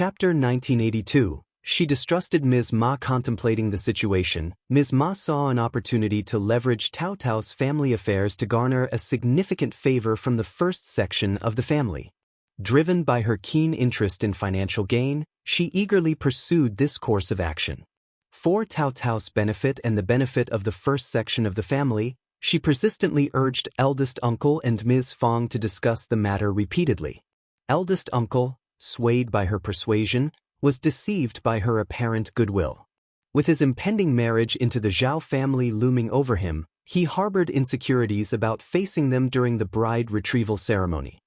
Chapter 1982. She distrusted Ms. Ma. Contemplating the situation, Ms. Ma saw an opportunity to leverage Tao Tao's family affairs to garner a significant favor from the first section of the family. Driven by her keen interest in financial gain, she eagerly pursued this course of action. For Tao Tao's benefit and the benefit of the first section of the family, she persistently urged eldest uncle and Ms. Fang to discuss the matter repeatedly. Eldest uncle, swayed by her persuasion, was deceived by her apparent goodwill. With his impending marriage into the Zhao family looming over him, he harbored insecurities about facing them during the bride retrieval ceremony.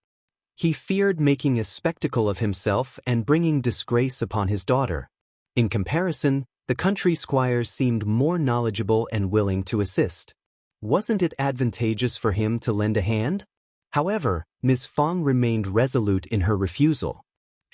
He feared making a spectacle of himself and bringing disgrace upon his daughter. In comparison, the country squires seemed more knowledgeable and willing to assist. Wasn't it advantageous for him to lend a hand? However, Ms. Fang remained resolute in her refusal.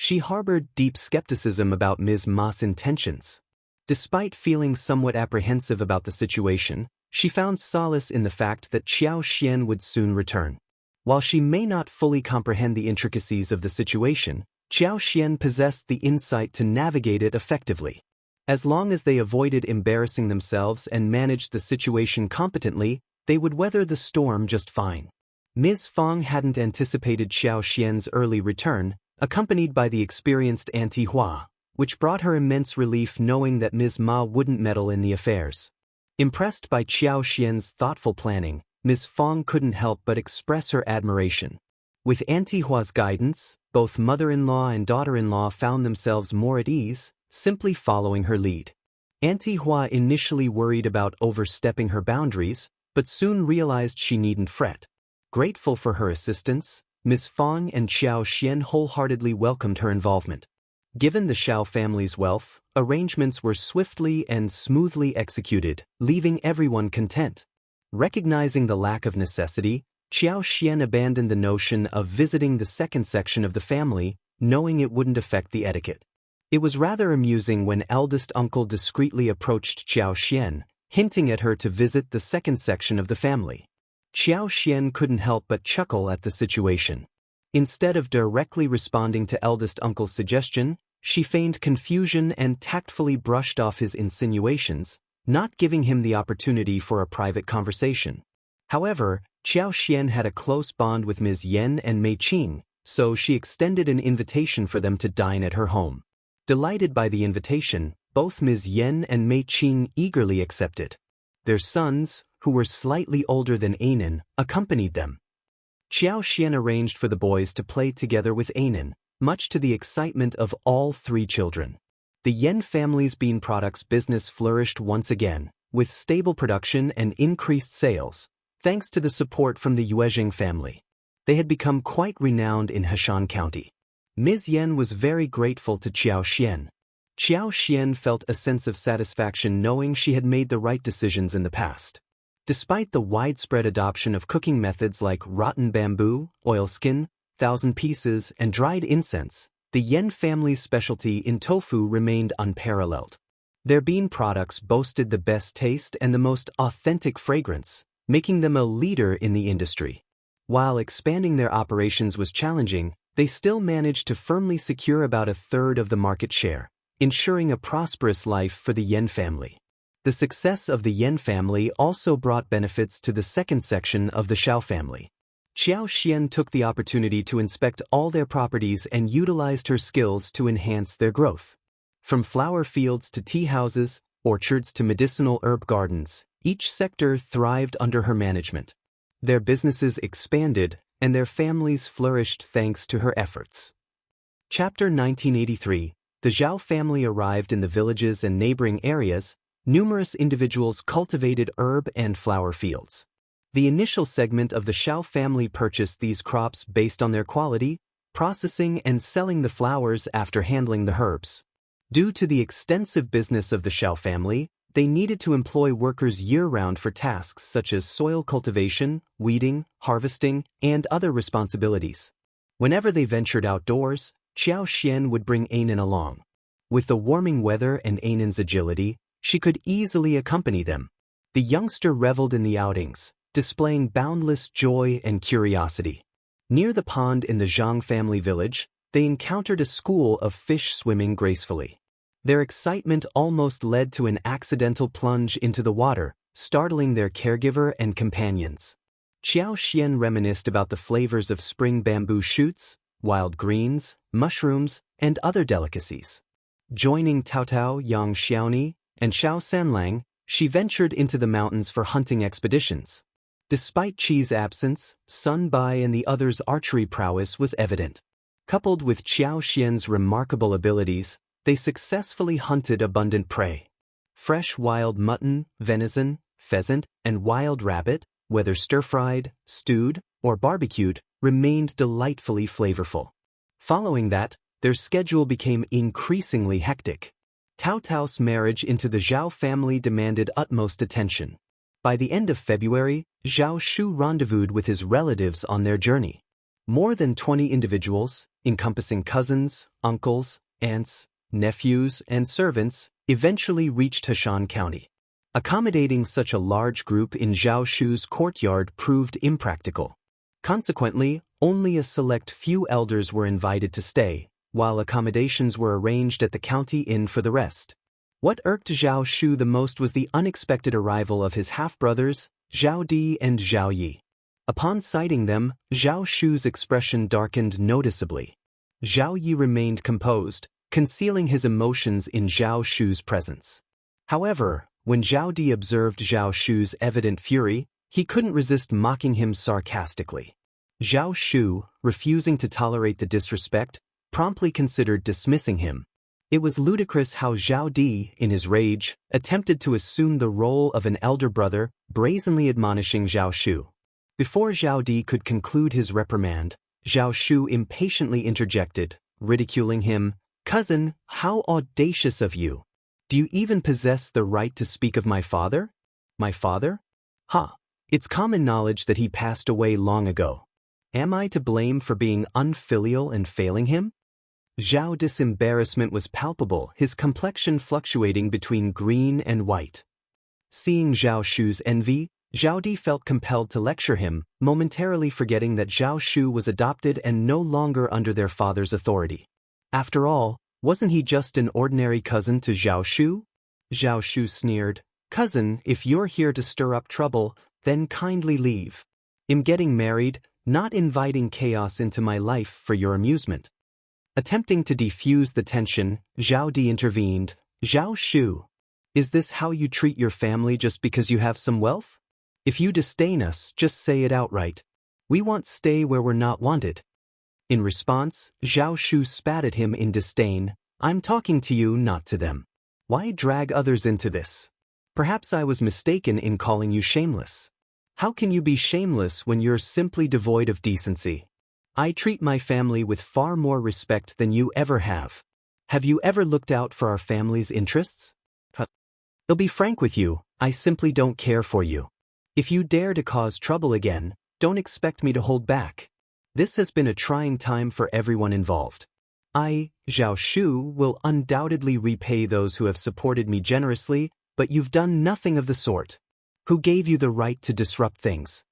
She harbored deep skepticism about Ms. Ma's intentions. Despite feeling somewhat apprehensive about the situation, she found solace in the fact that Xiao Xian would soon return. While she may not fully comprehend the intricacies of the situation, Xiao Xian possessed the insight to navigate it effectively. As long as they avoided embarrassing themselves and managed the situation competently, they would weather the storm just fine. Ms. Fang hadn't anticipated Xiao Xian's early return, accompanied by the experienced Auntie Hua, which brought her immense relief knowing that Ms. Ma wouldn't meddle in the affairs. Impressed by Xiao Xian's thoughtful planning, Ms. Fang couldn't help but express her admiration. With Auntie Hua's guidance, both mother-in-law and daughter-in-law found themselves more at ease, simply following her lead. Auntie Hua initially worried about overstepping her boundaries, but soon realized she needn't fret. Grateful for her assistance, Ms. Fang and Xiao Xian wholeheartedly welcomed her involvement. Given the Xiao family's wealth, arrangements were swiftly and smoothly executed, leaving everyone content. Recognizing the lack of necessity, Xiao Xian abandoned the notion of visiting the second section of the family, knowing it wouldn't affect the etiquette. It was rather amusing when eldest uncle discreetly approached Xiao Xian, hinting at her to visit the second section of the family. Xiao Xian couldn't help but chuckle at the situation. Instead of directly responding to eldest uncle's suggestion, she feigned confusion and tactfully brushed off his insinuations, not giving him the opportunity for a private conversation. However, Xiao Xian had a close bond with Ms. Yan and Mei Qing, so she extended an invitation for them to dine at her home. Delighted by the invitation, both Ms. Yan and Mei Qing eagerly accepted. Their sons, who were slightly older than Anan, accompanied them. Xiao Xian arranged for the boys to play together with Anan, much to the excitement of all three children. The Yan family's bean products business flourished once again, with stable production and increased sales, thanks to the support from the Yuezheng family. They had become quite renowned in Heshan County. Ms. Yan was very grateful to Xiao Xian. Xiao Xian felt a sense of satisfaction knowing she had made the right decisions in the past. Despite the widespread adoption of cooking methods like rotten bamboo, oilskin, 1,000 pieces, and dried incense, the Yan family's specialty in tofu remained unparalleled. Their bean products boasted the best taste and the most authentic fragrance, making them a leader in the industry. While expanding their operations was challenging, they still managed to firmly secure about a third of the market share, ensuring a prosperous life for the Yan family. The success of the Yan family also brought benefits to the second section of the Xiao family. Xiao Xian took the opportunity to inspect all their properties and utilized her skills to enhance their growth. From flower fields to tea houses, orchards to medicinal herb gardens, each sector thrived under her management. Their businesses expanded, and their families flourished thanks to her efforts. Chapter 1983. The Zhao family arrived in the villages and neighboring areas. Numerous individuals cultivated herb and flower fields. The initial segment of the Xiao family purchased these crops based on their quality, processing and selling the flowers after handling the herbs. Due to the extensive business of the Xiao family, they needed to employ workers year-round for tasks such as soil cultivation, weeding, harvesting, and other responsibilities. Whenever they ventured outdoors, Xiao Xian would bring Anan along. With the warming weather and Anan's agility, she could easily accompany them. The youngster reveled in the outings, displaying boundless joy and curiosity. Near the pond in the Zhang family village, they encountered a school of fish swimming gracefully. Their excitement almost led to an accidental plunge into the water, startling their caregiver and companions. Xiao Xian reminisced about the flavors of spring bamboo shoots, wild greens, mushrooms, and other delicacies. Joining Tao Tao, Yang Xiaoni, and Xiao Sanlang, she ventured into the mountains for hunting expeditions. Despite Qi's absence, Sun Bai and the others' archery prowess was evident. Coupled with Xiao Xian's remarkable abilities, they successfully hunted abundant prey. Fresh wild mutton, venison, pheasant, and wild rabbit, whether stir-fried, stewed, or barbecued, remained delightfully flavorful. Following that, their schedule became increasingly hectic. Tao Tao's marriage into the Zhao family demanded utmost attention. By the end of February, Zhao Shu rendezvoused with his relatives on their journey. More than 20 individuals, encompassing cousins, uncles, aunts, nephews, and servants, eventually reached Heshan County. Accommodating such a large group in Zhao Shu's courtyard proved impractical. Consequently, only a select few elders were invited to stay, while accommodations were arranged at the county inn for the rest. What irked Zhao Shu the most was the unexpected arrival of his half-brothers, Zhao Di and Zhao Yi. Upon sighting them, Zhao Shu's expression darkened noticeably. Zhao Yi remained composed, concealing his emotions in Zhao Shu's presence. However, when Zhao Di observed Zhao Shu's evident fury, he couldn't resist mocking him sarcastically. Zhao Shu, refusing to tolerate the disrespect, promptly considered dismissing him. It was ludicrous how Zhao Di, in his rage, attempted to assume the role of an elder brother, brazenly admonishing Zhao Shu. Before Zhao Di could conclude his reprimand, Zhao Shu impatiently interjected, ridiculing him, "Cousin, how audacious of you! Do you even possess the right to speak of my father?" "My father? Ha! It's common knowledge that he passed away long ago. Am I to blame for being unfilial and failing him?" Zhao Di's embarrassment was palpable, his complexion fluctuating between green and white. Seeing Zhao Shu's envy, Zhao Di felt compelled to lecture him, momentarily forgetting that Zhao Shu was adopted and no longer under their father's authority. After all, wasn't he just an ordinary cousin to Zhao Shu? Zhao Shu sneered, "Cousin, if you're here to stir up trouble, then kindly leave. I'm getting married, not inviting chaos into my life for your amusement." Attempting to defuse the tension, Zhao Di intervened, "Zhao Shu, is this how you treat your family just because you have some wealth? If you disdain us, just say it outright. We won't stay where we're not wanted." In response, Zhao Shu spat at him in disdain, "I'm talking to you, not to them. Why drag others into this? Perhaps I was mistaken in calling you shameless. How can you be shameless when you're simply devoid of decency? I treat my family with far more respect than you ever have. Have you ever looked out for our family's interests? I'll be frank with you, I simply don't care for you. If you dare to cause trouble again, don't expect me to hold back. This has been a trying time for everyone involved. I, Zhao Shu, will undoubtedly repay those who have supported me generously, but you've done nothing of the sort. Who gave you the right to disrupt things?"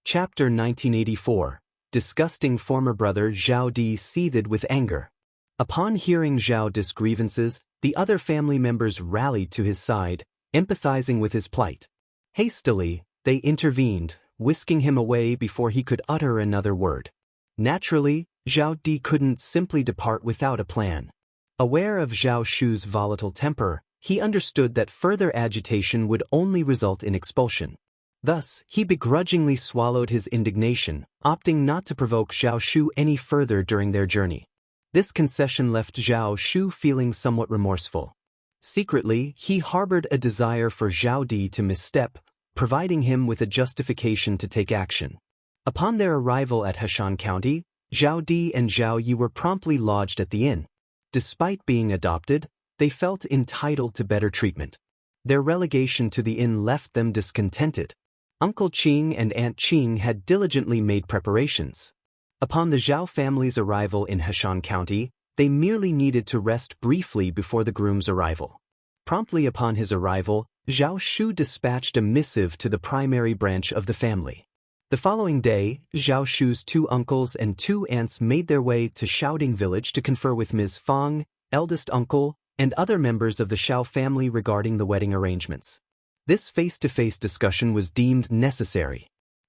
Chapter 1984. Disgusting former brother Zhao Di seethed with anger. Upon hearing Zhao Di's grievances, the other family members rallied to his side, empathizing with his plight. Hastily, they intervened, whisking him away before he could utter another word. Naturally, Zhao Di couldn't simply depart without a plan. Aware of Zhao Shu's volatile temper, he understood that further agitation would only result in expulsion. Thus, he begrudgingly swallowed his indignation, opting not to provoke Zhao Shu any further during their journey. This concession left Zhao Shu feeling somewhat remorseful. Secretly, he harbored a desire for Zhao Di to misstep, providing him with a justification to take action. Upon their arrival at Heshan County, Zhao Di and Zhao Yi were promptly lodged at the inn. Despite being adopted, they felt entitled to better treatment. Their relegation to the inn left them discontented. Uncle Qing and Aunt Qing had diligently made preparations. Upon the Zhao family's arrival in Heshan County, they merely needed to rest briefly before the groom's arrival. Promptly upon his arrival, Zhao Shu dispatched a missive to the primary branch of the family. The following day, Zhao Shu's 2 uncles and 2 aunts made their way to Xiaoding village to confer with Ms. Fang, eldest uncle, and other members of the Xiao family regarding the wedding arrangements. This face-to-face discussion was deemed necessary.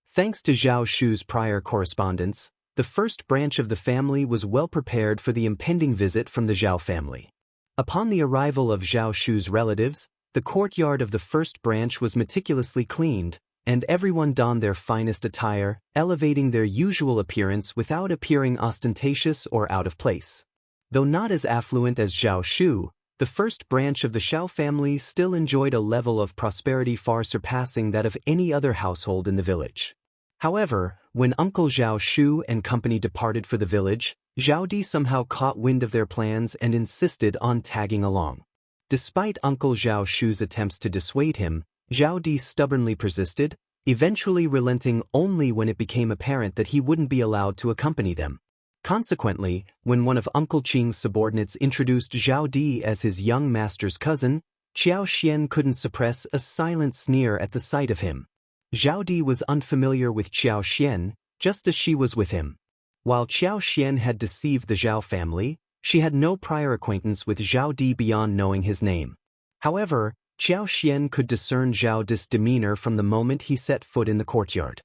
Thanks to Zhao Shu's prior correspondence, the first branch of the family was well prepared for the impending visit from the Zhao family. Upon the arrival of Zhao Shu's relatives, the courtyard of the first branch was meticulously cleaned, and everyone donned their finest attire, elevating their usual appearance without appearing ostentatious or out of place. Though not as affluent as Zhao Shu, the first branch of the Xiao family still enjoyed a level of prosperity far surpassing that of any other household in the village. However, when Uncle Zhao Shu and company departed for the village, Zhao Di somehow caught wind of their plans and insisted on tagging along. Despite Uncle Zhao Shu's attempts to dissuade him, Zhao Di stubbornly persisted, eventually relenting only when it became apparent that he wouldn't be allowed to accompany them. Consequently, when one of Uncle Qing's subordinates introduced Zhao Di as his young master's cousin, Qiao Xian couldn't suppress a silent sneer at the sight of him. Zhao Di was unfamiliar with Qiao Xian, just as she was with him. While Qiao Xian had deceived the Zhao family, she had no prior acquaintance with Zhao Di beyond knowing his name. However, Qiao Xian could discern Zhao Di's demeanor from the moment he set foot in the courtyard.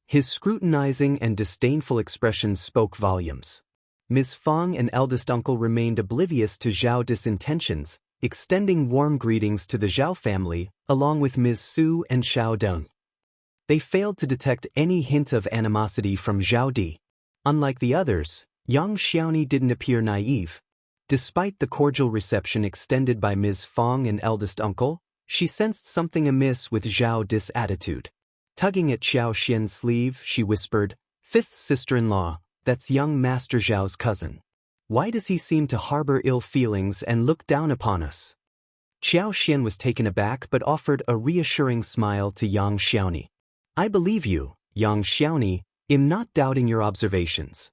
His scrutinizing and disdainful expression spoke volumes. Ms. Fang and eldest uncle remained oblivious to Zhao Di's intentions, extending warm greetings to the Zhao family, along with Ms. Su and Xiao Deng. They failed to detect any hint of animosity from Zhao Di. Unlike the others, Yang Xiaoni didn't appear naive. Despite the cordial reception extended by Ms. Fang and eldest uncle, she sensed something amiss with Zhao Di's attitude. Tugging at Qiao Xian's sleeve, she whispered, "Fifth sister-in-law, that's young Master Zhao's cousin. Why does he seem to harbor ill feelings and look down upon us?" Qiao Xian was taken aback but offered a reassuring smile to Yang Xiaoni. "I believe you, Yang Xiaoni, am not doubting your observations."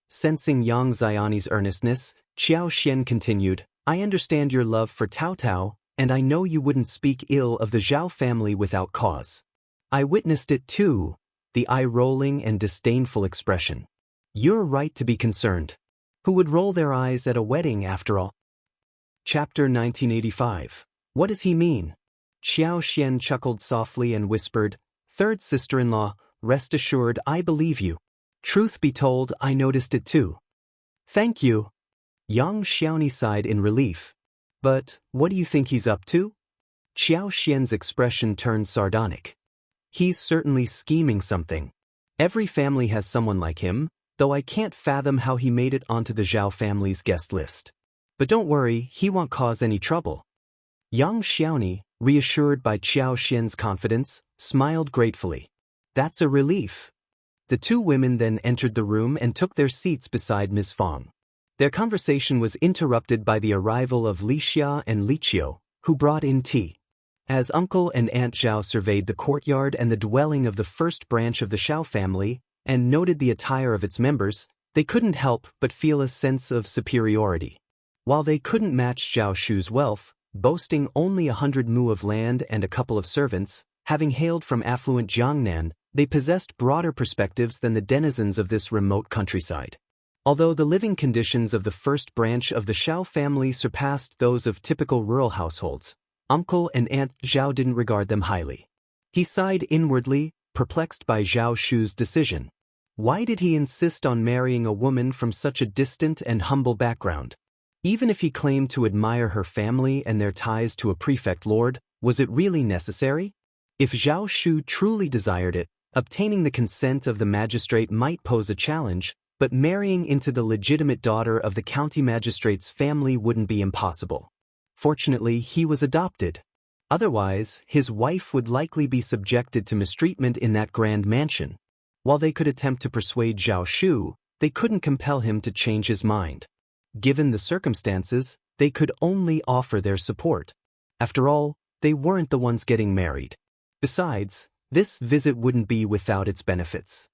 Sensing Yang Xiaoni's earnestness, Qiao Xian continued, "I understand your love for Tao Tao, and I know you wouldn't speak ill of the Zhao family without cause. I witnessed it too, the eye-rolling and disdainful expression. You're right to be concerned. Who would roll their eyes at a wedding after all?" Chapter 1985. What does he mean? Qiao Xian chuckled softly and whispered, "Third sister-in-law, rest assured I believe you. Truth be told, I noticed it too." "Thank you." Yang Xiaoni sighed in relief. "But what do you think he's up to?" Qiao Xian's expression turned sardonic. "He's certainly scheming something. Every family has someone like him, though I can't fathom how he made it onto the Zhao family's guest list. But don't worry, he won't cause any trouble." Yang Xiaoni, reassured by Qiao Xian's confidence, smiled gratefully. "That's a relief." The 2 women then entered the room and took their seats beside Ms. Fang. Their conversation was interrupted by the arrival of Lixia and Lixio, who brought in tea. As Uncle and Aunt Zhao surveyed the courtyard and the dwelling of the first branch of the Xiao family, and noted the attire of its members, they couldn't help but feel a sense of superiority. While they couldn't match Zhao Shu's wealth, boasting only 100 mu of land and a couple of servants, having hailed from affluent Jiangnan, they possessed broader perspectives than the denizens of this remote countryside. Although the living conditions of the first branch of the Xiao family surpassed those of typical rural households, Uncle and Aunt Zhao didn't regard them highly. He sighed inwardly, perplexed by Zhao Shu's decision. Why did he insist on marrying a woman from such a distant and humble background? Even if he claimed to admire her family and their ties to a prefect lord, was it really necessary? If Zhao Shu truly desired it, obtaining the consent of the magistrate might pose a challenge, but marrying into the legitimate daughter of the county magistrate's family wouldn't be impossible. Fortunately, he was adopted. Otherwise, his wife would likely be subjected to mistreatment in that grand mansion. While they could attempt to persuade Zhao Shu, they couldn't compel him to change his mind. Given the circumstances, they could only offer their support. After all, they weren't the ones getting married. Besides, this visit wouldn't be without its benefits.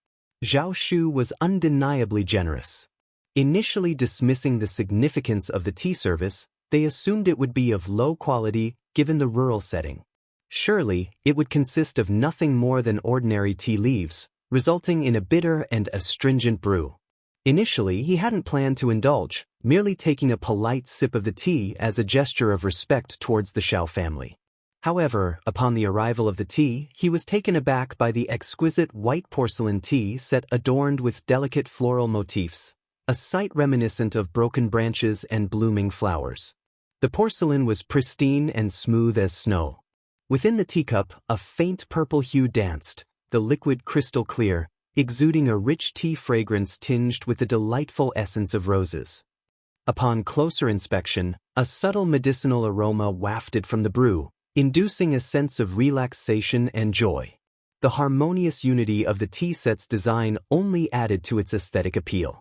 Zhao Shu was undeniably generous. Initially dismissing the significance of the tea service, they assumed it would be of low quality given the rural setting. Surely, it would consist of nothing more than ordinary tea leaves, resulting in a bitter and astringent brew. Initially, he hadn't planned to indulge, merely taking a polite sip of the tea as a gesture of respect towards the Xiao family. However, upon the arrival of the tea, he was taken aback by the exquisite white porcelain tea set adorned with delicate floral motifs, a sight reminiscent of broken branches and blooming flowers. The porcelain was pristine and smooth as snow. Within the teacup, a faint purple hue danced, the liquid crystal clear, exuding a rich tea fragrance tinged with the delightful essence of roses. Upon closer inspection, a subtle medicinal aroma wafted from the brew, inducing a sense of relaxation and joy. The harmonious unity of the tea set's design only added to its aesthetic appeal.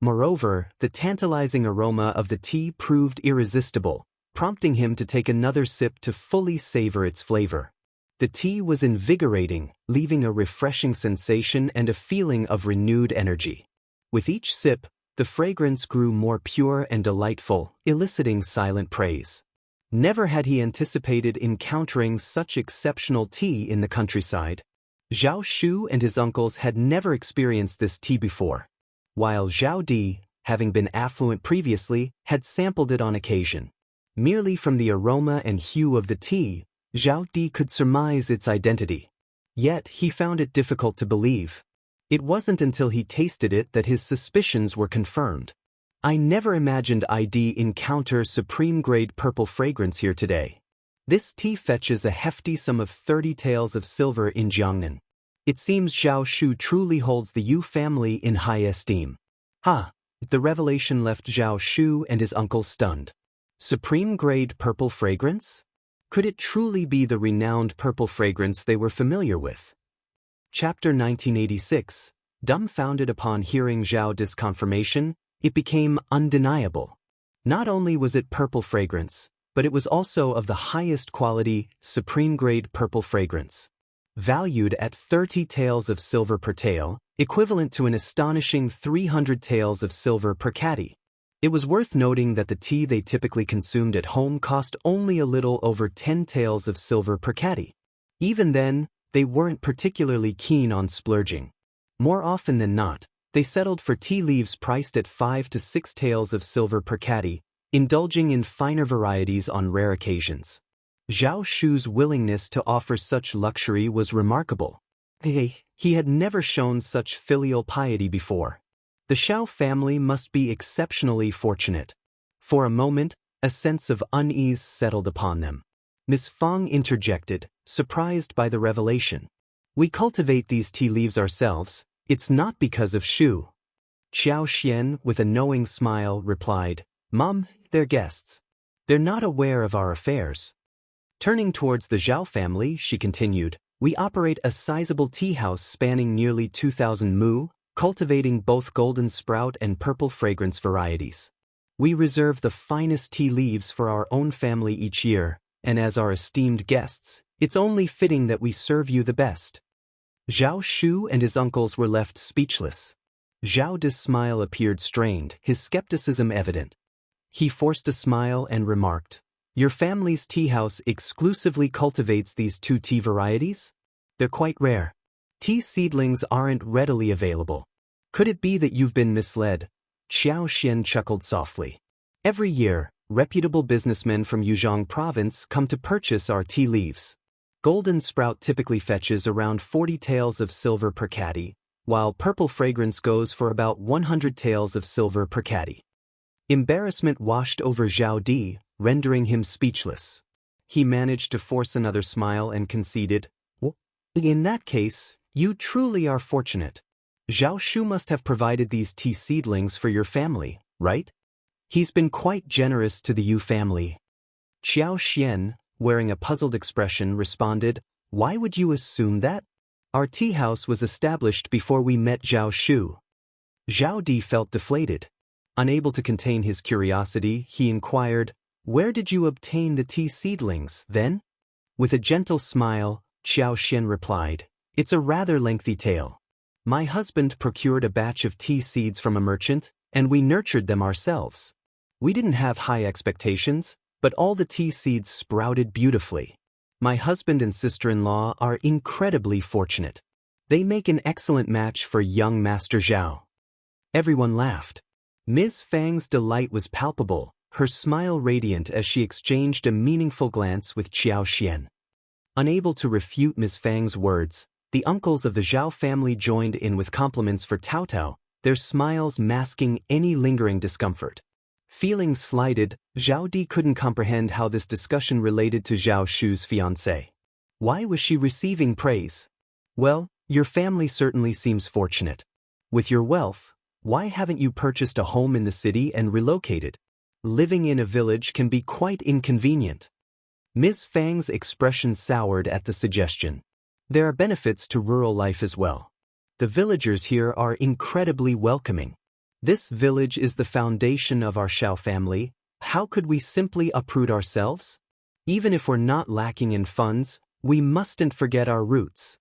Moreover, the tantalizing aroma of the tea proved irresistible, prompting him to take another sip to fully savor its flavor. The tea was invigorating, leaving a refreshing sensation and a feeling of renewed energy. With each sip, the fragrance grew more pure and delightful, eliciting silent praise. Never had he anticipated encountering such exceptional tea in the countryside. Zhao Shu and his uncles had never experienced this tea before, while Zhao Di, having been affluent previously, had sampled it on occasion. Merely from the aroma and hue of the tea, Zhao Di could surmise its identity. Yet he found it difficult to believe. It wasn't until he tasted it that his suspicions were confirmed. I never imagined I'd encounter supreme-grade purple fragrance here today. This tea fetches a hefty sum of 30 taels of silver in Jiangnan. It seems Zhao Shu truly holds the Yu family in high esteem. The revelation left Zhao Shu and his uncle stunned. Supreme-grade purple fragrance? Could it truly be the renowned purple fragrance they were familiar with? Chapter 1986. Dumbfounded upon hearing Zhao Di's confirmation, it became undeniable. Not only was it purple fragrance, but it was also of the highest quality, supreme-grade purple fragrance. Valued at 30 taels of silver per tael, equivalent to an astonishing 300 taels of silver per catty. It was worth noting that the tea they typically consumed at home cost only a little over 10 taels of silver per catty. Even then, they weren't particularly keen on splurging. More often than not, they settled for tea leaves priced at 5 to 6 taels of silver per catty, indulging in finer varieties on rare occasions. Zhao Shu's willingness to offer such luxury was remarkable. He had never shown such filial piety before. The Xiao family must be exceptionally fortunate. For a moment, a sense of unease settled upon them. Miss Fang interjected, surprised by the revelation. "We cultivate these tea leaves ourselves. It's not because of Shu." Xiao Xian, with a knowing smile, replied, "Mom, they're guests. They're not aware of our affairs." Turning towards the Zhao family, she continued, "We operate a sizable tea house spanning nearly 2,000 mu, cultivating both golden sprout and purple fragrance varieties. We reserve the finest tea leaves for our own family each year, and as our esteemed guests, it's only fitting that we serve you the best." Zhao Shu and his uncles were left speechless. Zhao Di's smile appeared strained, his skepticism evident. He forced a smile and remarked, "Your family's tea house exclusively cultivates these two tea varieties? They're quite rare. Tea seedlings aren't readily available. Could it be that you've been misled?" Xiao Xian chuckled softly. "Every year, reputable businessmen from Yuzhong province come to purchase our tea leaves. Golden sprout typically fetches around 40 taels of silver per catty, while purple fragrance goes for about 100 taels of silver per catty." Embarrassment washed over Zhao Di, rendering him speechless. He managed to force another smile and conceded, "Well, in that case, you truly are fortunate. Zhao Shu must have provided these tea seedlings for your family, right? He's been quite generous to the Yu family." Xiao Xian, wearing a puzzled expression, responded, "Why would you assume that? Our tea house was established before we met Zhao Shu." Zhao Di felt deflated. Unable to contain his curiosity, he inquired, "Where did you obtain the tea seedlings, then?" With a gentle smile, Xiao Xian replied, "It's a rather lengthy tale. My husband procured a batch of tea seeds from a merchant, and we nurtured them ourselves. We didn't have high expectations, but all the tea seeds sprouted beautifully. My husband and sister-in-law are incredibly fortunate. They make an excellent match for young Master Zhao. Everyone laughed. Ms. Fang's delight was palpable, her smile radiant as she exchanged a meaningful glance with Qiao Xian. Unable to refute Ms. Fang's words, the uncles of the Zhao family joined in with compliments for Cao Cao, their smiles masking any lingering discomfort. Feeling slighted, Zhao Di couldn't comprehend how this discussion related to Zhao Shu's fiancée. Why was she receiving praise? Well, your family certainly seems fortunate. With your wealth, why haven't you purchased a home in the city and relocated? Living in a village can be quite inconvenient. Ms. Fang's expression soured at the suggestion. There are benefits to rural life as well. The villagers here are incredibly welcoming. This village is the foundation of our Xiao family. How could we simply uproot ourselves? Even if we're not lacking in funds, we mustn't forget our roots.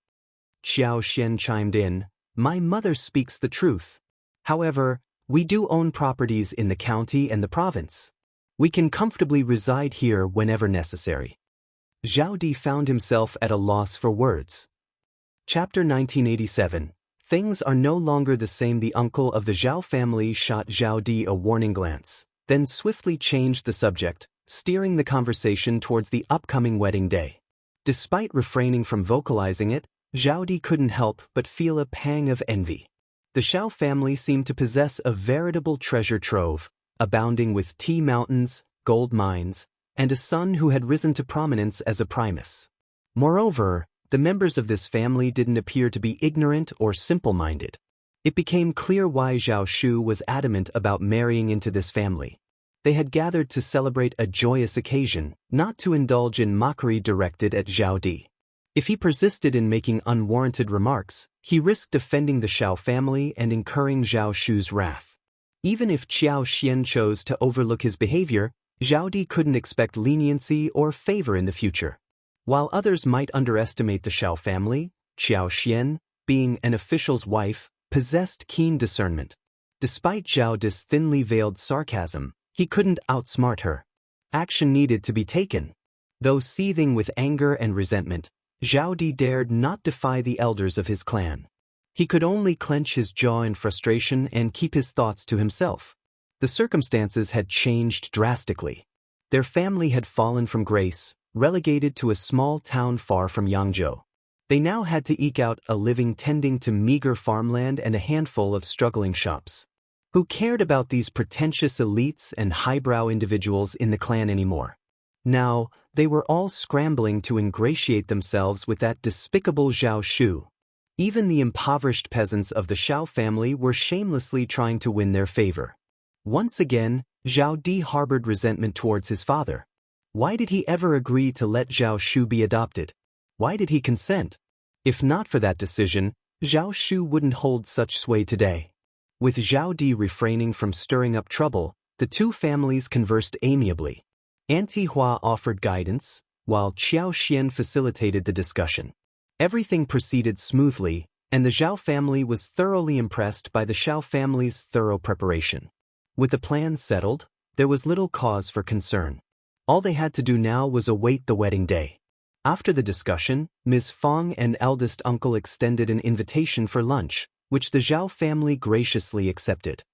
Qiao Xian chimed in, my mother speaks the truth. However, we do own properties in the county and the province. We can comfortably reside here whenever necessary. Zhao Di found himself at a loss for words. Chapter 1987. Things are no longer the same. The uncle of the Zhao family shot Zhao Di a warning glance, then swiftly changed the subject, steering the conversation towards the upcoming wedding day. Despite refraining from vocalizing it, Zhao Di couldn't help but feel a pang of envy. The Zhao family seemed to possess a veritable treasure trove, abounding with tea mountains, gold mines, and a son who had risen to prominence as a primus. Moreover, the members of this family didn't appear to be ignorant or simple-minded. It became clear why Zhao Shu was adamant about marrying into this family. They had gathered to celebrate a joyous occasion, not to indulge in mockery directed at Zhao Di. If he persisted in making unwarranted remarks, he risked offending the Xiao family and incurring Zhao Shu's wrath. Even if Qiao Xian chose to overlook his behavior, Zhao Di couldn't expect leniency or favor in the future. While others might underestimate the Xiao family, Qiao Xian, being an official's wife, possessed keen discernment. Despite Zhao Di's thinly veiled sarcasm, he couldn't outsmart her. Action needed to be taken. Though seething with anger and resentment, Zhao Di dared not defy the elders of his clan. He could only clench his jaw in frustration and keep his thoughts to himself. The circumstances had changed drastically. Their family had fallen from grace, relegated to a small town far from Yangzhou. They now had to eke out a living tending to meager farmland and a handful of struggling shops. Who cared about these pretentious elites and highbrow individuals in the clan anymore? Now, they were all scrambling to ingratiate themselves with that despicable Zhao Shu. Even the impoverished peasants of the Xiao family were shamelessly trying to win their favor. Once again, Zhao Di harbored resentment towards his father. Why did he ever agree to let Zhao Shu be adopted? Why did he consent? If not for that decision, Zhao Shu wouldn't hold such sway today. With Zhao Di refraining from stirring up trouble, the two families conversed amiably. Auntie Hua offered guidance, while Qiao Xian facilitated the discussion. Everything proceeded smoothly, and the Zhao family was thoroughly impressed by the Xiao family's thorough preparation. With the plan settled, there was little cause for concern. All they had to do now was await the wedding day. After the discussion, Ms. Fang and eldest uncle extended an invitation for lunch, which the Zhao family graciously accepted.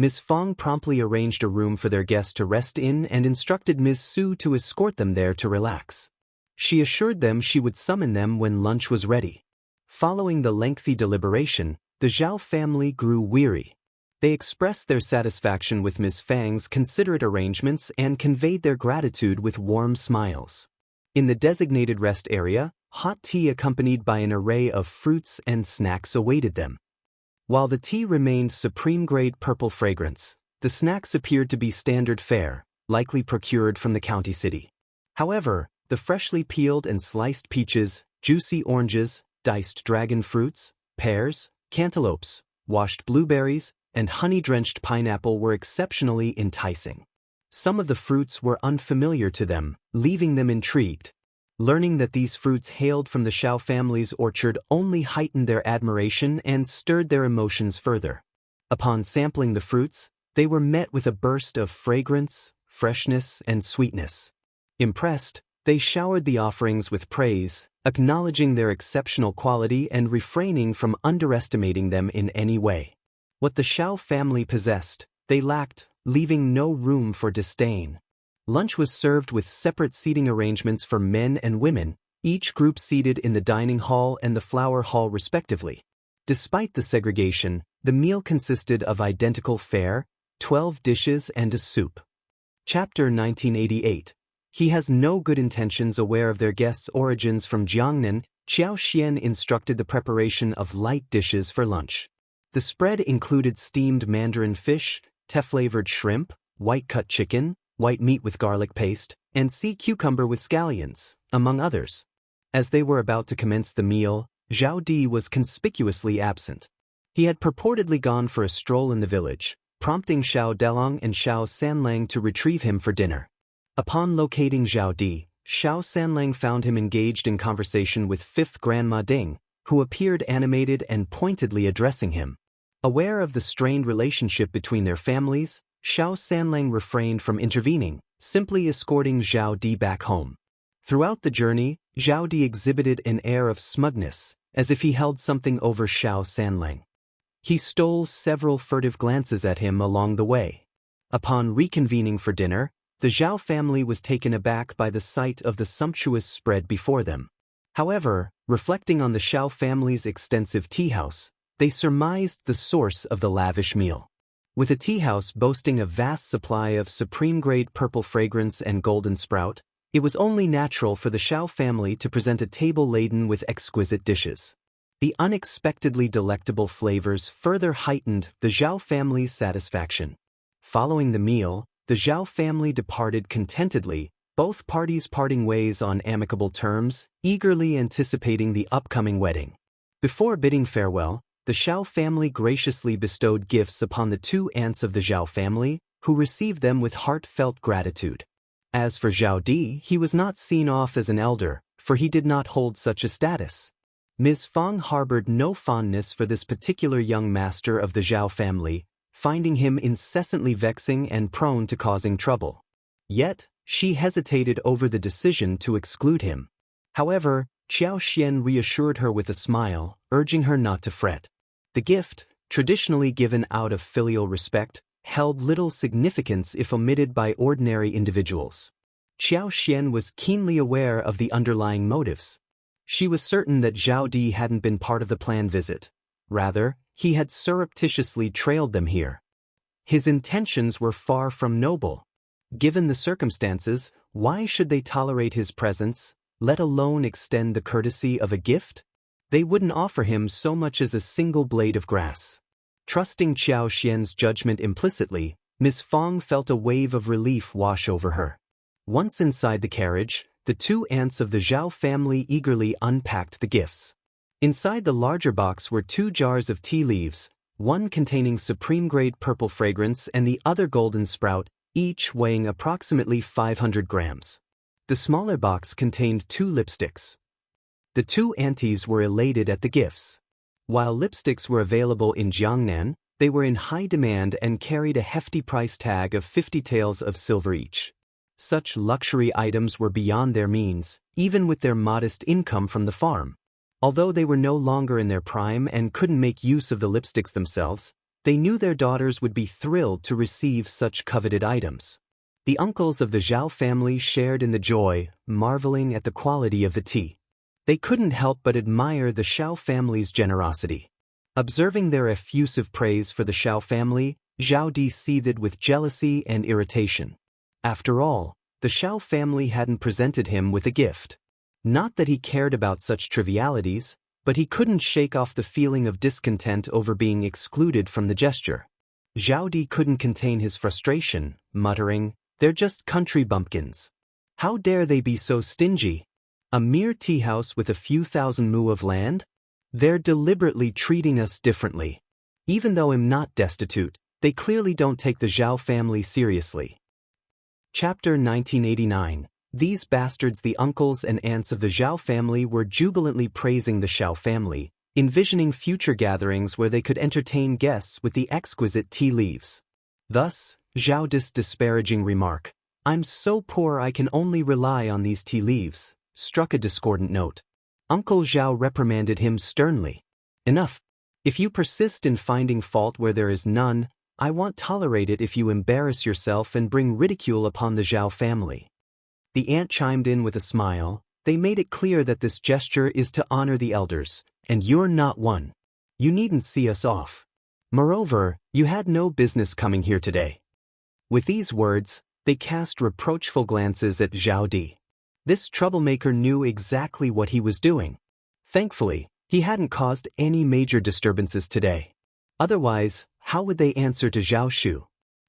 Ms. Fang promptly arranged a room for their guests to rest in and instructed Ms. Su to escort them there to relax. She assured them she would summon them when lunch was ready. Following the lengthy deliberation, the Zhao family grew weary. They expressed their satisfaction with Ms. Fang's considerate arrangements and conveyed their gratitude with warm smiles. In the designated rest area, hot tea accompanied by an array of fruits and snacks awaited them. While the tea remained supreme-grade purple fragrance, the snacks appeared to be standard fare, likely procured from the county city. However, the freshly peeled and sliced peaches, juicy oranges, diced dragon fruits, pears, cantaloupes, washed blueberries, and honey-drenched pineapple were exceptionally enticing. Some of the fruits were unfamiliar to them, leaving them intrigued. Learning that these fruits hailed from the Xiao family's orchard only heightened their admiration and stirred their emotions further. Upon sampling the fruits, they were met with a burst of fragrance, freshness, and sweetness. Impressed, they showered the offerings with praise, acknowledging their exceptional quality and refraining from underestimating them in any way. What the Xiao family possessed, they lacked, leaving no room for disdain. Lunch was served with separate seating arrangements for men and women, each group seated in the dining hall and the flower hall respectively. Despite the segregation, the meal consisted of identical fare, 12 dishes and a soup. Chapter 1988. He has no good intentions. Aware of their guests' origins from Jiangnan, Qiao Xian instructed the preparation of light dishes for lunch. The spread included steamed mandarin fish, tea-flavored shrimp, white-cut chicken, white meat with garlic paste, and sea cucumber with scallions, among others. As they were about to commence the meal, Zhao Di was conspicuously absent. He had purportedly gone for a stroll in the village, prompting Xiao Delong and Xiao Sanlang to retrieve him for dinner. Upon locating Zhao Di, Xiao Sanlang found him engaged in conversation with 5th Grandma Ding, who appeared animated and pointedly addressing him. Aware of the strained relationship between their families, Xiao Sanlang refrained from intervening, simply escorting Zhao Di back home. Throughout the journey, Zhao Di exhibited an air of smugness, as if he held something over Xiao Sanlang. He stole several furtive glances at him along the way. Upon reconvening for dinner, the Zhao family was taken aback by the sight of the sumptuous spread before them. However, reflecting on the Xiao family's extensive tea house, they surmised the source of the lavish meal. With a tea house boasting a vast supply of supreme-grade purple fragrance and golden sprout, it was only natural for the Xiao family to present a table laden with exquisite dishes. The unexpectedly delectable flavors further heightened the Zhao family's satisfaction. Following the meal, the Zhao family departed contentedly, both parties parting ways on amicable terms, eagerly anticipating the upcoming wedding. Before bidding farewell, the Xiao family graciously bestowed gifts upon the 2 aunts of the Zhao family, who received them with heartfelt gratitude. As for Zhao Di, he was not seen off as an elder, for he did not hold such a status. Ms. Fang harbored no fondness for this particular young master of the Zhao family, finding him incessantly vexing and prone to causing trouble. Yet, she hesitated over the decision to exclude him. However, Qiao Xian reassured her with a smile, urging her not to fret. The gift, traditionally given out of filial respect, held little significance if omitted by ordinary individuals. Qiao Xian was keenly aware of the underlying motives. She was certain that Zhao Di hadn't been part of the planned visit. Rather, he had surreptitiously trailed them here. His intentions were far from noble. Given the circumstances, why should they tolerate his presence, let alone extend the courtesy of a gift? They wouldn't offer him so much as a single blade of grass. Trusting Qiao Xian's judgment implicitly, Ms. Fang felt a wave of relief wash over her. Once inside the carriage, the 2 aunts of the Zhao family eagerly unpacked the gifts. Inside the larger box were 2 jars of tea leaves, one containing supreme-grade purple fragrance and the other golden sprout, each weighing approximately 500 grams. The smaller box contained 2 lipsticks. The 2 aunties were elated at the gifts. While lipsticks were available in Jiangnan, they were in high demand and carried a hefty price tag of 50 taels of silver each. Such luxury items were beyond their means, even with their modest income from the farm. Although they were no longer in their prime and couldn't make use of the lipsticks themselves, they knew their daughters would be thrilled to receive such coveted items. The uncles of the Zhao family shared in the joy, marveling at the quality of the tea. They couldn't help but admire the Xiao family's generosity. Observing their effusive praise for the Xiao family, Zhao Di seethed with jealousy and irritation. After all, the Xiao family hadn't presented him with a gift. Not that he cared about such trivialities, but he couldn't shake off the feeling of discontent over being excluded from the gesture. Zhao Di couldn't contain his frustration, muttering, "They're just country bumpkins. How dare they be so stingy? A mere tea house with a few thousand mu of land? They're deliberately treating us differently. Even though I'm not destitute, they clearly don't take the Zhao family seriously." Chapter 1989. These bastards. The uncles and aunts of the Zhao family were jubilantly praising the Xiao family, envisioning future gatherings where they could entertain guests with the exquisite tea leaves. Thus, Zhao Di's disparaging remark, "I'm so poor I can only rely on these tea leaves," struck a discordant note. Uncle Zhao reprimanded him sternly. Enough. If you persist in finding fault where there is none, I won't tolerate it if you embarrass yourself and bring ridicule upon the Zhao family. The aunt chimed in with a smile. They made it clear that this gesture is to honor the elders, and you're not one. You needn't see us off. Moreover, you had no business coming here today. With these words, they cast reproachful glances at Zhao Di. This troublemaker knew exactly what he was doing. Thankfully, he hadn't caused any major disturbances today. Otherwise, how would they answer to Zhao Shu?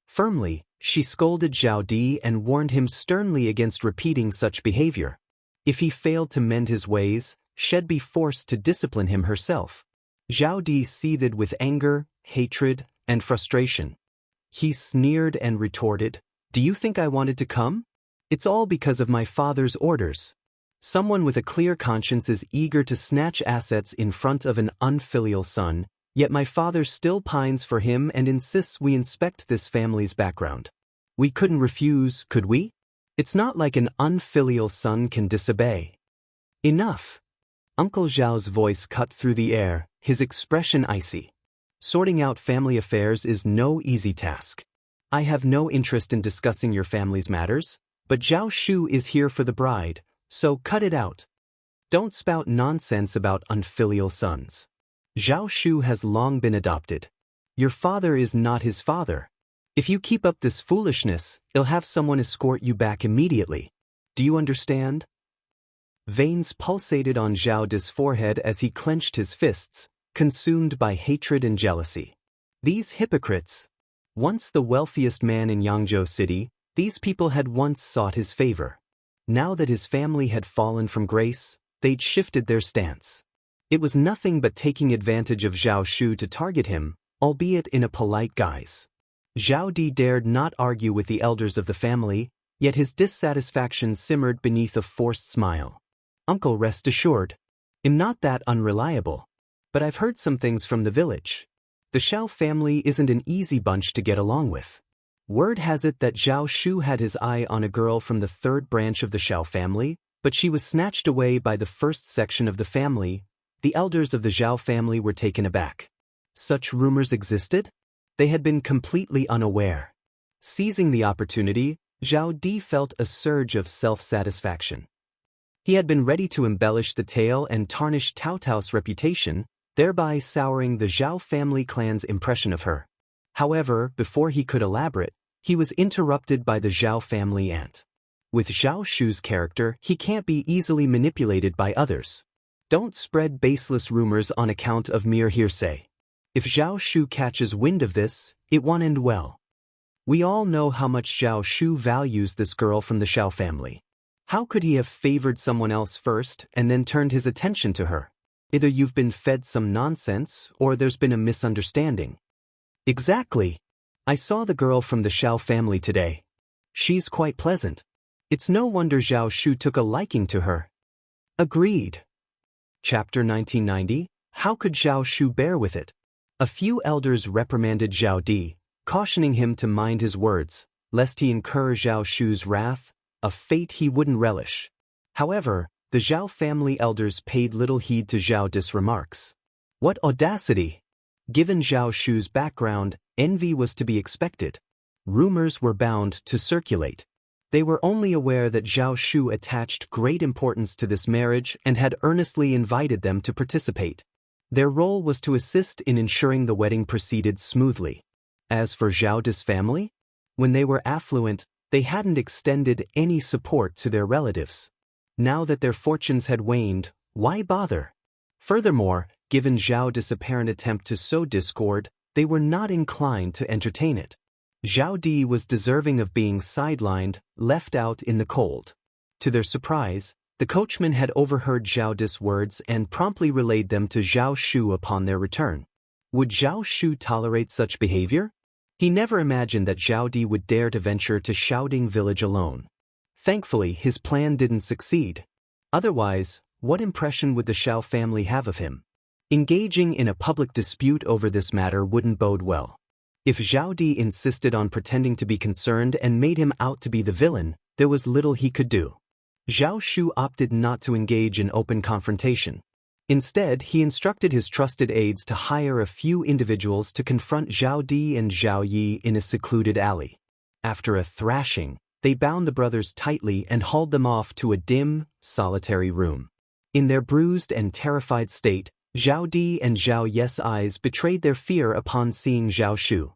Firmly, she scolded Zhao Di and warned him sternly against repeating such behavior. If he failed to mend his ways, she'd be forced to discipline him herself. Zhao Di seethed with anger, hatred, and frustration. He sneered and retorted, "Do you think I wanted to come? It's all because of my father's orders." Someone with a clear conscience is eager to snatch assets in front of an unfilial son, yet my father still pines for him and insists we inspect this family's background. We couldn't refuse, could we? It's not like an unfilial son can disobey. Enough. Uncle Zhao's voice cut through the air, his expression icy. Sorting out family affairs is no easy task. I have no interest in discussing your family's matters, but Zhao Shu is here for the bride, so cut it out. Don't spout nonsense about unfilial sons. Zhao Shu has long been adopted. Your father is not his father. If you keep up this foolishness, he'll have someone escort you back immediately. Do you understand? Veins pulsated on Zhao Di's forehead as he clenched his fists, consumed by hatred and jealousy. These hypocrites. Once the wealthiest man in Yangzhou City, these people had once sought his favor. Now that his family had fallen from grace, they'd shifted their stance. It was nothing but taking advantage of Zhao Shu to target him, albeit in a polite guise. Zhao Di dared not argue with the elders of the family, yet his dissatisfaction simmered beneath a forced smile. Uncle, rest assured. I'm not that unreliable. But I've heard some things from the village. The Xiao family isn't an easy bunch to get along with. Word has it that Zhao Shu had his eye on a girl from the third branch of the Xiao family, but she was snatched away by the first section of the family. The elders of the Zhao family were taken aback. Such rumors existed? They had been completely unaware. Seizing the opportunity, Zhao Di felt a surge of self-satisfaction. He had been ready to embellish the tale and tarnish Tao Tao's reputation, thereby souring the Zhao family clan's impression of her. However, before he could elaborate, he was interrupted by the Zhao family aunt. With Zhao Shu's character, he can't be easily manipulated by others. Don't spread baseless rumors on account of mere hearsay. If Zhao Shu catches wind of this, it won't end well. We all know how much Zhao Shu values this girl from the Xiao family. How could he have favored someone else first and then turned his attention to her? Either you've been fed some nonsense or there's been a misunderstanding. Exactly. I saw the girl from the Xiao family today. She's quite pleasant. It's no wonder Zhao Shu took a liking to her. Agreed. Chapter 1990, How could Zhao Shu bear with it? A few elders reprimanded Zhao Di, cautioning him to mind his words, lest he incur Zhao Shu's wrath, a fate he wouldn't relish. However, the Zhao family elders paid little heed to Zhao Di's remarks. What audacity! Given Zhao Shu's background, envy was to be expected. Rumors were bound to circulate. They were only aware that Zhao Shu attached great importance to this marriage and had earnestly invited them to participate. Their role was to assist in ensuring the wedding proceeded smoothly. As for Zhao Di's family, when they were affluent, they hadn't extended any support to their relatives. Now that their fortunes had waned, why bother? Furthermore, given Zhao Di's apparent attempt to sow discord, they were not inclined to entertain it. Zhao Di was deserving of being sidelined, left out in the cold. To their surprise, the coachman had overheard Zhao Di's words and promptly relayed them to Zhao Shu upon their return. Would Zhao Shu tolerate such behavior? He never imagined that Zhao Di would dare to venture to Xiaoding village alone. Thankfully, his plan didn't succeed. Otherwise, what impression would the Xiao family have of him? Engaging in a public dispute over this matter wouldn't bode well. If Zhao Di insisted on pretending to be concerned and made him out to be the villain, there was little he could do. Zhao Shu opted not to engage in open confrontation. Instead, he instructed his trusted aides to hire a few individuals to confront Zhao Di and Zhao Yi in a secluded alley. After a thrashing, they bound the brothers tightly and hauled them off to a dim, solitary room. In their bruised and terrified state, Zhao Di and Zhao Yi's eyes betrayed their fear upon seeing Zhao Shu.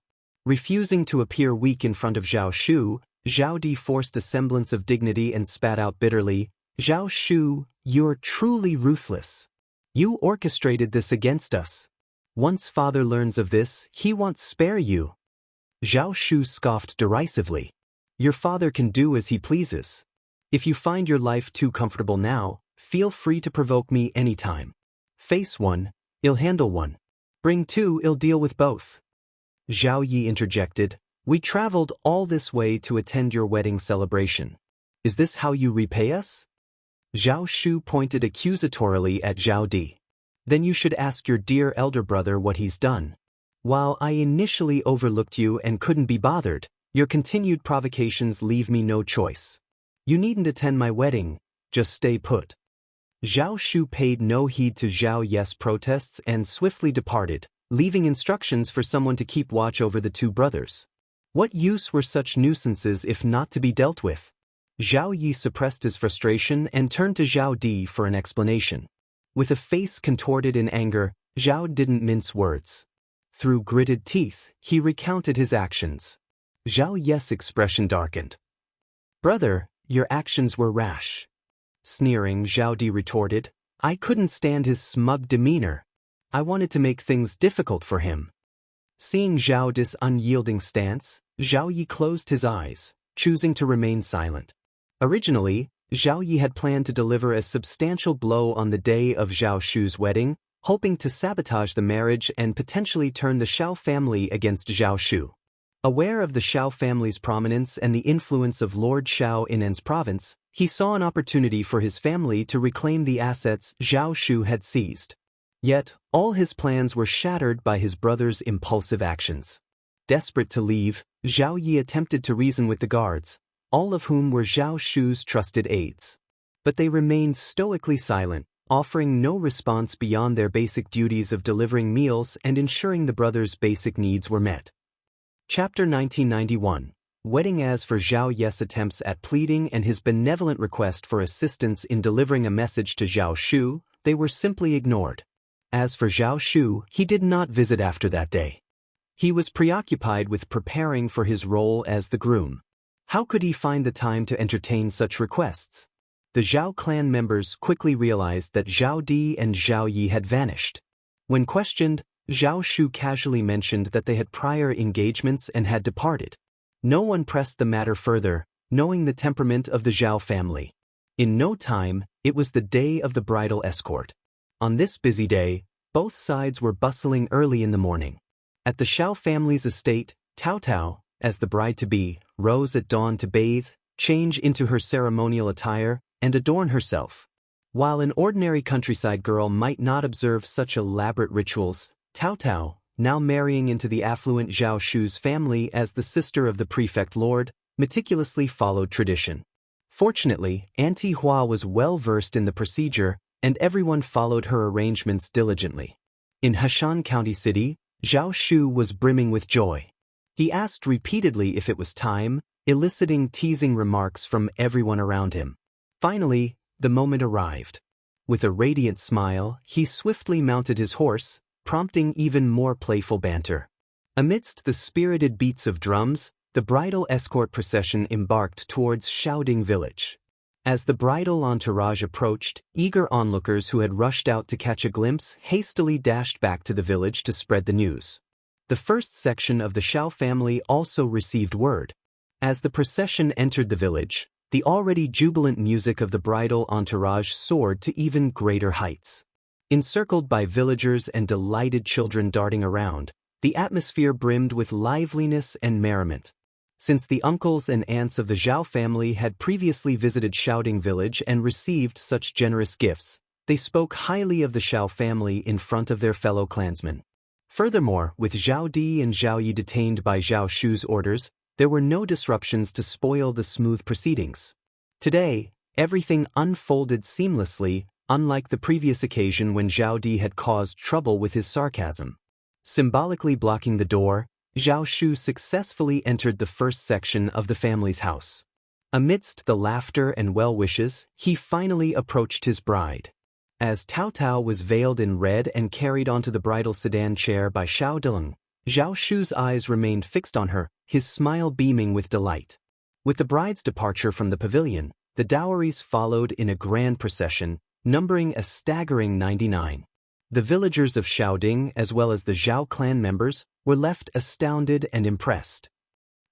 Refusing to appear weak in front of Zhao Shu, Zhao Di forced a semblance of dignity and spat out bitterly, "Zhao Shu, you're truly ruthless. You orchestrated this against us. Once father learns of this, he won't spare you." Zhao Shu scoffed derisively. "Your father can do as he pleases. If you find your life too comfortable now, feel free to provoke me anytime. Face one, I'll handle one. Bring two, I'll deal with both." Zhao Yi interjected, "We traveled all this way to attend your wedding celebration. Is this how you repay us?" Zhao Shu pointed accusatorily at Zhao Di. "Then you should ask your dear elder brother what he's done. While I initially overlooked you and couldn't be bothered, your continued provocations leave me no choice. You needn't attend my wedding, just stay put." Zhao Shu paid no heed to Zhao Yi's protests and swiftly departed, leaving instructions for someone to keep watch over the two brothers. What use were such nuisances if not to be dealt with? Zhao Yi suppressed his frustration and turned to Zhao Di for an explanation. With a face contorted in anger, Zhao didn't mince words. Through gritted teeth, he recounted his actions. Zhao Yi's expression darkened. "Brother, your actions were rash." Sneering, Zhao Di retorted, "I couldn't stand his smug demeanor. I wanted to make things difficult for him." Seeing Zhao Di's unyielding stance, Zhao Yi closed his eyes, choosing to remain silent. Originally, Zhao Yi had planned to deliver a substantial blow on the day of Zhao Shu's wedding, hoping to sabotage the marriage and potentially turn the Xiao family against Zhao Shu. Aware of the Xiao family's prominence and the influence of Lord Xiao in An's province, he saw an opportunity for his family to reclaim the assets Zhao Shu had seized. Yet, all his plans were shattered by his brother's impulsive actions. Desperate to leave, Zhao Yi attempted to reason with the guards, all of whom were Zhao Shu's trusted aides. But they remained stoically silent, offering no response beyond their basic duties of delivering meals and ensuring the brothers' basic needs were met. Chapter 1991. Wedding. As for Zhao Yi's attempts at pleading and his benevolent request for assistance in delivering a message to Zhao Shu, they were simply ignored. As for Zhao Shu, he did not visit after that day. He was preoccupied with preparing for his role as the groom. How could he find the time to entertain such requests? The Zhao clan members quickly realized that Zhao Di and Zhao Yi had vanished. When questioned, Zhao Shu casually mentioned that they had prior engagements and had departed. No one pressed the matter further, knowing the temperament of the Zhao family. In no time, it was the day of the bridal escort. On this busy day, both sides were bustling early in the morning. At the Xiao family's estate, Tao Tao, as the bride-to-be, rose at dawn to bathe, change into her ceremonial attire, and adorn herself. While an ordinary countryside girl might not observe such elaborate rituals, Tao Tao, now marrying into the affluent Zhao Shu's family as the sister of the prefect lord, meticulously followed tradition. Fortunately, Auntie Hua was well versed in the procedure, and everyone followed her arrangements diligently. In Heshan County City, Zhao Shu was brimming with joy. He asked repeatedly if it was time, eliciting teasing remarks from everyone around him. Finally, the moment arrived. With a radiant smile, he swiftly mounted his horse, prompting even more playful banter. Amidst the spirited beats of drums, the bridal escort procession embarked towards Xiaoding village. As the bridal entourage approached, eager onlookers who had rushed out to catch a glimpse hastily dashed back to the village to spread the news. The first section of the Xiao family also received word. As the procession entered the village, the already jubilant music of the bridal entourage soared to even greater heights. Encircled by villagers and delighted children darting around, the atmosphere brimmed with liveliness and merriment. Since the uncles and aunts of the Zhao family had previously visited Xiaoding village and received such generous gifts, they spoke highly of the Xiao family in front of their fellow clansmen. Furthermore, with Zhao Di and Zhao Yi detained by Zhao Shu's orders, there were no disruptions to spoil the smooth proceedings. Today, Everything unfolded seamlessly, unlike the previous occasion when Zhao Di had caused trouble with his sarcasm. Symbolically blocking the door, Zhao Shu successfully entered the first section of the family's house. Amidst the laughter and well-wishes, he finally approached his bride. As Tao Tao was veiled in red and carried onto the bridal sedan chair by Xiao Dileng, Zhao Shu's eyes remained fixed on her, his smile beaming with delight. With the bride's departure from the pavilion, the dowries followed in a grand procession, numbering a staggering 99. The villagers of Xiaoding, as well as the Zhao clan members, were left astounded and impressed.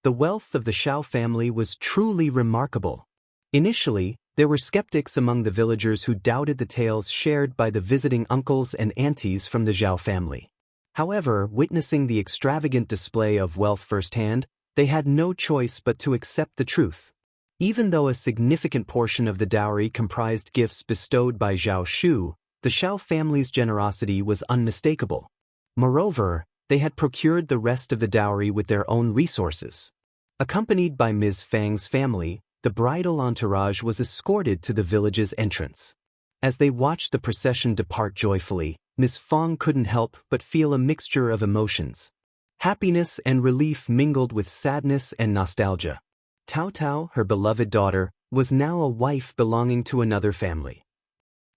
The wealth of the Xiao family was truly remarkable. Initially, there were skeptics among the villagers who doubted the tales shared by the visiting uncles and aunties from the Zhao family. However, witnessing the extravagant display of wealth firsthand, they had no choice but to accept the truth. Even though a significant portion of the dowry comprised gifts bestowed by Zhao Shu, the Xiao family's generosity was unmistakable. Moreover, they had procured the rest of the dowry with their own resources. Accompanied by Ms. Fang's family, the bridal entourage was escorted to the village's entrance. As they watched the procession depart joyfully, Ms. Fang couldn't help but feel a mixture of emotions. Happiness and relief mingled with sadness and nostalgia. Tao Tao, her beloved daughter, was now a wife belonging to another family.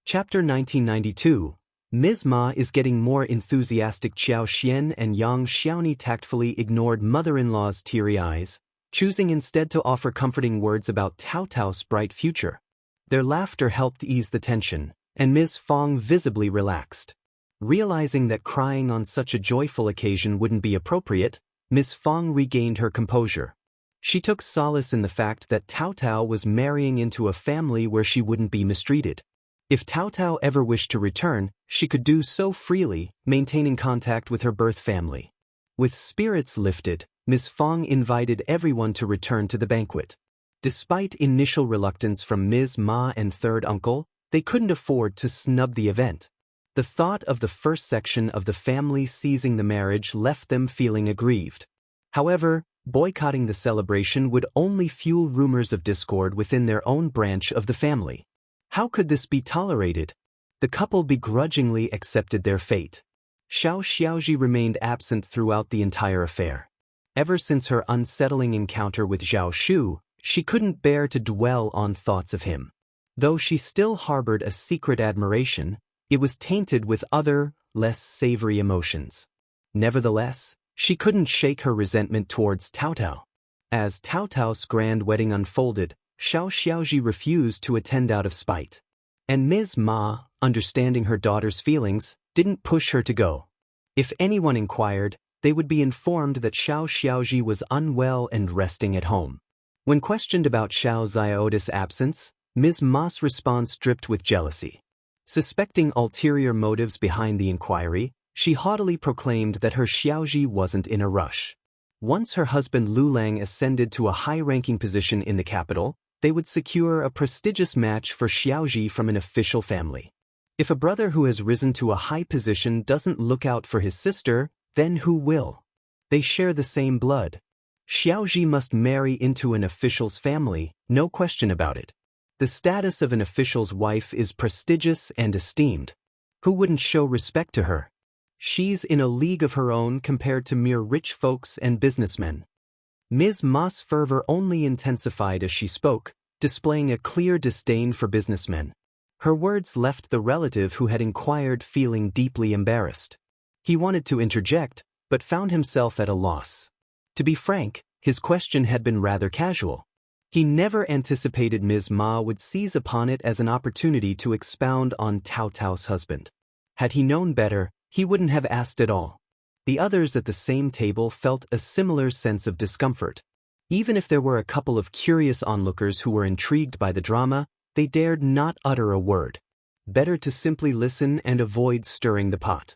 Chapter 1992. Ms. Ma is getting more enthusiastic. Xiao Xian and Yang Xiaoni tactfully ignored mother-in-law's teary eyes, choosing instead to offer comforting words about Tao Tao's bright future. Their laughter helped ease the tension, and Ms. Fang visibly relaxed. Realizing that crying on such a joyful occasion wouldn't be appropriate, Ms. Fang regained her composure. She took solace in the fact that Tao Tao was marrying into a family where she wouldn't be mistreated. If Tao Tao ever wished to return, she could do so freely, maintaining contact with her birth family. With spirits lifted, Ms. Fang invited everyone to return to the banquet. Despite initial reluctance from Ms. Ma and third uncle, they couldn't afford to snub the event. The thought of the first section of the family seizing the marriage left them feeling aggrieved. However, boycotting the celebration would only fuel rumors of discord within their own branch of the family. How could this be tolerated? The couple begrudgingly accepted their fate. Xiao Xiaoji remained absent throughout the entire affair. Ever since her unsettling encounter with Zhao Shu, she couldn't bear to dwell on thoughts of him. Though she still harbored a secret admiration, it was tainted with other, less savory emotions. Nevertheless, she couldn't shake her resentment towards Tao Tao. As Tao Tao's grand wedding unfolded, Xiao Xiaoji refused to attend out of spite. And Ms. Ma, understanding her daughter's feelings, didn't push her to go. If anyone inquired, they would be informed that Xiao Xiaoji was unwell and resting at home. When questioned about Xiao Xiaoda's absence, Ms. Ma's response dripped with jealousy. Suspecting ulterior motives behind the inquiry, she haughtily proclaimed that her Xiaoji wasn't in a rush. Once her husband Lu Lang ascended to a high-ranking position in the capital, they would secure a prestigious match for Xiaoji from an official family. If a brother who has risen to a high position doesn't look out for his sister, then who will? They share the same blood. Xiaoji must marry into an official's family, no question about it. The status of an official's wife is prestigious and esteemed. Who wouldn't show respect to her? She's in a league of her own compared to mere rich folks and businessmen. Ms. Ma's fervor only intensified as she spoke, displaying a clear disdain for businessmen. Her words left the relative who had inquired feeling deeply embarrassed. He wanted to interject, but found himself at a loss. To be frank, his question had been rather casual. He never anticipated Ms. Ma would seize upon it as an opportunity to expound on Tao Tao's husband. Had he known better, he wouldn't have asked at all. The others at the same table felt a similar sense of discomfort. Even if there were a couple of curious onlookers who were intrigued by the drama, they dared not utter a word. Better to simply listen and avoid stirring the pot.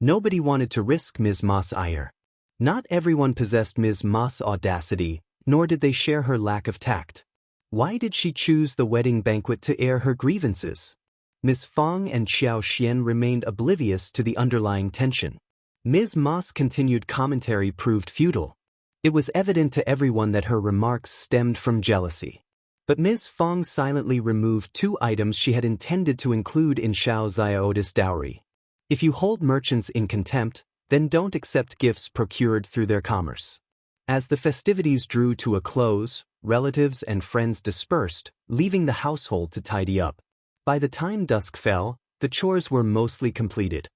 Nobody wanted to risk Ms. Ma's ire. Not everyone possessed Ms. Ma's audacity, nor did they share her lack of tact. Why did she choose the wedding banquet to air her grievances? Ms. Fang and Xiao Xian remained oblivious to the underlying tension. Ms. Ma's continued commentary proved futile. It was evident to everyone that her remarks stemmed from jealousy. But Ms. Fang silently removed 2 items she had intended to include in Xiao Xiaoda's dowry. If you hold merchants in contempt, then don't accept gifts procured through their commerce. As the festivities drew to a close, relatives and friends dispersed, leaving the household to tidy up. By the time dusk fell, the chores were mostly completed.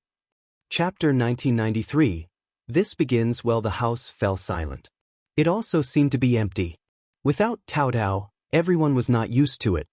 Chapter 1993. This begins while the house fell silent. It also seemed to be empty. Without Tao Tao, everyone was not used to it.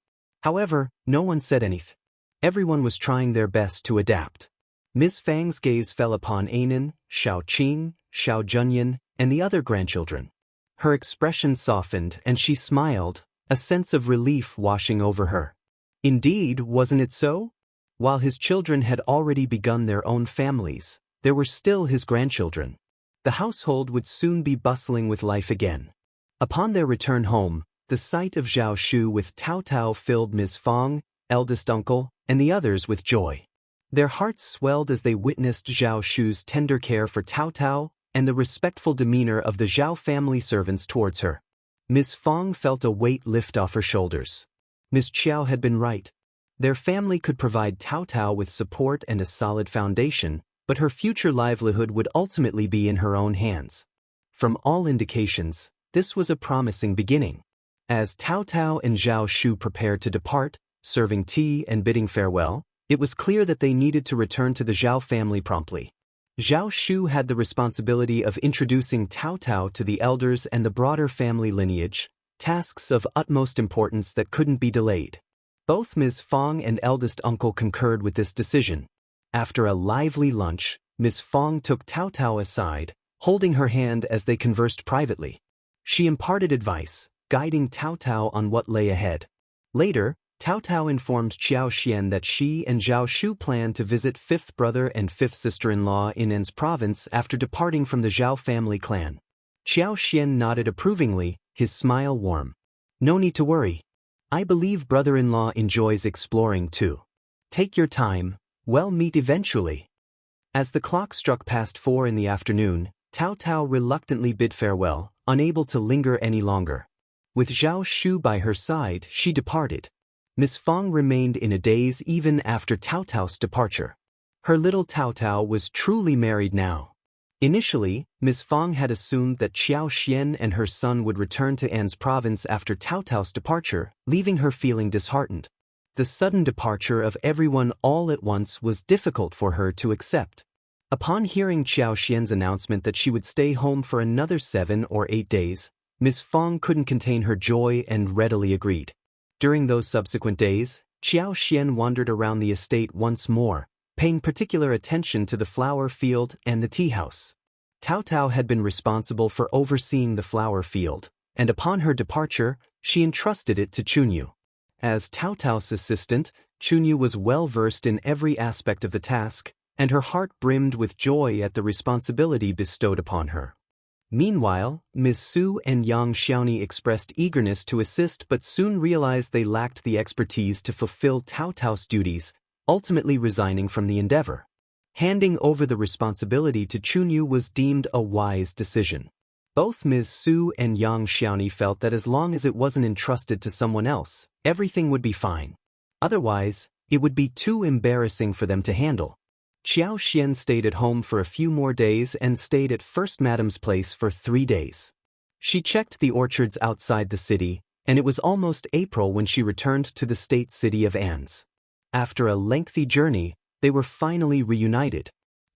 However, no one said anything. Everyone was trying their best to adapt. Ms. Fang's gaze fell upon Anan, Xiao Qing, Xiao Junyan, and the other grandchildren. Her expression softened and she smiled, a sense of relief washing over her. Indeed, wasn't it so? While his children had already begun their own families, there were still his grandchildren. The household would soon be bustling with life again. Upon their return home, the sight of Zhao Shu with Tao Tao filled Ms. Fang, eldest uncle, and the others with joy. Their hearts swelled as they witnessed Zhao Shu's tender care for Tao Tao and the respectful demeanor of the Zhao family servants towards her. Ms. Fang felt a weight lift off her shoulders. Ms. Qiao had been right. Their family could provide Tao Tao with support and a solid foundation, but her future livelihood would ultimately be in her own hands. From all indications, this was a promising beginning. As Tao Tao and Zhao Shu prepared to depart, serving tea and bidding farewell, it was clear that they needed to return to the Zhao family promptly. Zhao Shu had the responsibility of introducing Tao Tao to the elders and the broader family lineage, tasks of utmost importance that couldn't be delayed. Both Ms. Fang and eldest uncle concurred with this decision. After a lively lunch, Ms. Fang took Tao Tao aside, holding her hand as they conversed privately. She imparted advice, guiding Tao Tao on what lay ahead. Later, Tao Tao informed Qiao Xian that she and Zhao Shu planned to visit 5th brother and 5th sister-in-law in An's province after departing from the Zhao family clan. Qiao Xian nodded approvingly, his smile warm. No need to worry. I believe brother-in-law enjoys exploring too. Take your time, we'll meet eventually. As the clock struck past 4 in the afternoon, Tao Tao reluctantly bid farewell, unable to linger any longer. With Zhao Shu by her side, she departed. Ms. Fang remained in a daze even after Tao Tao's departure. Her little Tao Tao was truly married now. Initially, Ms. Fang had assumed that Qiao Xian and her son would return to An's province after Tao Tao's departure, leaving her feeling disheartened. The sudden departure of everyone all at once was difficult for her to accept. Upon hearing Qiao Xian's announcement that she would stay home for another 7 or 8 days, Ms. Fang couldn't contain her joy and readily agreed. During those subsequent days, Qiao Xian wandered around the estate once more, paying particular attention to the flower field and the tea house. Tao Tao had been responsible for overseeing the flower field, and upon her departure, she entrusted it to Chunyu. As Tao Tao's assistant, Chunyu was well versed in every aspect of the task, and her heart brimmed with joy at the responsibility bestowed upon her. Meanwhile, Ms. Su and Yang Xiaoni expressed eagerness to assist but soon realized they lacked the expertise to fulfill Tao Tao's duties, ultimately resigning from the endeavor. Handing over the responsibility to Chunyu was deemed a wise decision. Both Ms. Su and Yang Xiaoni felt that as long as it wasn't entrusted to someone else, everything would be fine. Otherwise, it would be too embarrassing for them to handle. Qiao Xian stayed at home for a few more days and stayed at First Madam's place for 3 days. She checked the orchards outside the city, and it was almost April when she returned to the state city of An's. After a lengthy journey, they were finally reunited.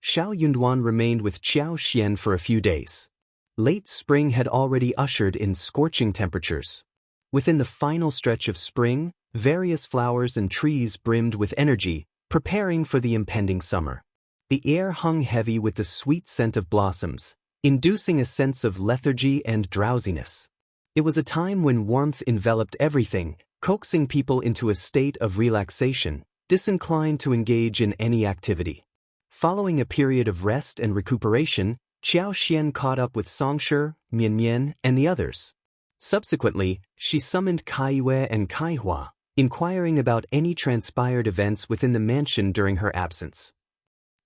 Xiao Yunduan remained with Qiao Xian for a few days. Late spring had already ushered in scorching temperatures. Within the final stretch of spring, various flowers and trees brimmed with energy, preparing for the impending summer. The air hung heavy with the sweet scent of blossoms, inducing a sense of lethargy and drowsiness. It was a time when warmth enveloped everything, coaxing people into a state of relaxation, disinclined to engage in any activity. Following a period of rest and recuperation, Qiao Xian caught up with Songshi, Mian Mian, and the others. Subsequently, she summoned Kai Yue and Kai Hua, inquiring about any transpired events within the mansion during her absence.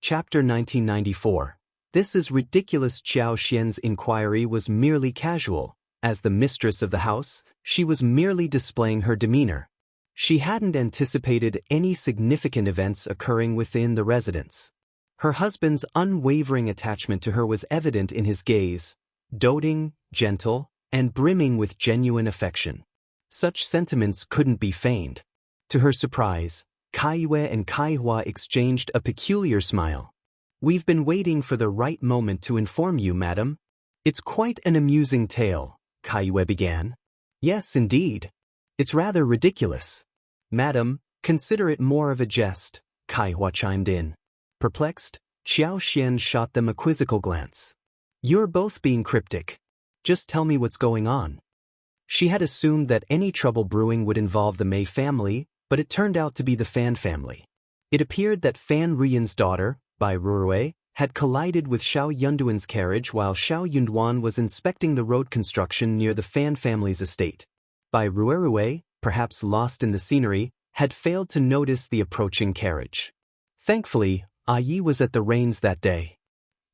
Chapter 1994. This is ridiculous. Qiao Xian's inquiry was merely casual, As the mistress of the house, she was merely displaying her demeanor. She hadn't anticipated any significant events occurring within the residence. Her husband's unwavering attachment to her was evident in his gaze, doting, gentle, and brimming with genuine affection. Such sentiments couldn't be feigned. To her surprise, Kaiwe and Kaihua exchanged a peculiar smile. "We've been waiting for the right moment to inform you, madam." "It's quite an amusing tale," Kaiwe began. "Yes, indeed. It's rather ridiculous." "Madam, consider it more of a jest," Kaihua chimed in. Perplexed, Xiao Xian shot them a quizzical glance. "You're both being cryptic. Just tell me what's going on." She had assumed that any trouble brewing would involve the Mei family, but it turned out to be the Fan family. It appeared that Fan Ruyan's daughter, Bai Ruerui, had collided with Xiao Yunduan's carriage while Xiao Yunduan was inspecting the road construction near the Fan family's estate. Bai Ruerui, perhaps lost in the scenery, had failed to notice the approaching carriage. Thankfully, Yi was at the reins that day.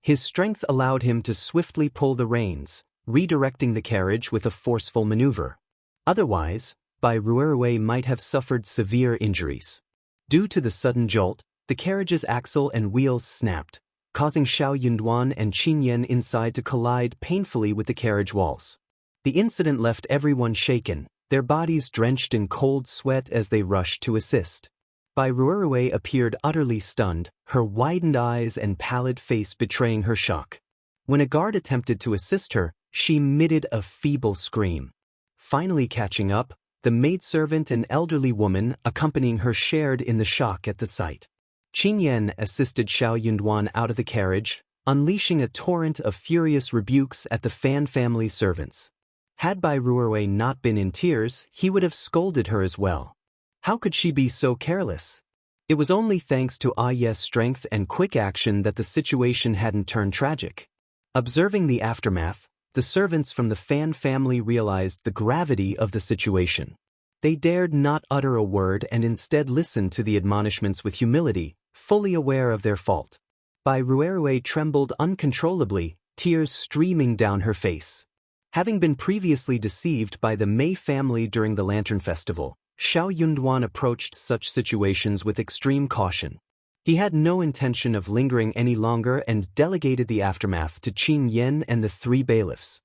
His strength allowed him to swiftly pull the reins, redirecting the carriage with a forceful maneuver. Otherwise, Bai Ruerui might have suffered severe injuries. Due to the sudden jolt, the carriage's axle and wheels snapped, causing Xiao Yunduan and Qin Yan inside to collide painfully with the carriage walls. The incident left everyone shaken, their bodies drenched in cold sweat as they rushed to assist. Bai Ruerui appeared utterly stunned, her widened eyes and pallid face betraying her shock. When a guard attempted to assist her, she emitted a feeble scream. Finally catching up, the maidservant and elderly woman accompanying her shared in the shock at the sight. Qin Yan assisted Xiao Yunduan out of the carriage, unleashing a torrent of furious rebukes at the Fan family's servants. Had Bai Ruerui not been in tears, he would have scolded her as well. How could she be so careless? It was only thanks to Ye's strength and quick action that the situation hadn't turned tragic. Observing the aftermath, the servants from the Fan family realized the gravity of the situation. They dared not utter a word and instead listened to the admonishments with humility, fully aware of their fault. Bai Ruerui trembled uncontrollably, tears streaming down her face. Having been previously deceived by the Mei family during the Lantern Festival, Xiao Yunduan approached such situations with extreme caution. He had no intention of lingering any longer and delegated the aftermath to Qin Yan and the 3 bailiffs.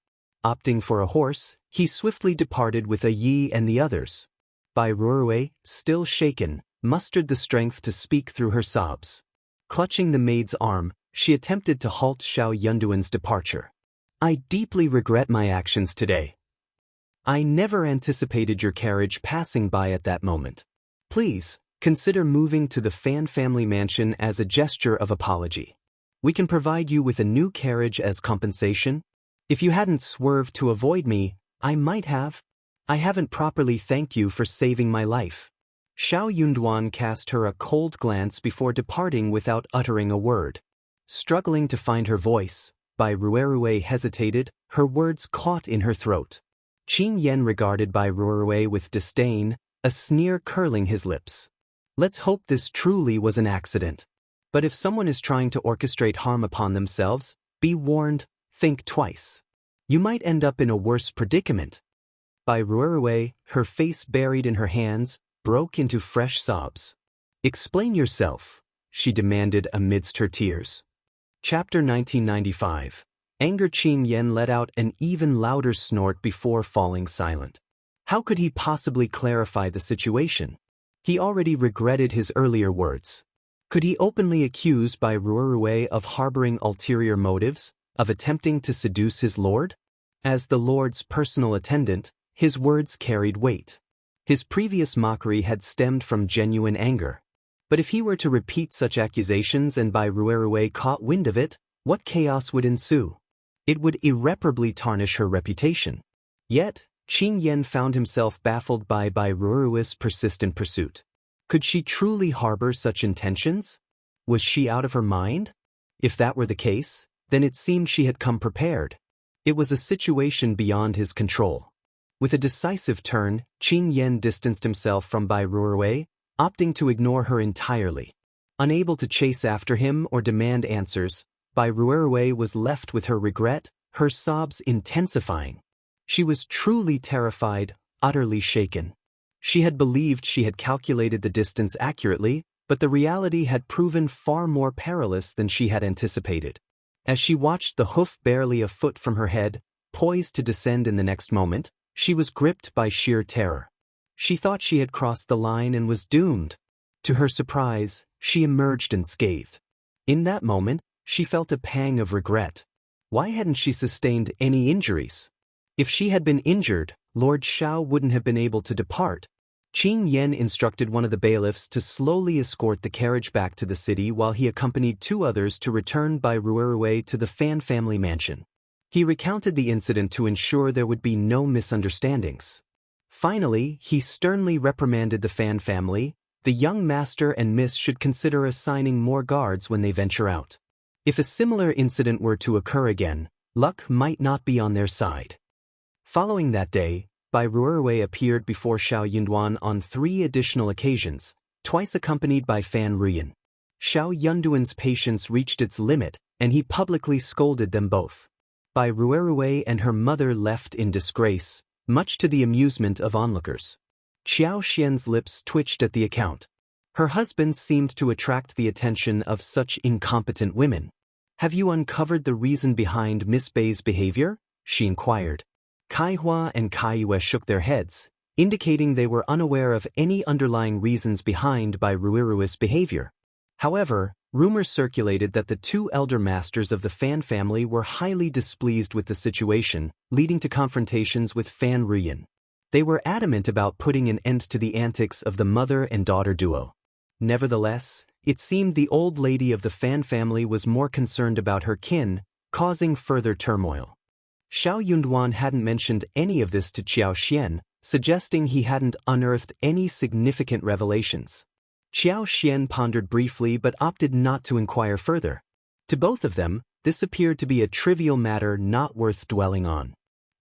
Opting for a horse, he swiftly departed with Yi and the others. Bai Ruerui, still shaken, mustered the strength to speak through her sobs. Clutching the maid's arm, she attempted to halt Xiao Yunduan's departure. "I deeply regret my actions today. I never anticipated your carriage passing by at that moment. Please, consider moving to the Fan family mansion as a gesture of apology. We can provide you with a new carriage as compensation. If you hadn't swerved to avoid me, I might have. I haven't properly thanked you for saving my life." Xiao Yunduan cast her a cold glance before departing without uttering a word. Struggling to find her voice, Bai Ruerui hesitated, her words caught in her throat. Qin Yan regarded Bai Ruerui with disdain, a sneer curling his lips. "Let's hope this truly was an accident. But if someone is trying to orchestrate harm upon themselves, be warned, think twice. You might end up in a worse predicament." Bai Ruerui, her face buried in her hands, broke into fresh sobs. "Explain yourself," she demanded amidst her tears. Chapter 1995. Anger. Qin Yan let out an even louder snort before falling silent. How could he possibly clarify the situation? He already regretted his earlier words. Could he openly accuse Bai Ruerui of harboring ulterior motives, of attempting to seduce his lord? As the lord's personal attendant, his words carried weight. His previous mockery had stemmed from genuine anger. But if he were to repeat such accusations and Bai Ruerui caught wind of it, what chaos would ensue? It would irreparably tarnish her reputation. Yet, Qin Yan found himself baffled by Bai Ruerui's persistent pursuit. Could she truly harbor such intentions? Was she out of her mind? If that were the case, then it seemed she had come prepared. It was a situation beyond his control. With a decisive turn, Qin Yan distanced himself from Bai Ruerui, opting to ignore her entirely. Unable to chase after him or demand answers, Bai Ruerui was left with her regret, her sobs intensifying. She was truly terrified, utterly shaken. She had believed she had calculated the distance accurately, but the reality had proven far more perilous than she had anticipated. As she watched the hoof barely a foot from her head, poised to descend in the next moment, she was gripped by sheer terror. She thought she had crossed the line and was doomed. To her surprise, she emerged unscathed. In that moment, she felt a pang of regret. Why hadn't she sustained any injuries? If she had been injured, Lord Xiao wouldn't have been able to depart. Qing Yan instructed one of the bailiffs to slowly escort the carriage back to the city while he accompanied two others to return by Ruerue to the Fan family mansion. He recounted the incident to ensure there would be no misunderstandings. Finally, he sternly reprimanded the Fan family. The young master and miss should consider assigning more guards when they venture out. If a similar incident were to occur again, luck might not be on their side. Following that day, Bai Ruerue appeared before Xiao Yunduan on 3 additional occasions, twice accompanied by Fan Ruyan. Xiao Yunduan's patience reached its limit, and he publicly scolded them both. Bai Ruerue and her mother left in disgrace, much to the amusement of onlookers. Qiao Xian's lips twitched at the account. Her husband seemed to attract the attention of such incompetent women. "Have you uncovered the reason behind Miss Bai's behavior?" she inquired. Kai Hua and Kai Yue shook their heads, indicating they were unaware of any underlying reasons behind Bai Ruerue's behavior. However, rumors circulated that the 2 elder masters of the Fan family were highly displeased with the situation, leading to confrontations with Fan Ruyan. They were adamant about putting an end to the antics of the mother and daughter duo. Nevertheless, it seemed the old lady of the Fan family was more concerned about her kin, causing further turmoil. Xiao Yunduan hadn't mentioned any of this to Qiao Xian, suggesting he hadn't unearthed any significant revelations. Qiao Xian pondered briefly but opted not to inquire further. To both of them, this appeared to be a trivial matter not worth dwelling on.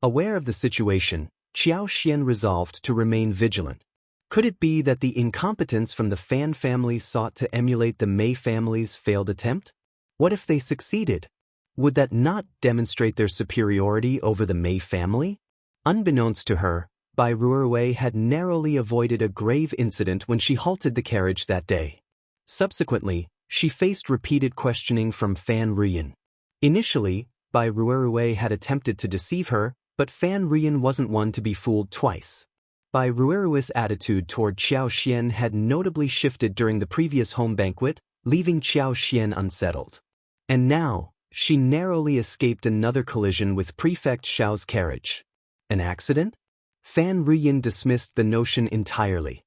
Aware of the situation, Qiao Xian resolved to remain vigilant. Could it be that the incompetents from the Fan family sought to emulate the Mei family's failed attempt? What if they succeeded? Would that not demonstrate their superiority over the Mei family? Unbeknownst to her, Bai Ruerue had narrowly avoided a grave incident when she halted the carriage that day. Subsequently, she faced repeated questioning from Fan Ruyan. Initially, Bai Ruerue had attempted to deceive her, but Fan Ruyan wasn't one to be fooled twice. Bai Ruerue's attitude toward Qiao Xian had notably shifted during the previous home banquet, leaving Qiao Xian unsettled. And now, she narrowly escaped another collision with Prefect Xiao's carriage. An accident? Fan Ruyan dismissed the notion entirely.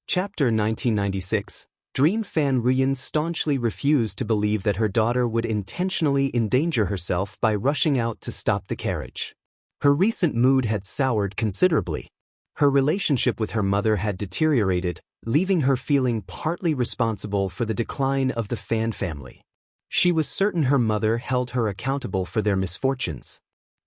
Chapter 1996. Dream Fan Ruyan staunchly refused to believe that her daughter would intentionally endanger herself by rushing out to stop the carriage. Her recent mood had soured considerably. Her relationship with her mother had deteriorated, leaving her feeling partly responsible for the decline of the Fan family. She was certain her mother held her accountable for their misfortunes.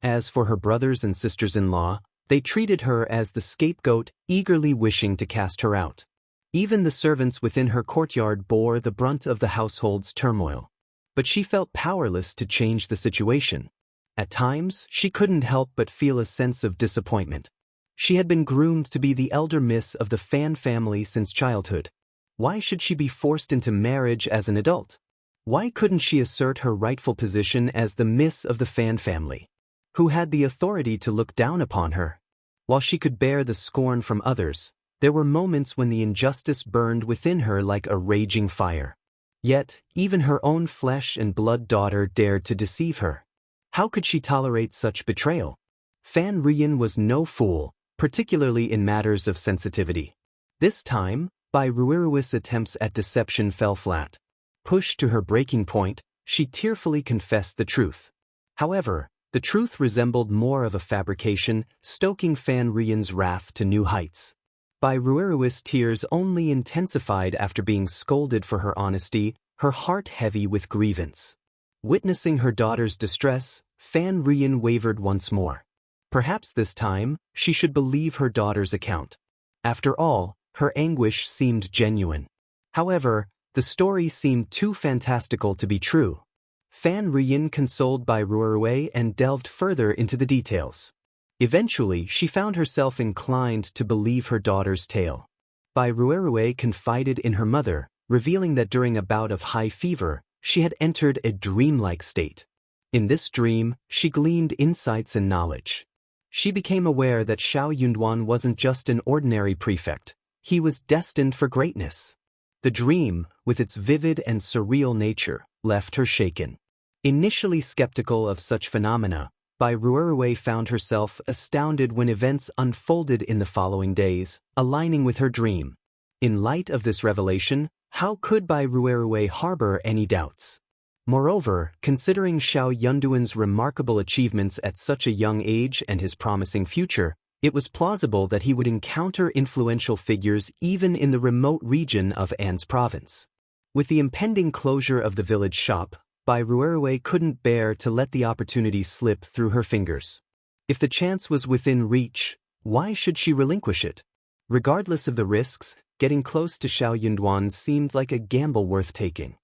As for her brothers and sisters-in-law, they treated her as the scapegoat, eagerly wishing to cast her out. Even the servants within her courtyard bore the brunt of the household's turmoil. But she felt powerless to change the situation. At times, she couldn't help but feel a sense of disappointment. She had been groomed to be the elder miss of the Fan family since childhood. Why should she be forced into marriage as an adult? Why couldn't she assert her rightful position as the miss of the Fan family? Who had the authority to look down upon her? While she could bear the scorn from others, there were moments when the injustice burned within her like a raging fire. Yet, even her own flesh and blood daughter dared to deceive her. How could she tolerate such betrayal? Fan Ruyan was no fool, particularly in matters of sensitivity. This time, Bai Ruerue's attempts at deception fell flat. Pushed to her breaking point, she tearfully confessed the truth. However, the truth resembled more of a fabrication, stoking Fan Ruyan's wrath to new heights. Bai Ruerue's tears only intensified after being scolded for her honesty, her heart heavy with grievance. Witnessing her daughter's distress, Fan Ruyan wavered once more. Perhaps this time, she should believe her daughter's account. After all, her anguish seemed genuine. However, the story seemed too fantastical to be true. Fan Ruyan consoled Bai Ruerue and delved further into the details. Eventually, she found herself inclined to believe her daughter's tale. Bai Ruerue confided in her mother, revealing that during a bout of high fever, she had entered a dreamlike state. In this dream, she gleaned insights and knowledge. She became aware that Xiao Yunduan wasn't just an ordinary prefect, he was destined for greatness. The dream, with its vivid and surreal nature, left her shaken. Initially skeptical of such phenomena, Bai Ruerue found herself astounded when events unfolded in the following days, aligning with her dream. In light of this revelation, how could Bai Ruerue harbor any doubts? Moreover, considering Xiao Yunduan's remarkable achievements at such a young age and his promising future, it was plausible that he would encounter influential figures even in the remote region of An's province. With the impending closure of the village shop, Bai Ruerue couldn't bear to let the opportunity slip through her fingers. If the chance was within reach, why should she relinquish it? Regardless of the risks, getting close to Xiao Yunduan seemed like a gamble worth taking.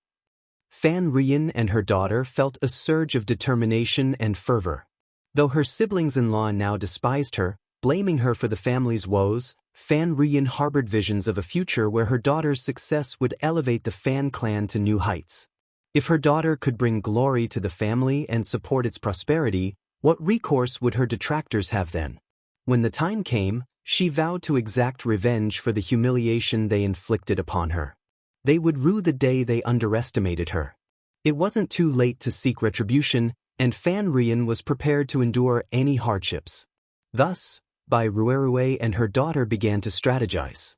Fan Rian and her daughter felt a surge of determination and fervor. Though her siblings-in-law now despised her, blaming her for the family's woes, Fan Rian harbored visions of a future where her daughter's success would elevate the Fan clan to new heights. If her daughter could bring glory to the family and support its prosperity, what recourse would her detractors have then? When the time came, she vowed to exact revenge for the humiliation they inflicted upon her. They would rue the day they underestimated her. It wasn't too late to seek retribution, and Fan Rian was prepared to endure any hardships. Thus, Bai Ruerue and her daughter began to strategize.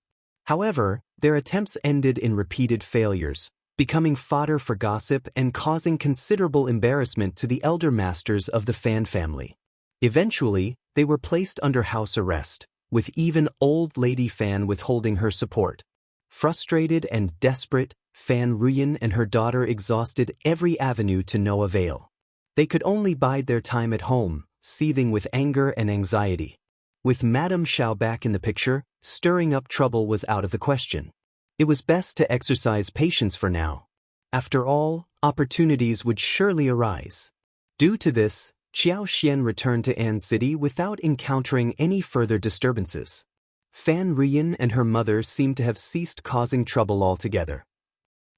However, their attempts ended in repeated failures, becoming fodder for gossip and causing considerable embarrassment to the elder masters of the Fan family. Eventually, they were placed under house arrest, with even old Lady Fan withholding her support. Frustrated and desperate, Fan Rian and her daughter exhausted every avenue to no avail. They could only bide their time at home, seething with anger and anxiety. With Madame Xiao back in the picture, stirring up trouble was out of the question. It was best to exercise patience for now. After all, opportunities would surely arise. Due to this, Qiao Xian returned to An City without encountering any further disturbances. Fan Rian and her mother seemed to have ceased causing trouble altogether.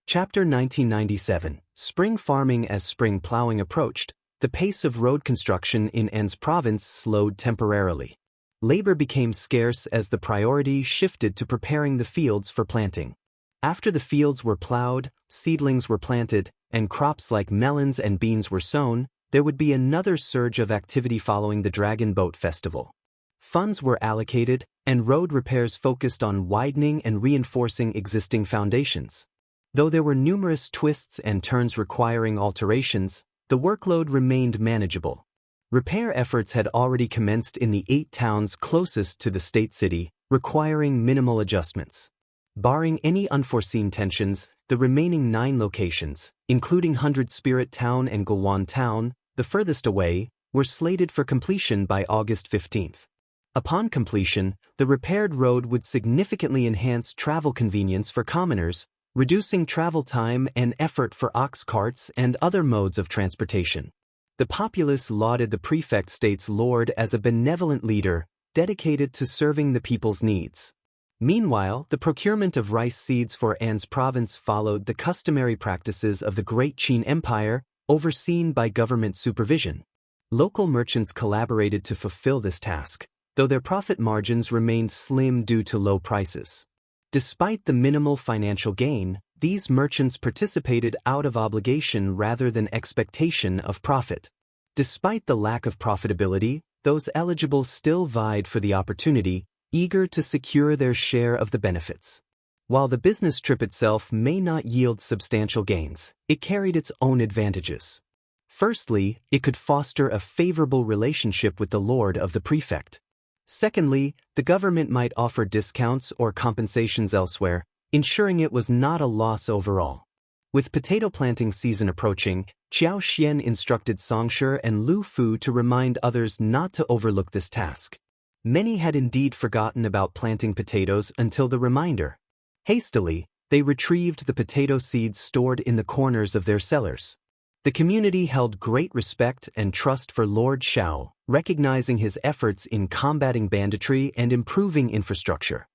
Chapter 1997, Spring Farming. As spring plowing approached, the pace of road construction in An's province slowed temporarily. Labor became scarce as the priority shifted to preparing the fields for planting. After the fields were plowed, seedlings were planted, and crops like melons and beans were sown, there would be another surge of activity following the Dragon Boat Festival. Funds were allocated, and road repairs focused on widening and reinforcing existing foundations. Though there were numerous twists and turns requiring alterations, the workload remained manageable. Repair efforts had already commenced in the 8 towns closest to the state city, requiring minimal adjustments. Barring any unforeseen tensions, the remaining 9 locations, including 100 Spirit Town and Gulwan Town, the furthest away, were slated for completion by August 15th. Upon completion, the repaired road would significantly enhance travel convenience for commoners, reducing travel time and effort for ox carts and other modes of transportation. The populace lauded the prefect state's lord as a benevolent leader, dedicated to serving the people's needs. Meanwhile, the procurement of rice seeds for An's province followed the customary practices of the Great Qin Empire, overseen by government supervision. Local merchants collaborated to fulfill this task, though their profit margins remained slim due to low prices. Despite the minimal financial gain, these merchants participated out of obligation rather than expectation of profit. Despite the lack of profitability, those eligible still vied for the opportunity, eager to secure their share of the benefits. While the business trip itself may not yield substantial gains, it carried its own advantages. Firstly, it could foster a favorable relationship with the lord of the prefect. Secondly, the government might offer discounts or compensations elsewhere, ensuring it was not a loss overall. With potato planting season approaching, Qiao Xian instructed Songshi and Lu Fu to remind others not to overlook this task. Many had indeed forgotten about planting potatoes until the reminder. Hastily, they retrieved the potato seeds stored in the corners of their cellars. The community held great respect and trust for Lord Xiao, recognizing his efforts in combating banditry and improving infrastructure.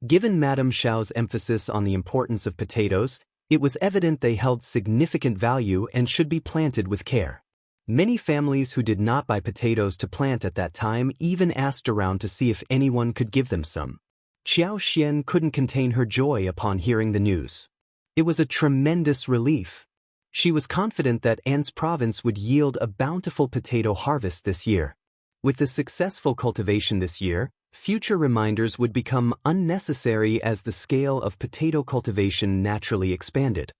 Given Madame Xiao's emphasis on the importance of potatoes, it was evident they held significant value and should be planted with care. Many families who did not buy potatoes to plant at that time even asked around to see if anyone could give them some. Xiao Xian couldn't contain her joy upon hearing the news. It was a tremendous relief. She was confident that An's province would yield a bountiful potato harvest this year. With the successful cultivation this year, future reminders would become unnecessary as the scale of potato cultivation naturally expanded.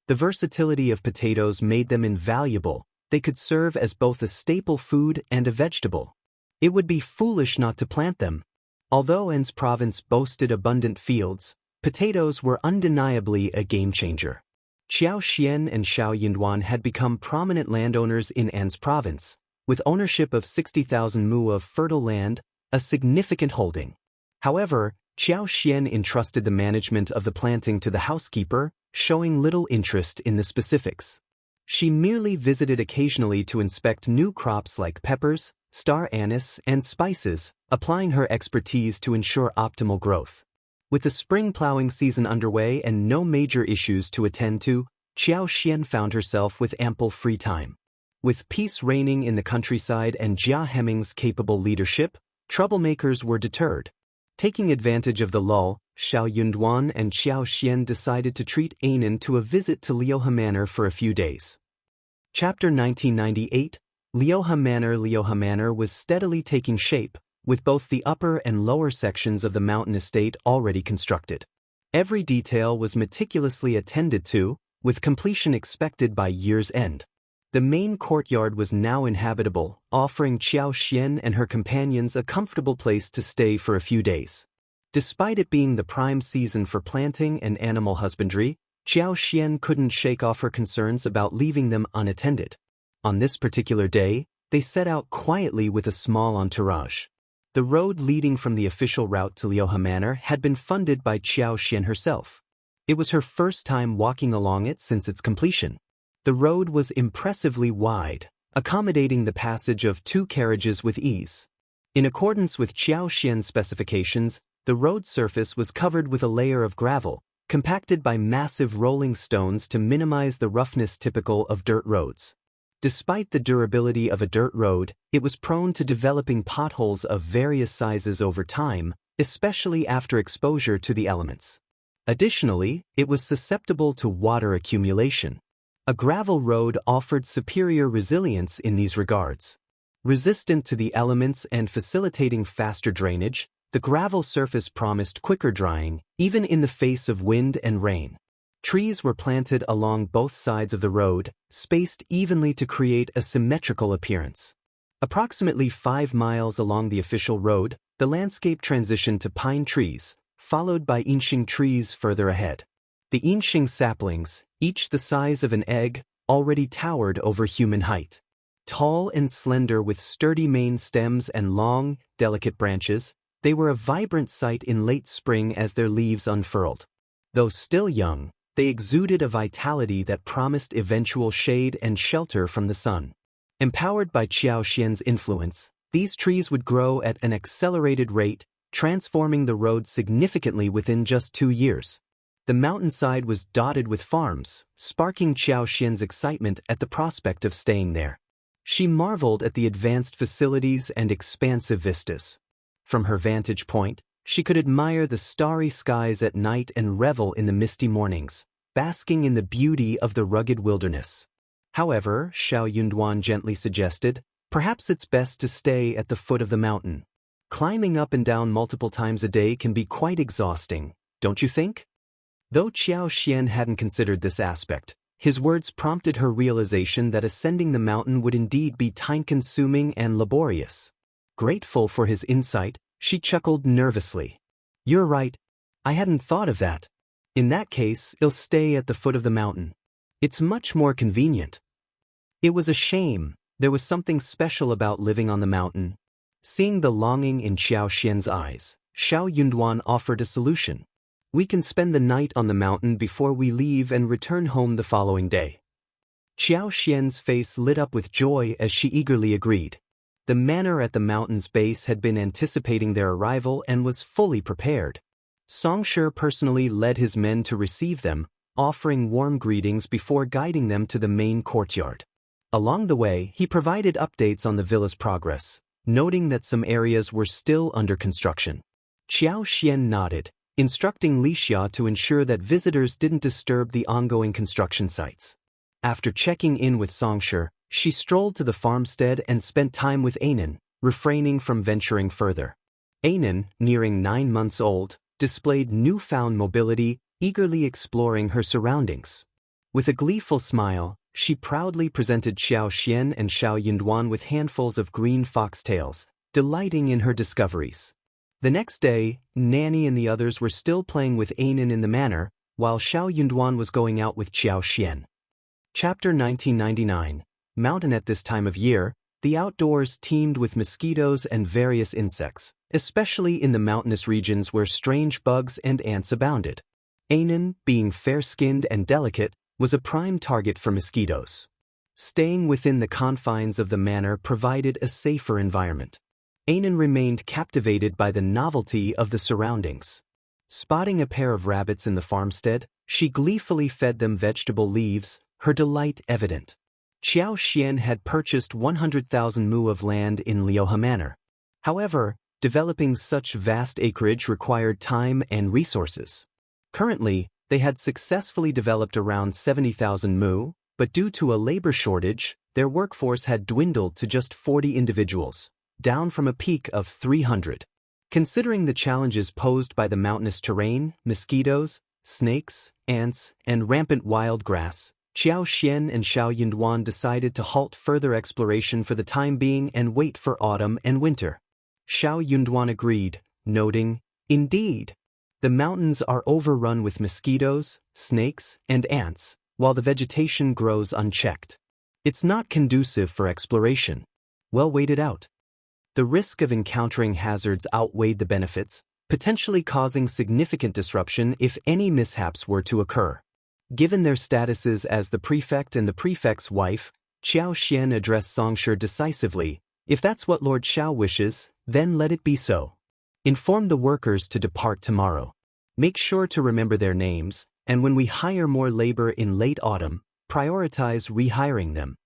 The versatility of potatoes made them invaluable. They could serve as both a staple food and a vegetable. It would be foolish not to plant them. Although An's province boasted abundant fields, potatoes were undeniably a game-changer. Xiao Xian and Xiao Yunduan had become prominent landowners in An's province, with ownership of 60,000 mu of fertile land, a significant holding. However, Xiao Xian entrusted the management of the planting to the housekeeper, showing little interest in the specifics. She merely visited occasionally to inspect new crops like peppers, star anise, and spices, applying her expertise to ensure optimal growth. With the spring plowing season underway and no major issues to attend to, Xiao Xian found herself with ample free time. With peace reigning in the countryside and Jia Hemming's capable leadership, troublemakers were deterred. Taking advantage of the lull, Xiao Yunduan and Xiao Xian decided to treat Anan to a visit to Liuhe Manor for a few days. Chapter 1998, Liuhe Manor. Liuhe Manor was steadily taking shape, with both the upper and lower sections of the mountain estate already constructed. Every detail was meticulously attended to, with completion expected by year's end. The main courtyard was now inhabitable, offering Xiao Xian and her companions a comfortable place to stay for a few days. Despite it being the prime season for planting and animal husbandry, Xiao Xian couldn't shake off her concerns about leaving them unattended. On this particular day, they set out quietly with a small entourage. The road leading from the official route to Liuhe Manor had been funded by Xiao Xian herself. It was her first time walking along it since its completion. The road was impressively wide, accommodating the passage of 2 carriages with ease. In accordance with Xiao Xian's specifications, the road surface was covered with a layer of gravel, compacted by massive rolling stones to minimize the roughness typical of dirt roads. Despite the durability of a dirt road, it was prone to developing potholes of various sizes over time, especially after exposure to the elements. Additionally, it was susceptible to water accumulation. A gravel road offered superior resilience in these regards. Resistant to the elements and facilitating faster drainage, the gravel surface promised quicker drying, even in the face of wind and rain. Trees were planted along both sides of the road, spaced evenly to create a symmetrical appearance. Approximately 5 miles along the official road, the landscape transitioned to pine trees, followed by inxing trees further ahead. The inxing saplings, each the size of an egg, already towered over human height. Tall and slender with sturdy main stems and long, delicate branches, they were a vibrant sight in late spring as their leaves unfurled. Though still young, they exuded a vitality that promised eventual shade and shelter from the sun. Empowered by Xiao Xian's influence, these trees would grow at an accelerated rate, transforming the road significantly within just 2 years. The mountainside was dotted with farms, sparking Xiao Xian's excitement at the prospect of staying there. She marveled at the advanced facilities and expansive vistas. From her vantage point, she could admire the starry skies at night and revel in the misty mornings, basking in the beauty of the rugged wilderness. However, Xiao Yunduan gently suggested, perhaps it's best to stay at the foot of the mountain. Climbing up and down multiple times a day can be quite exhausting, don't you think? Though Xiao Xian hadn't considered this aspect, his words prompted her realization that ascending the mountain would indeed be time-consuming and laborious. Grateful for his insight, she chuckled nervously. You're right. I hadn't thought of that. In that case, I'll stay at the foot of the mountain. It's much more convenient. It was a shame. There was something special about living on the mountain. Seeing the longing in Xiao Xian's eyes, Xiao Yunduan offered a solution. We can spend the night on the mountain before we leave and return home the following day. Xiao Xian's face lit up with joy as she eagerly agreed. The manor at the mountain's base had been anticipating their arrival and was fully prepared. Songshi personally led his men to receive them, offering warm greetings before guiding them to the main courtyard. Along the way, he provided updates on the villa's progress, noting that some areas were still under construction. Xiao Xian nodded, instructing Lixia to ensure that visitors didn't disturb the ongoing construction sites. After checking in with Songshi, she strolled to the farmstead and spent time with Anan, refraining from venturing further. Anan, nearing 9 months old, displayed newfound mobility, eagerly exploring her surroundings. With a gleeful smile, she proudly presented Xiao Xian and Xiao Yunduan with handfuls of green foxtails, delighting in her discoveries. The next day, Nanny and the others were still playing with Anan in the manor, while Xiao Yunduan was going out with Xiao Xian. Chapter 1999. Mountain. At this time of year, the outdoors teemed with mosquitoes and various insects, especially in the mountainous regions where strange bugs and ants abounded. Anan, being fair-skinned and delicate, was a prime target for mosquitoes. Staying within the confines of the manor provided a safer environment. Anan remained captivated by the novelty of the surroundings. Spotting a pair of rabbits in the farmstead, she gleefully fed them vegetable leaves, her delight evident. Xiao Xian had purchased 100,000 mu of land in Lioha Manor. However, developing such vast acreage required time and resources. Currently, they had successfully developed around 70,000 mu, but due to a labor shortage, their workforce had dwindled to just 40 individuals, down from a peak of 300. Considering the challenges posed by the mountainous terrain, mosquitoes, snakes, ants, and rampant wild grass, Xiao Xian and Xiao Yunduan decided to halt further exploration for the time being and wait for autumn and winter. Xiao Yunduan agreed, noting, "Indeed, the mountains are overrun with mosquitoes, snakes, and ants, while the vegetation grows unchecked. It's not conducive for exploration. Well, wait it out." The risk of encountering hazards outweighed the benefits, potentially causing significant disruption if any mishaps were to occur. Given their statuses as the prefect and the prefect's wife, Xiao Xian addressed Songshi decisively, "If that's what Lord Xiao wishes, then let it be so. Inform the workers to depart tomorrow. Make sure to remember their names, and when we hire more labor in late autumn, prioritize rehiring them."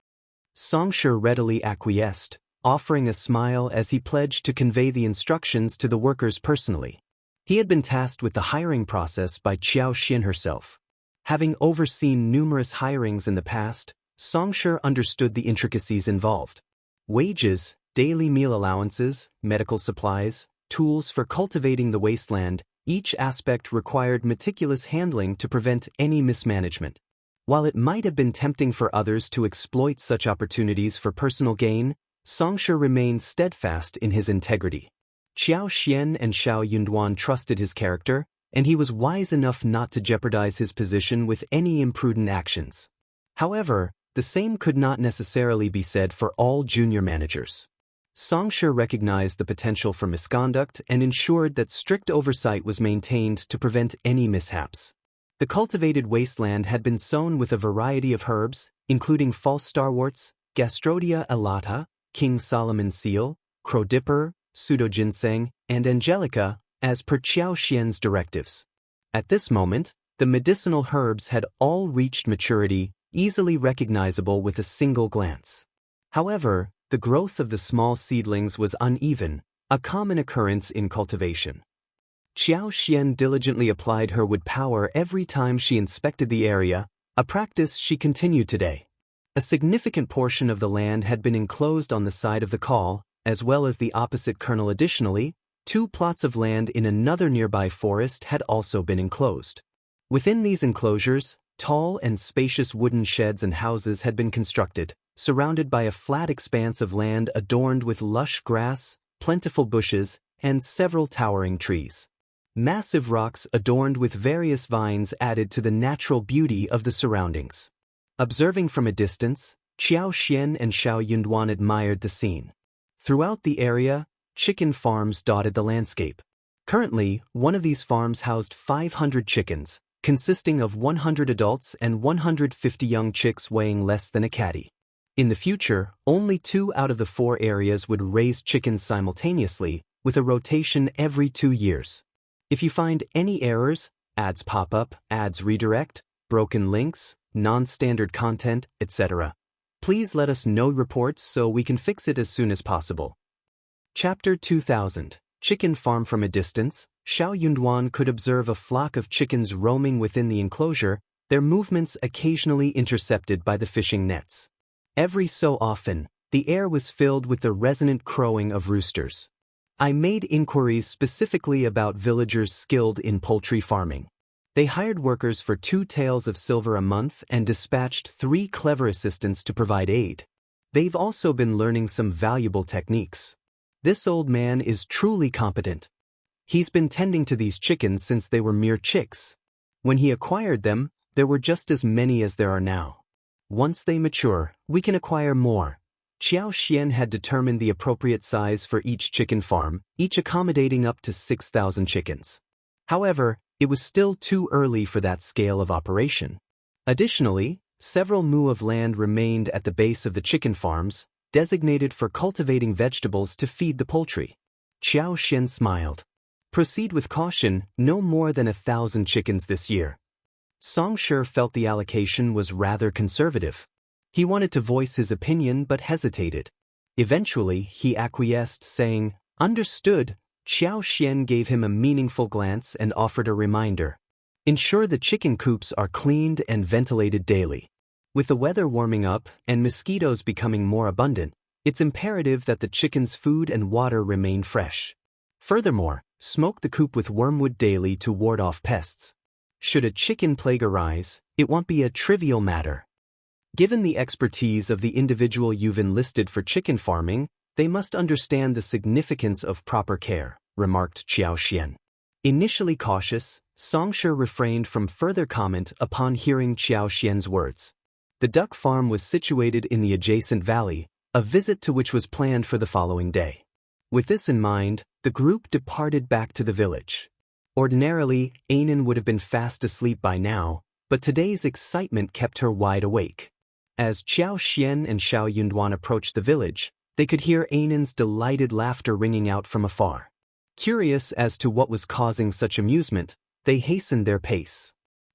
Songshi readily acquiesced, offering a smile as he pledged to convey the instructions to the workers personally. He had been tasked with the hiring process by Xiao Xian herself. Having overseen numerous hirings in the past, Songshi understood the intricacies involved. Wages, daily meal allowances, medical supplies, tools for cultivating the wasteland, each aspect required meticulous handling to prevent any mismanagement. While it might have been tempting for others to exploit such opportunities for personal gain, Songshi remained steadfast in his integrity. Xiao Xian and Xiao Yunduan trusted his character, and he was wise enough not to jeopardize his position with any imprudent actions. However, the same could not necessarily be said for all junior managers. Songshi recognized the potential for misconduct and ensured that strict oversight was maintained to prevent any mishaps. The cultivated wasteland had been sown with a variety of herbs, including false starworts, Gastrodia elata, King Solomon's seal, crowdipper, pseudo-ginseng, and angelica, as per Xiao Xian's directives. At this moment, the medicinal herbs had all reached maturity, easily recognizable with a single glance. However, the growth of the small seedlings was uneven, a common occurrence in cultivation. Xiao Xian diligently applied her wood power every time she inspected the area, a practice she continued today. A significant portion of the land had been enclosed on the side of the call, as well as the opposite kernel. Additionally, 2 plots of land in another nearby forest had also been enclosed. Within these enclosures, tall and spacious wooden sheds and houses had been constructed, surrounded by a flat expanse of land adorned with lush grass, plentiful bushes, and several towering trees. Massive rocks adorned with various vines added to the natural beauty of the surroundings. Observing from a distance, Xiao Xian and Xiao Yunduan admired the scene. Throughout the area, chicken farms dotted the landscape. Currently, one of these farms housed 500 chickens, consisting of 100 adults and 150 young chicks weighing less than a catty. In the future, only 2 out of the 4 areas would raise chickens simultaneously, with a rotation every 2 years. If you find any errors, ads pop up, ads redirect, broken links, non-standard content, etc., please let us know reports so we can fix it as soon as possible. Chapter 2000. Chicken Farm. From a distance, Xuan could observe a flock of chickens roaming within the enclosure, their movements occasionally intercepted by the fishing nets. Every so often, the air was filled with the resonant crowing of roosters. I made inquiries specifically about villagers skilled in poultry farming. They hired workers for 2 taels of silver a month and dispatched 3 clever assistants to provide aid. They've also been learning some valuable techniques. This old man is truly competent. He's been tending to these chickens since they were mere chicks. When he acquired them, there were just as many as there are now. Once they mature, we can acquire more. Xuan had determined the appropriate size for each chicken farm, each accommodating up to 6,000 chickens. However, it was still too early for that scale of operation. Additionally, several mu of land remained at the base of the chicken farms, designated for cultivating vegetables to feed the poultry. Xuan smiled. Proceed with caution, no more than 1,000 chickens this year. Songsher felt the allocation was rather conservative. He wanted to voice his opinion but hesitated. Eventually, he acquiesced, saying, "Understood." Xuan gave him a meaningful glance and offered a reminder. Ensure the chicken coops are cleaned and ventilated daily. With the weather warming up and mosquitoes becoming more abundant, it's imperative that the chicken's food and water remain fresh. Furthermore, smoke the coop with wormwood daily to ward off pests. Should a chicken plague arise, it won't be a trivial matter. Given the expertise of the individual you've enlisted for chicken farming, they must understand the significance of proper care, remarked Xuan. Initially cautious, Songsher refrained from further comment upon hearing Xuan's words. The duck farm was situated in the adjacent valley, a visit to which was planned for the following day. With this in mind, the group departed back to the village. Ordinarily, Anan would have been fast asleep by now, but today's excitement kept her wide awake. As Xuan and Xuan approached the village, they could hear Anan's delighted laughter ringing out from afar. Curious as to what was causing such amusement, they hastened their pace.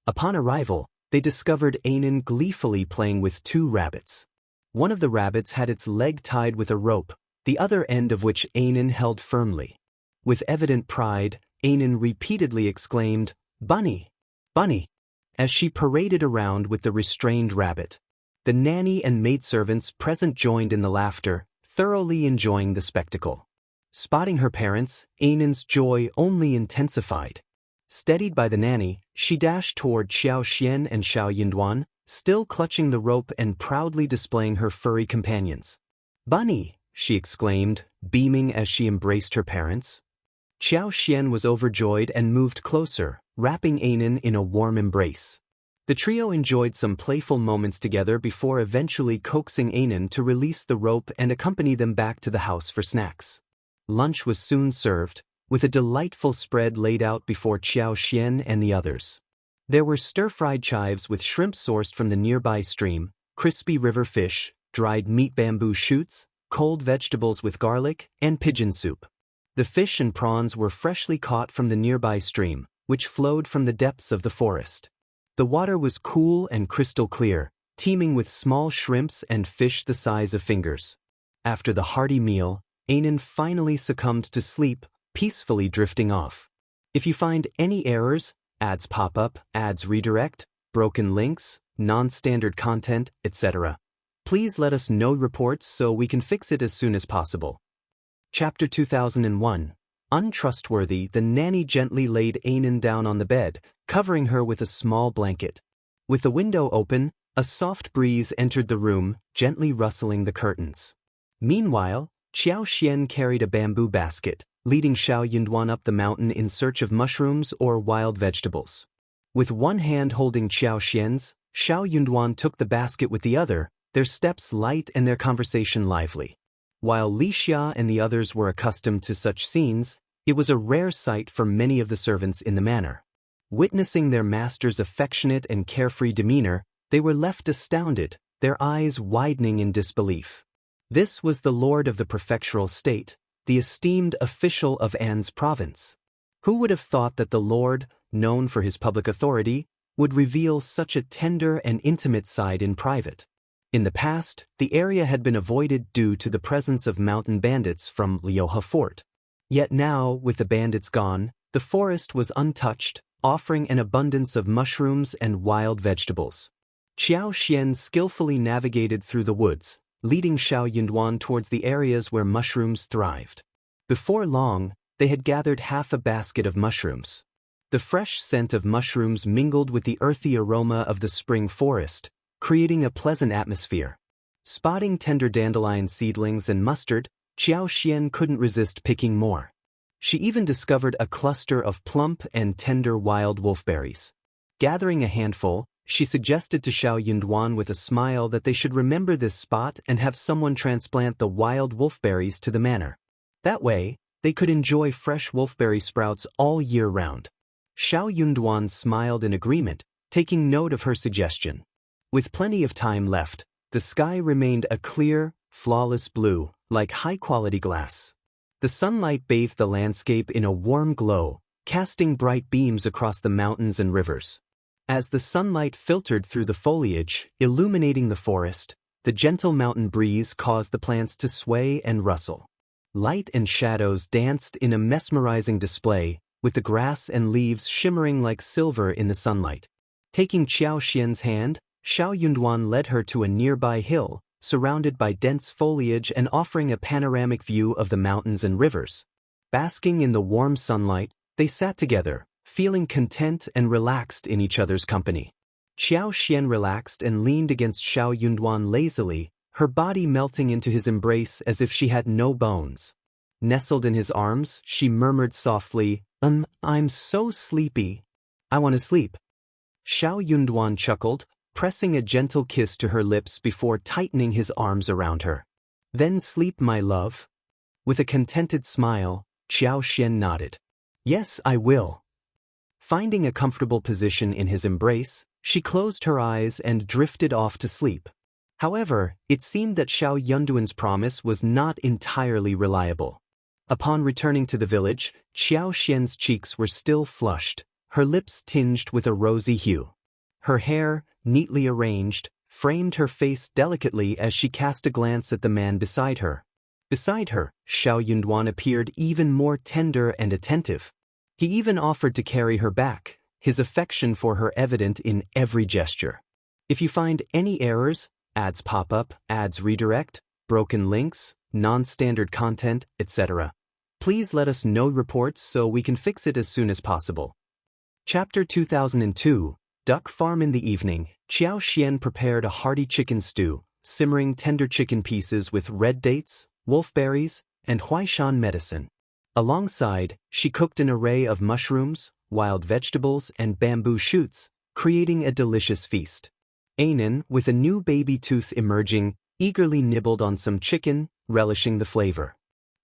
Upon arrival, they discovered Anan gleefully playing with 2 rabbits. One of the rabbits had its leg tied with a rope, the other end of which Anan held firmly. With evident pride, Anan repeatedly exclaimed, "Bunny! Bunny!" as she paraded around with the restrained rabbit. The nanny and maidservants present joined in the laughter, thoroughly enjoying the spectacle. Spotting her parents, Anan's joy only intensified. Steadied by the nanny, she dashed toward Xuan and Xuan, still clutching the rope and proudly displaying her furry companions. "Bunny!" she exclaimed, beaming as she embraced her parents. Xuan was overjoyed and moved closer, wrapping Anan in a warm embrace. The trio enjoyed some playful moments together before eventually coaxing Anan to release the rope and accompany them back to the house for snacks. Lunch was soon served, with a delightful spread laid out before Xuan and the others. There were stir-fried chives with shrimp sourced from the nearby stream, crispy river fish, dried meat bamboo shoots, cold vegetables with garlic, and pigeon soup. The fish and prawns were freshly caught from the nearby stream, which flowed from the depths of the forest. The water was cool and crystal clear, teeming with small shrimps and fish the size of fingers. After the hearty meal, Anan finally succumbed to sleep, peacefully drifting off. If you find any errors, ads pop up, ads redirect, broken links, non-standard content, etc., please let us know reports so we can fix it as soon as possible. Chapter 2001. Untrustworthy. The nanny gently laid Anan down on the bed, covering her with a small blanket. With the window open, a soft breeze entered the room, gently rustling the curtains. Meanwhile, Xuan carried a bamboo basket, leading Xuan up the mountain in search of mushrooms or wild vegetables. With one hand holding Xuan took the basket with the other, their steps light and their conversation lively. While Lixia and the others were accustomed to such scenes, it was a rare sight for many of the servants in the manor. Witnessing their master's affectionate and carefree demeanor, they were left astounded, their eyes widening in disbelief. This was the lord of the prefectural state, the esteemed official of An's province. Who would have thought that the lord, known for his public authority, would reveal such a tender and intimate side in private? In the past, the area had been avoided due to the presence of mountain bandits from Lioha Fort. Yet now, with the bandits gone, the forest was untouched, offering an abundance of mushrooms and wild vegetables. Xiao Xian skillfully navigated through the woods, leading Xiao Yunduan towards the areas where mushrooms thrived. Before long, they had gathered half a basket of mushrooms. The fresh scent of mushrooms mingled with the earthy aroma of the spring forest, creating a pleasant atmosphere. Spotting tender dandelion seedlings and mustard, Xiao Xian couldn't resist picking more. She even discovered a cluster of plump and tender wild wolfberries. Gathering a handful, she suggested to Xiao Yunduan with a smile that they should remember this spot and have someone transplant the wild wolfberries to the manor. That way, they could enjoy fresh wolfberry sprouts all year round. Xiao Yunduan smiled in agreement, taking note of her suggestion. With plenty of time left, the sky remained a clear, flawless blue, like high-quality glass. The sunlight bathed the landscape in a warm glow, casting bright beams across the mountains and rivers. As the sunlight filtered through the foliage, illuminating the forest, the gentle mountain breeze caused the plants to sway and rustle. Light and shadows danced in a mesmerizing display, with the grass and leaves shimmering like silver in the sunlight. Taking Xiao Xian's hand, Xiao Yunduan led her to a nearby hill, surrounded by dense foliage and offering a panoramic view of the mountains and rivers. Basking in the warm sunlight, they sat together, feeling content and relaxed in each other's company. Xiao Xian relaxed and leaned against Xiao Yunduan lazily, her body melting into his embrace as if she had no bones. Nestled in his arms, she murmured softly, I'm so sleepy. I want to sleep. Xiao Yunduan chuckled, pressing a gentle kiss to her lips before tightening his arms around her. Then sleep, my love. With a contented smile, Xiao Xian nodded. Yes, I will. Finding a comfortable position in his embrace, she closed her eyes and drifted off to sleep. However, it seemed that Xiao Yunduan's promise was not entirely reliable. Upon returning to the village, Xiao Xian's cheeks were still flushed, her lips tinged with a rosy hue. Her hair, neatly arranged, framed her face delicately as she cast a glance at the man beside her. Beside her, Xiao Yunduan appeared even more tender and attentive. He even offered to carry her back, his affection for her evident in every gesture. If you find any errors, ads pop up, ads redirect, broken links, non-standard content, etc., please let us know reports so we can fix it as soon as possible. Chapter 2002, Duck Farm. In the evening, Xiao Xian prepared a hearty chicken stew, simmering tender chicken pieces with red dates, wolfberries, and Huaishan medicine. Alongside, she cooked an array of mushrooms, wild vegetables, and bamboo shoots, creating a delicious feast. Anan, with a new baby tooth emerging, eagerly nibbled on some chicken, relishing the flavor.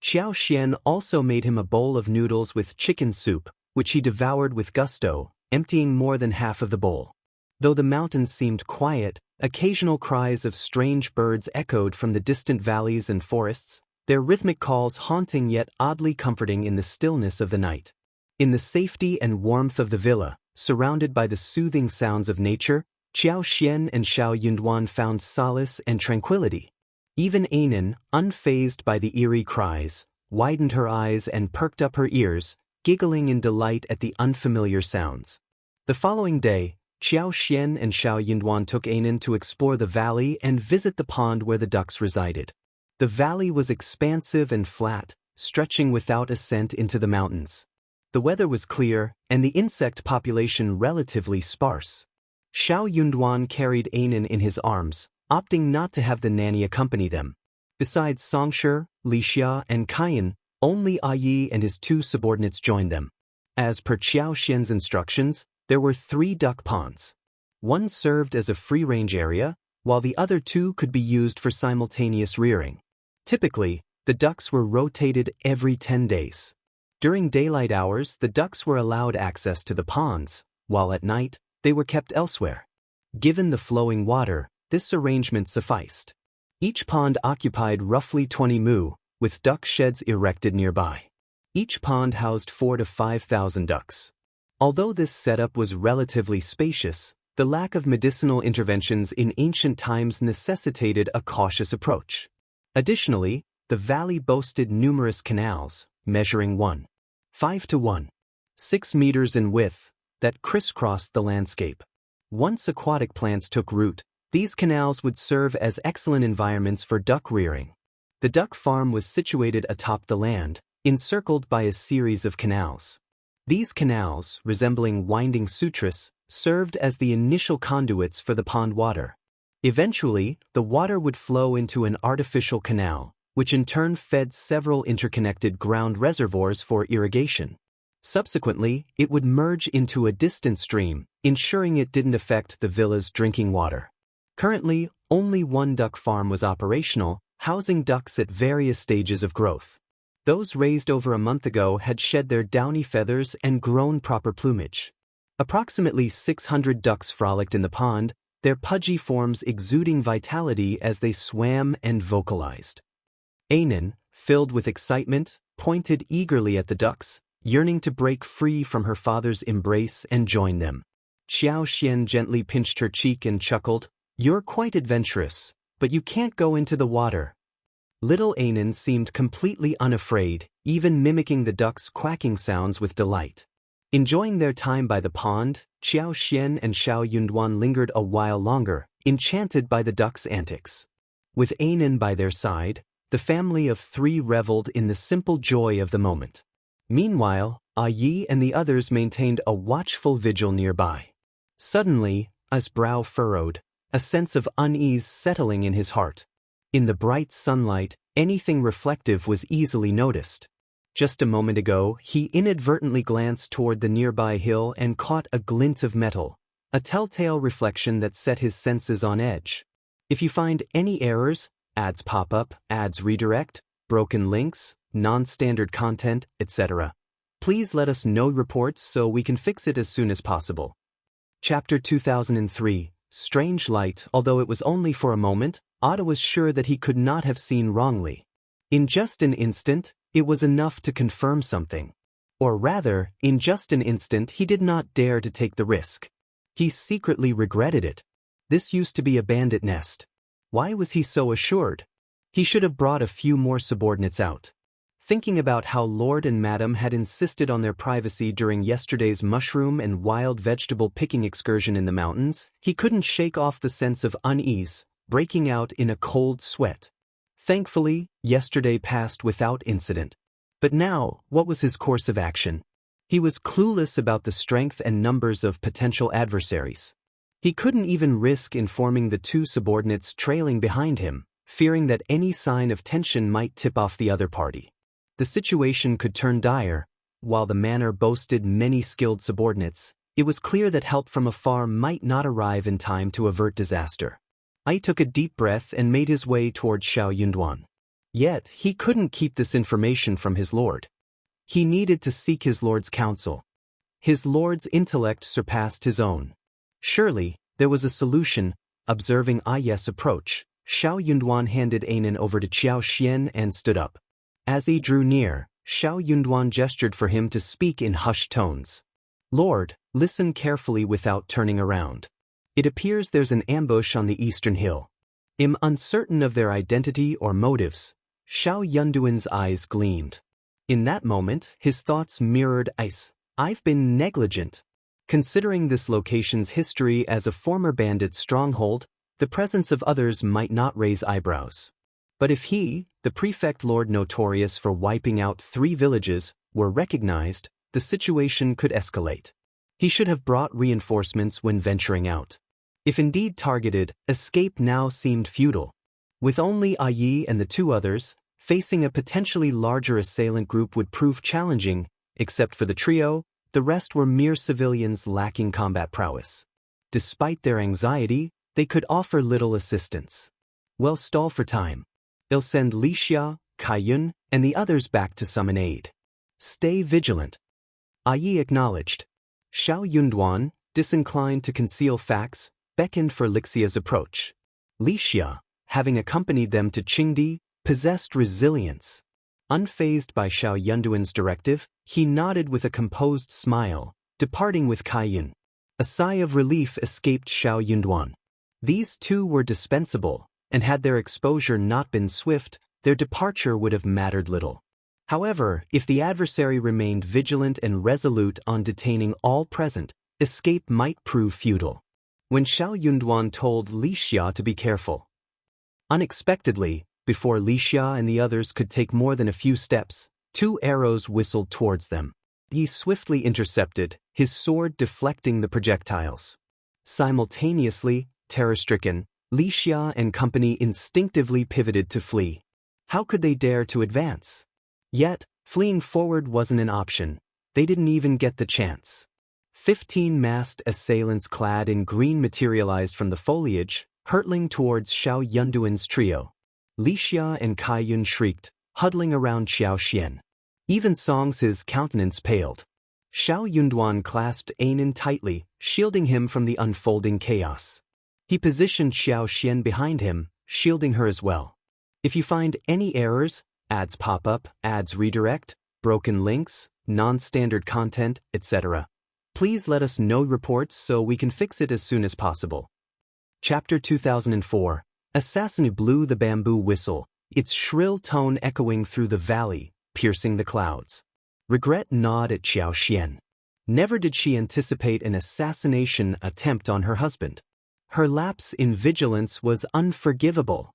Xiao Xian also made him a bowl of noodles with chicken soup, which he devoured with gusto, emptying more than half of the bowl. Though the mountains seemed quiet, occasional cries of strange birds echoed from the distant valleys and forests, their rhythmic calls haunting yet oddly comforting in the stillness of the night. In the safety and warmth of the villa, surrounded by the soothing sounds of nature, Xiao Xian and Xiao Yunduan found solace and tranquility. Even Anan, unfazed by the eerie cries, widened her eyes and perked up her ears, giggling in delight at the unfamiliar sounds. The following day, Xiao Xian and Xiao Yunduan took Anan to explore the valley and visit the pond where the ducks resided. The valley was expansive and flat, stretching without ascent into the mountains. The weather was clear, and the insect population relatively sparse. Xiao Yunduan carried Anan in his arms, opting not to have the nanny accompany them. Besides Songshe, Lixia, and Kaiyan, only Yi and his two subordinates joined them. As per Xiao Xian's instructions, there were 3 duck ponds. One served as a free-range area, while the other 2 could be used for simultaneous rearing. Typically, the ducks were rotated every 10 days. During daylight hours, the ducks were allowed access to the ponds, while at night, they were kept elsewhere. Given the flowing water, This arrangement sufficed. Each pond occupied roughly 20 mu, with duck sheds erected nearby. Each pond housed 4,000 to 5,000 ducks. Although this setup was relatively spacious, the lack of medicinal interventions in ancient times necessitated a cautious approach. Additionally, the valley boasted numerous canals, measuring 1.5 to 1.6 meters in width, that crisscrossed the landscape. Once aquatic plants took root, these canals would serve as excellent environments for duck rearing. The duck farm was situated atop the land, encircled by a series of canals. These canals, resembling winding sutras, served as the initial conduits for the pond water. Eventually, the water would flow into an artificial canal, which in turn fed several interconnected ground reservoirs for irrigation. Subsequently, it would merge into a distant stream, ensuring it didn't affect the villa's drinking water. Currently, only one duck farm was operational, housing ducks at various stages of growth. Those raised over a month ago had shed their downy feathers and grown proper plumage. Approximately 600 ducks frolicked in the pond, their pudgy forms exuding vitality as they swam and vocalized. Anan, filled with excitement, pointed eagerly at the ducks, yearning to break free from her father's embrace and join them. Xuan gently pinched her cheek and chuckled, "You're quite adventurous, but you can't go into the water." Little Anan seemed completely unafraid, even mimicking the ducks' quacking sounds with delight. Enjoying their time by the pond, Xuan and Xiaoyunduan lingered a while longer, enchanted by the ducks' antics. With Anan by their side, the family of three reveled in the simple joy of the moment. Meanwhile, Yi and the others maintained a watchful vigil nearby. Suddenly, Yi's brow furrowed, a sense of unease settling in his heart. In the bright sunlight, anything reflective was easily noticed. Just a moment ago, he inadvertently glanced toward the nearby hill and caught a glint of metal, a telltale reflection that set his senses on edge. If you find any errors, ads pop up, ads redirect, broken links, non-standard content, etc., please let us know reports so we can fix it as soon as possible. Chapter 2003, Strange Light. Although it was only for a moment, Otto was sure that he could not have seen wrongly. In just an instant, it was enough to confirm something. Or rather, in just an instant he did not dare to take the risk. He secretly regretted it. This used to be a bandit nest. Why was he so assured? He should have brought a few more subordinates out. Thinking about how Lord and Madam had insisted on their privacy during yesterday's mushroom and wild vegetable picking excursion in the mountains, he couldn't shake off the sense of unease, breaking out in a cold sweat. Thankfully, yesterday passed without incident. But now, what was his course of action? He was clueless about the strength and numbers of potential adversaries. He couldn't even risk informing the two subordinates trailing behind him, fearing that any sign of tension might tip off the other party. The situation could turn dire. While the manor boasted many skilled subordinates, it was clear that help from afar might not arrive in time to avert disaster. Ai took a deep breath and made his way toward Xiaoyunduan. Yet, he couldn't keep this information from his lord. He needed to seek his lord's counsel. His lord's intellect surpassed his own. Surely, there was a solution. Observing Ai's approach, Xiaoyunduan handed Anan over to Xiaoxian and stood up. As he drew near, Xiaoyunduan gestured for him to speak in hushed tones. "Lord, listen carefully without turning around. It appears there's an ambush on the eastern hill." Uncertain of their identity or motives, Xiaoyunduan's eyes gleamed. In that moment, his thoughts mirrored Ai's. "I've been negligent." Considering this location's history as a former bandit stronghold, the presence of others might not raise eyebrows. But if he, the prefect lord notorious for wiping out 3 villages, were recognized, the situation could escalate. He should have brought reinforcements when venturing out. If indeed targeted, escape now seemed futile. With only Ai and the 2 others, facing a potentially larger assailant group would prove challenging. Except for the trio, the rest were mere civilians lacking combat prowess. Despite their anxiety, they could offer little assistance. Well, stall for time. I'll send Lixia, Kaiyun, and the others back to summon aid. Stay vigilant. Ai acknowledged. Xiaoyunduan, disinclined to conceal facts, beckoned for Lixia's approach. Lixia, having accompanied them to Qingdi, possessed resilience. Unfazed by Xiao Yunduan's directive, he nodded with a composed smile, departing with Kaiyun. A sigh of relief escaped Xiao Yunduan. These two were dispensable, and had their exposure not been swift, their departure would have mattered little. However, if the adversary remained vigilant and resolute on detaining all present, escape might prove futile. When Xiao Yunduan told Lixia to be careful. Unexpectedly, before Lixia and the others could take more than a few steps, 2 arrows whistled towards them. He swiftly intercepted, his sword deflecting the projectiles. Simultaneously, terror-stricken, Lixia and company instinctively pivoted to flee. How could they dare to advance? Yet, fleeing forward wasn't an option. They didn't even get the chance. 15 masked assailants clad in green materialized from the foliage, hurtling towards Xiao Yunduan's trio. Lixia and Kaiyun shrieked, huddling around Xiao Xian. Even Song's countenance paled. Xiao Yunduan clasped Ainin tightly, shielding him from the unfolding chaos. He positioned Xiao Xian behind him, shielding her as well. If you find any errors, ads pop up, ads redirect, broken links, non-standard content, etc., please let us know reports so we can fix it as soon as possible. Chapter 2004. Assassin blew the bamboo whistle, its shrill tone echoing through the valley, piercing the clouds. Regret gnawed at Xiao Xian. Never did she anticipate an assassination attempt on her husband. Her lapse in vigilance was unforgivable.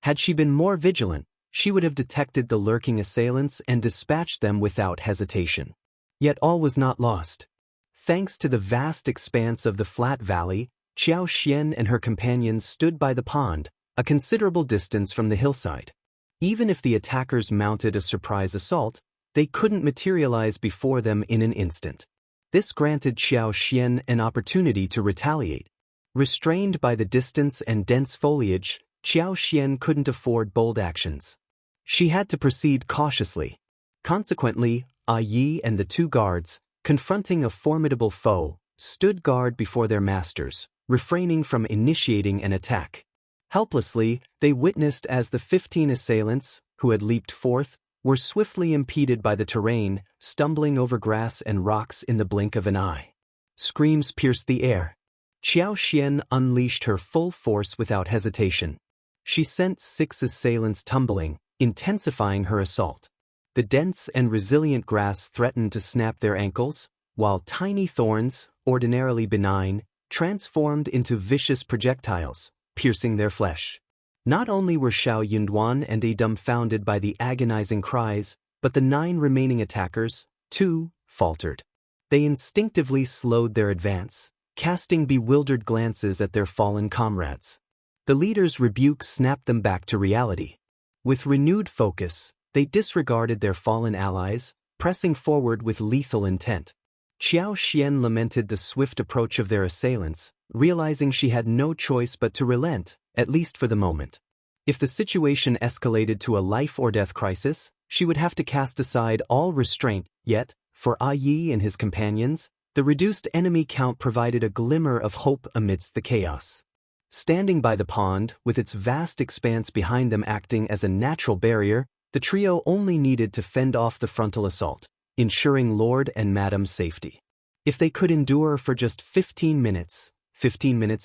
Had she been more vigilant, she would have detected the lurking assailants and dispatched them without hesitation. Yet all was not lost. Thanks to the vast expanse of the flat valley, Xiao Xian and her companions stood by the pond, a considerable distance from the hillside. Even if the attackers mounted a surprise assault, they couldn't materialize before them in an instant. This granted Xiao Xian an opportunity to retaliate. Restrained by the distance and dense foliage, Xiao Xian couldn't afford bold actions. She had to proceed cautiously. Consequently, Yi and the 2 guards, confronting a formidable foe, stood guard before their masters, refraining from initiating an attack. Helplessly, they witnessed as the 15 assailants, who had leaped forth, were swiftly impeded by the terrain, stumbling over grass and rocks in the blink of an eye. Screams pierced the air. Xiao Xian unleashed her full force without hesitation. She sent 6 assailants tumbling, intensifying her assault. The dense and resilient grass threatened to snap their ankles, while tiny thorns, ordinarily benign, transformed into vicious projectiles, piercing their flesh. Not only were Xiao Yunduan and Yi dumbfounded by the agonizing cries, but the 9 remaining attackers, too, faltered. They instinctively slowed their advance, casting bewildered glances at their fallen comrades. The leader's rebuke snapped them back to reality. With renewed focus, they disregarded their fallen allies, pressing forward with lethal intent. Xiao Xian lamented the swift approach of their assailants, realizing she had no choice but to relent, at least for the moment. If the situation escalated to a life-or-death crisis, she would have to cast aside all restraint, yet, for Yi and his companions, the reduced enemy count provided a glimmer of hope amidst the chaos. Standing by the pond, with its vast expanse behind them acting as a natural barrier, the trio only needed to fend off the frontal assault, ensuring Lord and Madam's safety. If they could endure for just 15 minutes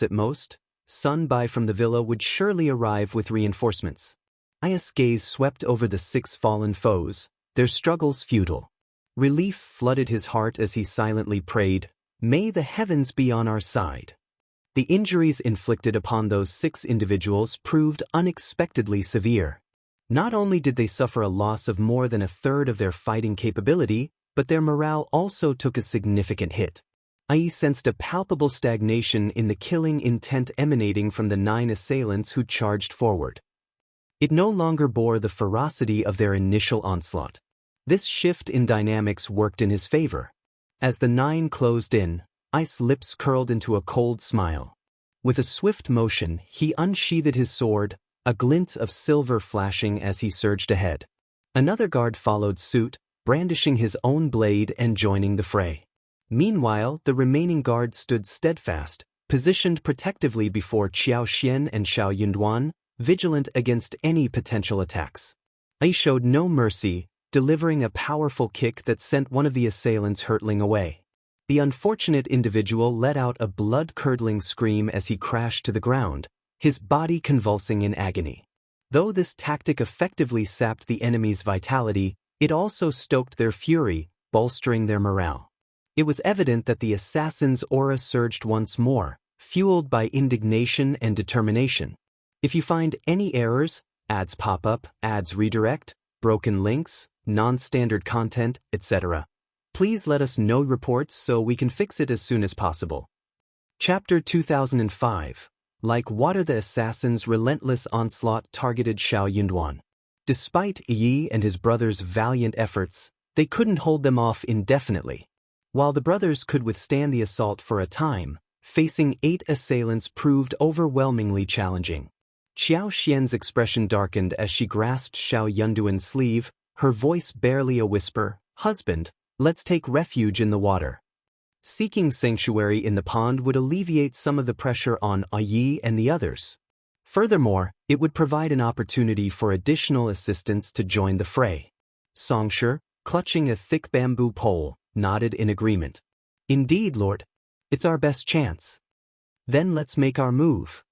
at most, Sunbai from the villa would surely arrive with reinforcements. Aya's gaze swept over the 6 fallen foes, their struggles futile. Relief flooded his heart as he silently prayed, "May the heavens be on our side." The injuries inflicted upon those 6 individuals proved unexpectedly severe. Not only did they suffer a loss of more than a third of their fighting capability, but their morale also took a significant hit. Ai sensed a palpable stagnation in the killing intent emanating from the 9 assailants who charged forward. It no longer bore the ferocity of their initial onslaught. This shift in dynamics worked in his favor. As the 9 closed in, Ai's lips curled into a cold smile. With a swift motion, he unsheathed his sword, a glint of silver flashing as he surged ahead. Another guard followed suit, brandishing his own blade and joining the fray. Meanwhile, the remaining guards stood steadfast, positioned protectively before Xiao Xian and Xiao Yunduan, vigilant against any potential attacks. Ai showed no mercy, delivering a powerful kick that sent one of the assailants hurtling away. The unfortunate individual let out a blood-curdling scream as he crashed to the ground, his body convulsing in agony. Though this tactic effectively sapped the enemy's vitality, it also stoked their fury, bolstering their morale. It was evident that the assassin's aura surged once more, fueled by indignation and determination. If you find any errors, ads pop up, ads redirect, broken links, non-standard content, etc., please let us know reports so we can fix it as soon as possible. Chapter 2005. Like water, the assassin's relentless onslaught targeted Xiao Yunduan. Despite Yi and his brother's valiant efforts, they couldn't hold them off indefinitely. While the brothers could withstand the assault for a time, facing 8 assailants proved overwhelmingly challenging. Xiao Xian's expression darkened as she grasped Xiao Yunduan's sleeve, her voice barely a whisper, "Husband, let's take refuge in the water." Seeking sanctuary in the pond would alleviate some of the pressure on Yi and the others. Furthermore, it would provide an opportunity for additional assistants to join the fray. Songshe, clutching a thick bamboo pole, nodded in agreement. "Indeed, Lord. It's our best chance." "Then let's make our move."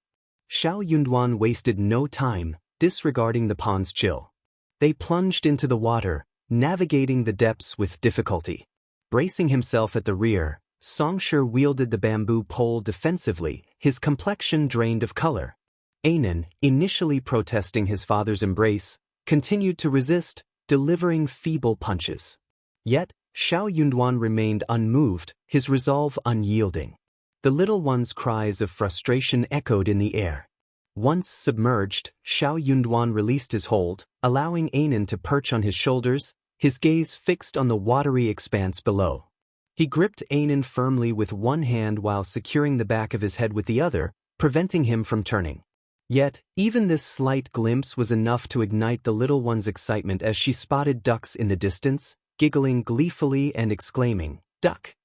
Xiao Yunduan wasted no time, disregarding the pond's chill. They plunged into the water, navigating the depths with difficulty. Bracing himself at the rear, Songshe wielded the bamboo pole defensively, his complexion drained of color. Anan, initially protesting his father's embrace, continued to resist, delivering feeble punches. Yet, Xiao Yunduan remained unmoved, his resolve unyielding. The little one's cries of frustration echoed in the air. Once submerged, Xiao Yunduan released his hold, allowing Anan to perch on his shoulders, his gaze fixed on the watery expanse below. He gripped Anan firmly with one hand while securing the back of his head with the other, preventing him from turning. Yet, even this slight glimpse was enough to ignite the little one's excitement as she spotted ducks in the distance, giggling gleefully and exclaiming, "Duck!"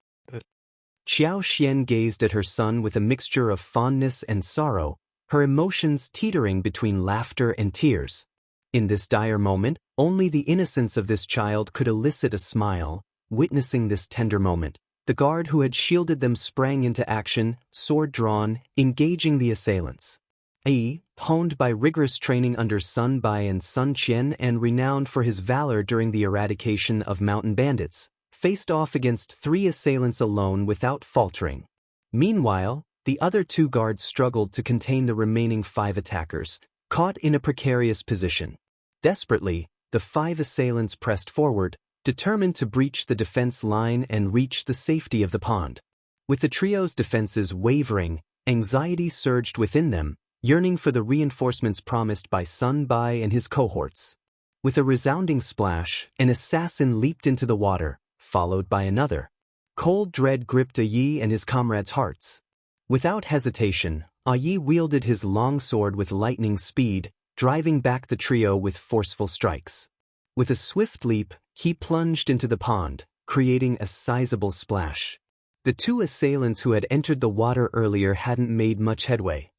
Xiao Xian gazed at her son with a mixture of fondness and sorrow, her emotions teetering between laughter and tears. In this dire moment, only the innocence of this child could elicit a smile. Witnessing this tender moment, the guard who had shielded them sprang into action, sword drawn, engaging the assailants. Ai, honed by rigorous training under Sun Bai and Sun Qian and renowned for his valor during the eradication of mountain bandits, faced off against 3 assailants alone without faltering. Meanwhile, the other 2 guards struggled to contain the remaining 5 attackers, caught in a precarious position. Desperately, the 5 assailants pressed forward, determined to breach the defense line and reach the safety of the pond. With the trio's defenses wavering, anxiety surged within them, yearning for the reinforcements promised by Sun Bai and his cohorts. With a resounding splash, an assassin leaped into the water, followed by another. Cold dread gripped Yi and his comrades' hearts. Without hesitation, Yi wielded his long sword with lightning speed, driving back the trio with forceful strikes. With a swift leap, he plunged into the pond, creating a sizable splash. The 2 assailants who had entered the water earlier hadn't made much headway.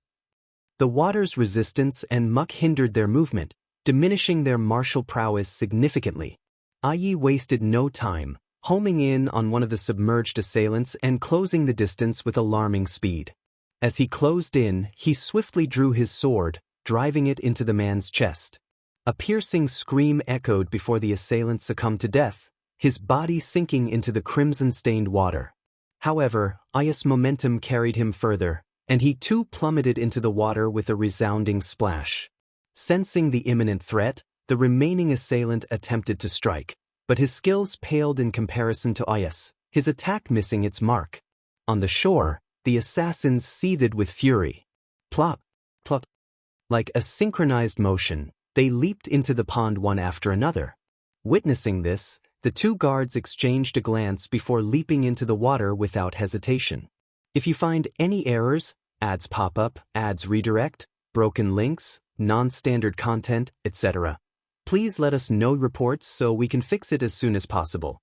The water's resistance and muck hindered their movement, diminishing their martial prowess significantly. Yi wasted no time, homing in on one of the submerged assailants and closing the distance with alarming speed. As he closed in, he swiftly drew his sword, driving it into the man's chest. A piercing scream echoed before the assailant succumbed to death, his body sinking into the crimson-stained water. However, I's momentum carried him further, and he too plummeted into the water with a resounding splash. Sensing the imminent threat, the remaining assailant attempted to strike, but his skills paled in comparison to Is, his attack missing its mark. On the shore, the assassins seethed with fury. Plop, plop. Like a synchronized motion, they leaped into the pond one after another. Witnessing this, the 2 guards exchanged a glance before leaping into the water without hesitation. If you find any errors, ads pop up, ads redirect, broken links, non-standard content, etc., please let us know reports so we can fix it as soon as possible.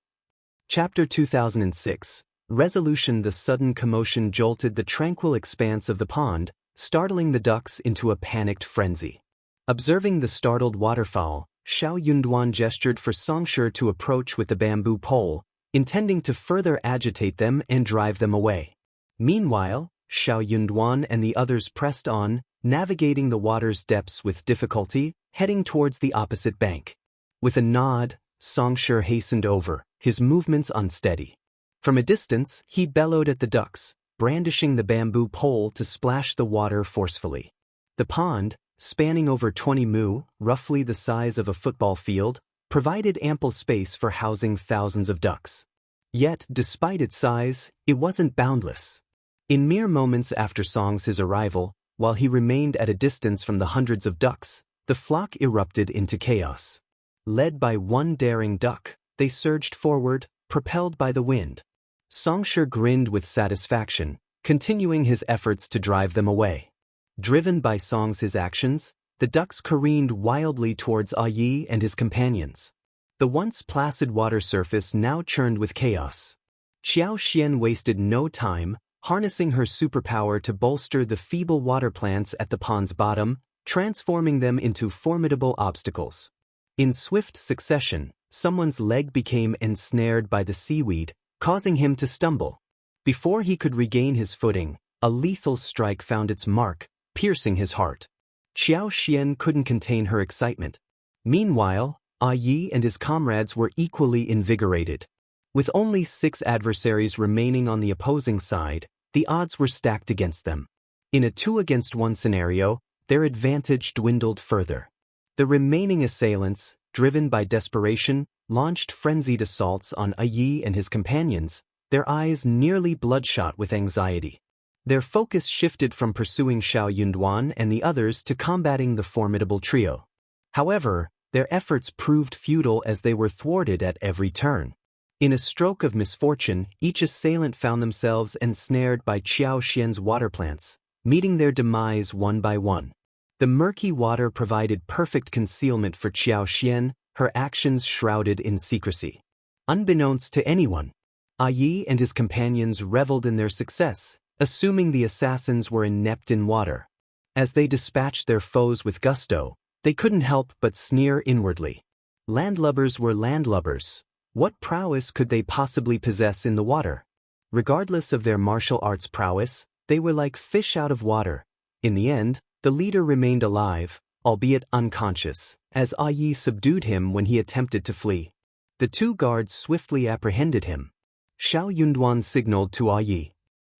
Chapter 2006. Resolution. The sudden commotion jolted the tranquil expanse of the pond, startling the ducks into a panicked frenzy. Observing the startled waterfowl, Xiao Yunduan gestured for Songshi to approach with the bamboo pole, intending to further agitate them and drive them away. Meanwhile, Xiao Yunduan and the others pressed on, navigating the water's depths with difficulty, heading towards the opposite bank. With a nod, Songshi hastened over, his movements unsteady. From a distance, he bellowed at the ducks, brandishing the bamboo pole to splash the water forcefully. The pond, spanning over 20 mu, roughly the size of a football field, provided ample space for housing thousands of ducks. Yet, despite its size, it wasn't boundless. In mere moments after Song's arrival, while he remained at a distance from the hundreds of ducks, the flock erupted into chaos. Led by one daring duck, they surged forward, propelled by the wind. Songshi grinned with satisfaction, continuing his efforts to drive them away. Driven by Song's actions, the ducks careened wildly towards Yi and his companions. The once placid water surface now churned with chaos. Xiao Xian wasted no time, harnessing her superpower to bolster the feeble water plants at the pond's bottom, transforming them into formidable obstacles. In swift succession, someone's leg became ensnared by the seaweed, causing him to stumble. Before he could regain his footing, a lethal strike found its mark, piercing his heart. Xiao Xian couldn't contain her excitement. Meanwhile, Yi and his comrades were equally invigorated. With only 6 adversaries remaining on the opposing side, the odds were stacked against them. In a 2-against-1 scenario, their advantage dwindled further. The remaining assailants, driven by desperation, launched frenzied assaults on Yi and his companions, their eyes nearly bloodshot with anxiety. Their focus shifted from pursuing Xiao Yunduan and the others to combating the formidable trio. However, their efforts proved futile as they were thwarted at every turn. In a stroke of misfortune, each assailant found themselves ensnared by Xiao Xian's water plants, meeting their demise one by one. The murky water provided perfect concealment for Xiao Xian, her actions shrouded in secrecy. Unbeknownst to anyone, Yi and his companions reveled in their success, assuming the assassins were inept in water. As they dispatched their foes with gusto, they couldn't help but sneer inwardly. Landlubbers were landlubbers. What prowess could they possibly possess in the water? Regardless of their martial arts prowess, they were like fish out of water. In the end, the leader remained alive, albeit unconscious, as Yi subdued him when he attempted to flee. The 2 guards swiftly apprehended him. Xiao Yunduan signaled to Yi.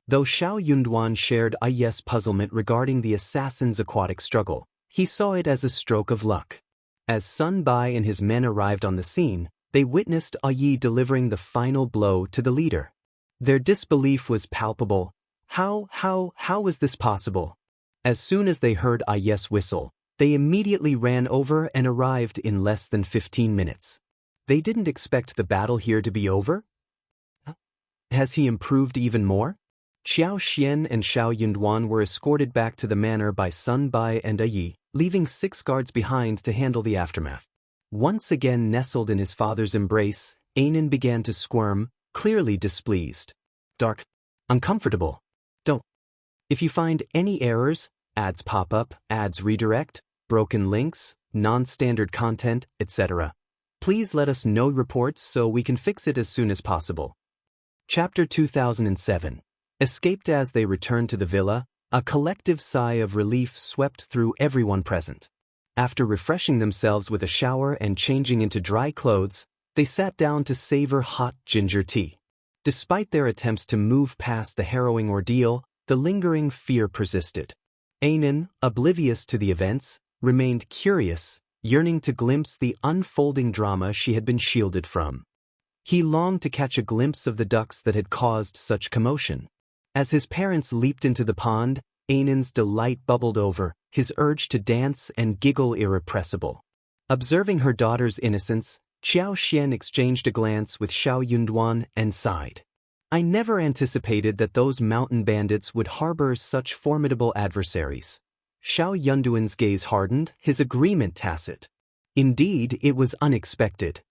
Though Xiao Yunduan shared Yi's puzzlement regarding the assassin's aquatic struggle, he saw it as a stroke of luck. As Sun Bai and his men arrived on the scene, they witnessed Yi delivering the final blow to the leader. Their disbelief was palpable. How was this possible? As soon as they heard Yi's whistle, they immediately ran over and arrived in less than 15 minutes. They didn't expect the battle here to be over? Has he improved even more? Xiao Xian and Xiao Yunduan were escorted back to the manor by Sun Bai and Yi, leaving 6 guards behind to handle the aftermath. Once again nestled in his father's embrace, Anan began to squirm, clearly displeased. Dark. Uncomfortable. Don't. If you find any errors, ads pop up, ads redirect, broken links, non-standard content, etc., please let us know reports so we can fix it as soon as possible. Chapter 2007. Escaped. As they returned to the villa, a collective sigh of relief swept through everyone present. After refreshing themselves with a shower and changing into dry clothes, they sat down to savor hot ginger tea. Despite their attempts to move past the harrowing ordeal, the lingering fear persisted. Anan, oblivious to the events, remained curious, yearning to glimpse the unfolding drama she had been shielded from. He longed to catch a glimpse of the ducks that had caused such commotion. As his parents leaped into the pond, Anan's delight bubbled over, his urge to dance and giggle irrepressible. Observing her daughter's innocence, Xiao Xian exchanged a glance with Xiao Yunduan and sighed. I never anticipated that those mountain bandits would harbor such formidable adversaries. Xiao Yunduan's gaze hardened, his agreement tacit. Indeed, it was unexpected.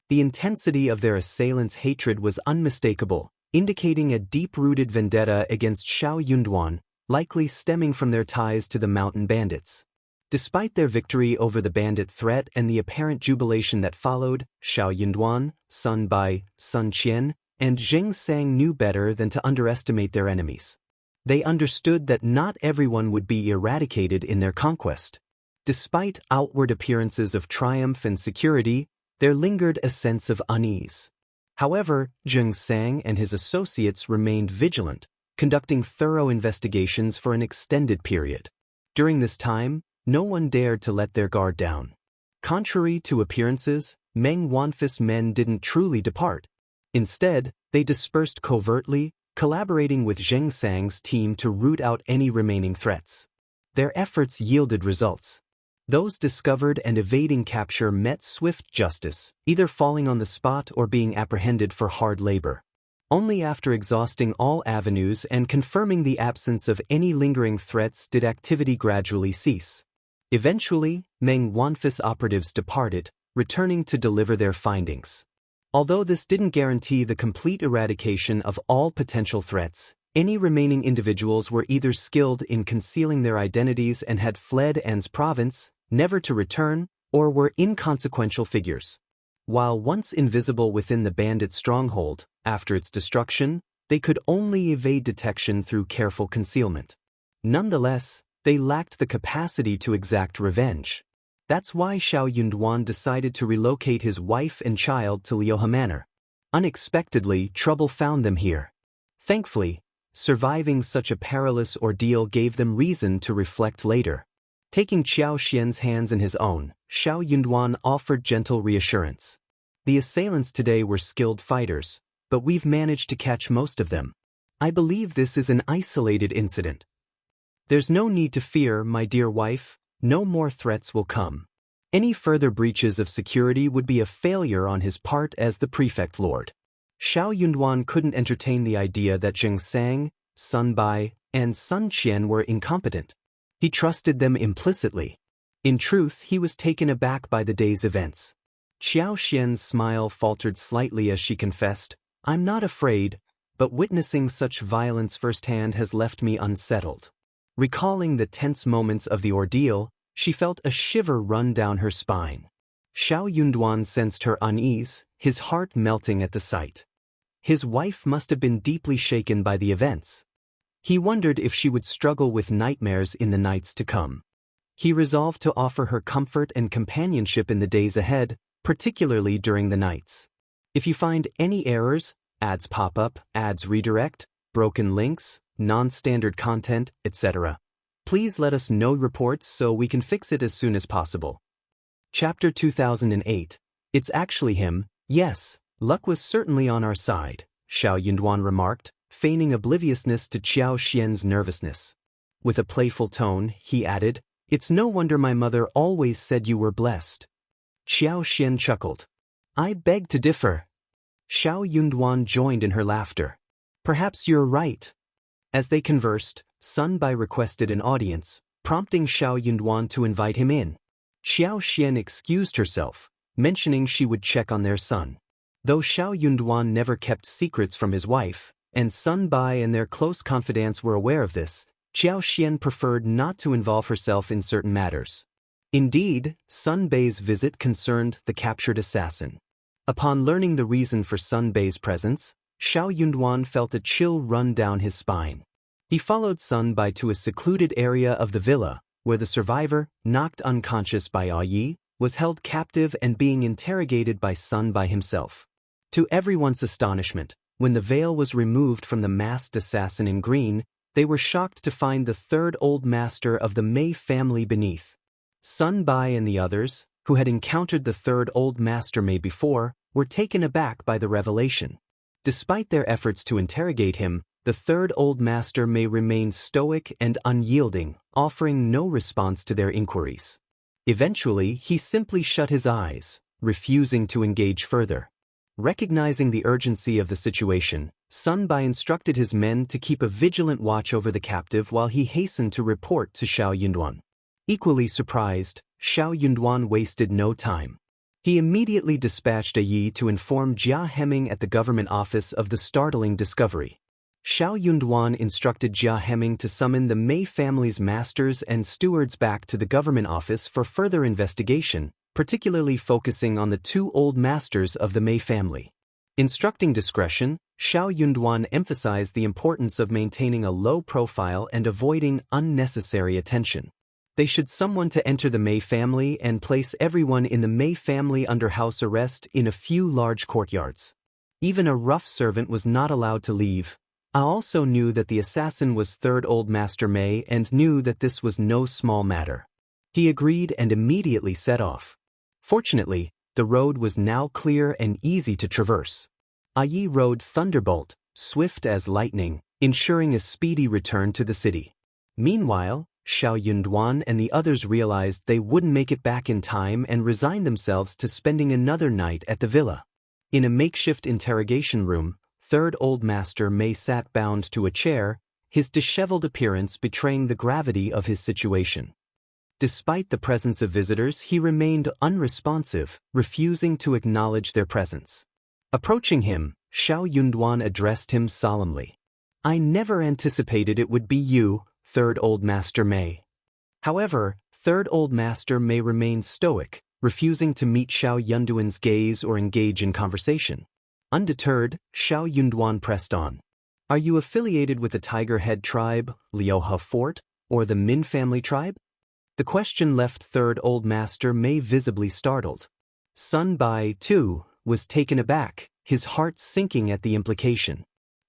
The intensity of their assailants' hatred was unmistakable, indicating a deep-rooted vendetta against Xiao Yunduan, likely stemming from their ties to the mountain bandits. Despite their victory over the bandit threat and the apparent jubilation that followed, Xiao Yunduan, Sun Bai, Sun Qian, and Zheng Sang knew better than to underestimate their enemies. They understood that not everyone would be eradicated in their conquest. Despite outward appearances of triumph and security, there lingered a sense of unease. However, Zheng Sang and his associates remained vigilant, conducting thorough investigations for an extended period. During this time, no one dared to let their guard down. Contrary to appearances, Meng Wanfei's men didn't truly depart. Instead, they dispersed covertly, collaborating with Zheng Sang's team to root out any remaining threats. Their efforts yielded results. Those discovered and evading capture met swift justice, either falling on the spot or being apprehended for hard labor. Only after exhausting all avenues and confirming the absence of any lingering threats did activity gradually cease. Eventually, Meng Wanfei's operatives departed, returning to deliver their findings. Although this didn't guarantee the complete eradication of all potential threats, any remaining individuals were either skilled in concealing their identities and had fled An's province, never to return, or were inconsequential figures. While once invisible within the bandit stronghold, after its destruction, they could only evade detection through careful concealment. Nonetheless, they lacked the capacity to exact revenge. That's why Xiao Yunduan decided to relocate his wife and child to Liuhe Manor. Unexpectedly, trouble found them here. Thankfully, surviving such a perilous ordeal gave them reason to reflect later. Taking Qiao Xian's hands in his own, Xiao Yunduan offered gentle reassurance. The assailants today were skilled fighters, but we've managed to catch most of them. I believe this is an isolated incident. There's no need to fear, my dear wife, no more threats will come. Any further breaches of security would be a failure on his part as the prefect lord. Xiao Yunduan couldn't entertain the idea that Zheng Sang, Sun Bai, and Sun Qian were incompetent. He trusted them implicitly. In truth, he was taken aback by the day's events. Qiao Xian's smile faltered slightly as she confessed, I'm not afraid, but witnessing such violence firsthand has left me unsettled. Recalling the tense moments of the ordeal, she felt a shiver run down her spine. Xiao Yunduan sensed her unease, his heart melting at the sight. His wife must have been deeply shaken by the events. He wondered if she would struggle with nightmares in the nights to come. He resolved to offer her comfort and companionship in the days ahead, particularly during the nights. If you find any errors, ads pop up, ads redirect, broken links, non-standard content, etc., please let us know reports so we can fix it as soon as possible. Chapter 2008. It's actually him. Yes, luck was certainly on our side, Xiao Yunduan remarked, feigning obliviousness to Qiao Xian's nervousness. With a playful tone, he added, It's no wonder my mother always said you were blessed. Qiao Xian chuckled. I beg to differ. Xiao Yunduan joined in her laughter. Perhaps you're right. As they conversed, Sun Bai requested an audience, prompting Xiao Yunduan to invite him in. Xiao Xian excused herself, mentioning she would check on their son. Though Xiao Yunduan never kept secrets from his wife, and Sun Bai and their close confidants were aware of this, Xiao Xian preferred not to involve herself in certain matters. Indeed, Sun Bai's visit concerned the captured assassin. Upon learning the reason for Sun Bai's presence, Xiao Yunduan felt a chill run down his spine. He followed Sun Bai to a secluded area of the villa, where the survivor, knocked unconscious by Yi, was held captive and being interrogated by Sun Bai himself. To everyone's astonishment, when the veil was removed from the masked assassin in green, they were shocked to find the third Old Master of the Mei family beneath. Sun Bai and the others, who had encountered the third Old Master Mei before, were taken aback by the revelation. Despite their efforts to interrogate him, the third Old Master Mei remained stoic and unyielding, offering no response to their inquiries. Eventually, he simply shut his eyes, refusing to engage further. Recognizing the urgency of the situation, Sun Bai instructed his men to keep a vigilant watch over the captive while he hastened to report to Xiao Yunduan. Equally surprised, Xiao Yunduan wasted no time. He immediately dispatched a Yi to inform Jia Hemming at the government office of the startling discovery. Xiao Yunduan instructed Jia Hemming to summon the Mei family's masters and stewards back to the government office for further investigation, particularly focusing on the two old masters of the Mei family. Instructing discretion, Xiao Yunduan emphasized the importance of maintaining a low profile and avoiding unnecessary attention. They should someone to enter the Mei family and place everyone in the Mei family under house arrest in a few large courtyards. Even a rough servant was not allowed to leave. I also knew that the assassin was Third Old Master Mei and knew that this was no small matter. He agreed and immediately set off. Fortunately, the road was now clear and easy to traverse. Yi rode Thunderbolt, swift as lightning, ensuring a speedy return to the city. Meanwhile, Xiao Yunduan and the others realized they wouldn't make it back in time and resigned themselves to spending another night at the villa. In a makeshift interrogation room, Third Old Master Mei sat bound to a chair, his disheveled appearance betraying the gravity of his situation. Despite the presence of visitors, he remained unresponsive, refusing to acknowledge their presence. Approaching him, Xiao Yunduan addressed him solemnly. "I never anticipated it would be you, Third Old Master Mei." However, Third Old Master Mei remained stoic, refusing to meet Xiao Yunduan's gaze or engage in conversation. Undeterred, Xiao Yunduan pressed on. "Are you affiliated with the Tiger Head tribe, Liuhe Fort, or the Min family tribe?" The question left Third Old Master Mei visibly startled. Sun Bai, too, was taken aback, his heart sinking at the implication.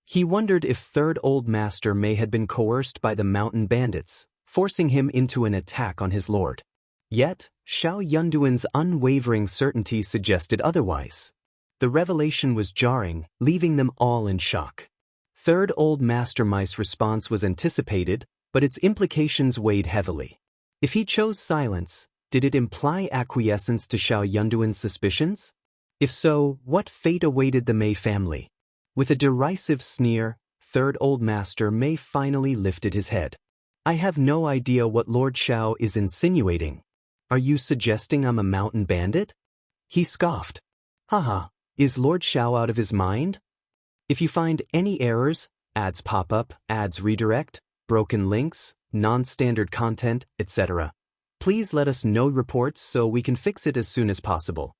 He wondered if Third Old Master Mei had been coerced by the mountain bandits, forcing him into an attack on his lord. Yet, Xiao Yunduan's unwavering certainty suggested otherwise. The revelation was jarring, leaving them all in shock. Third Old Master Mei's response was anticipated, but its implications weighed heavily. If he chose silence, did it imply acquiescence to Xiao Yunduan's suspicions? If so, what fate awaited the Mei family? With a derisive sneer, Third Old Master Mei finally lifted his head. "I have no idea what Lord Xiao is insinuating. Are you suggesting I'm a mountain bandit?" He scoffed. "Haha, is Lord Xiao out of his mind? If you find any errors, ads pop up, ads redirect, broken links, non-standard content, etc., please let us know reports so we can fix it as soon as possible."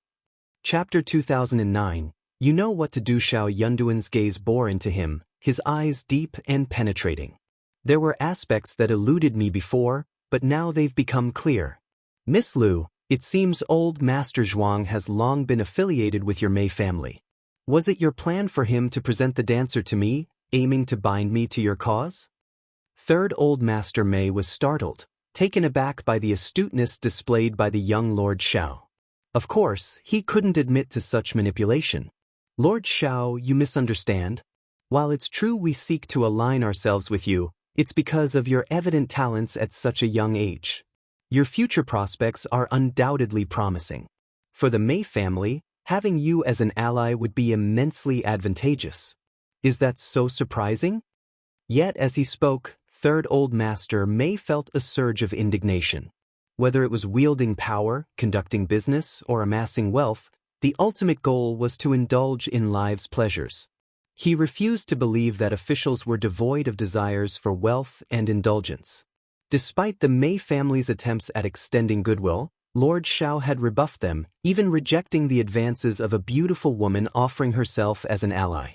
Chapter 2009. You know what to do. Xiao Yunduan's gaze bore into him, his eyes deep and penetrating. "There were aspects that eluded me before, but now they've become clear. Miss Liu, it seems old Master Xuan has long been affiliated with your Mei family. Was it your plan for him to present the dancer to me, aiming to bind me to your cause?" Third Old Master Mei was startled, taken aback by the astuteness displayed by the young Lord Xiao. Of course, he couldn't admit to such manipulation. "Lord Xiao, you misunderstand. While it's true we seek to align ourselves with you, it's because of your evident talents at such a young age. Your future prospects are undoubtedly promising. For the Mei family, having you as an ally would be immensely advantageous. Is that so surprising?" Yet as he spoke, Third Old Master Mei felt a surge of indignation. Whether it was wielding power, conducting business, or amassing wealth, the ultimate goal was to indulge in life's pleasures. He refused to believe that officials were devoid of desires for wealth and indulgence. Despite the Mei family's attempts at extending goodwill, Lord Xiao had rebuffed them, even rejecting the advances of a beautiful woman offering herself as an ally.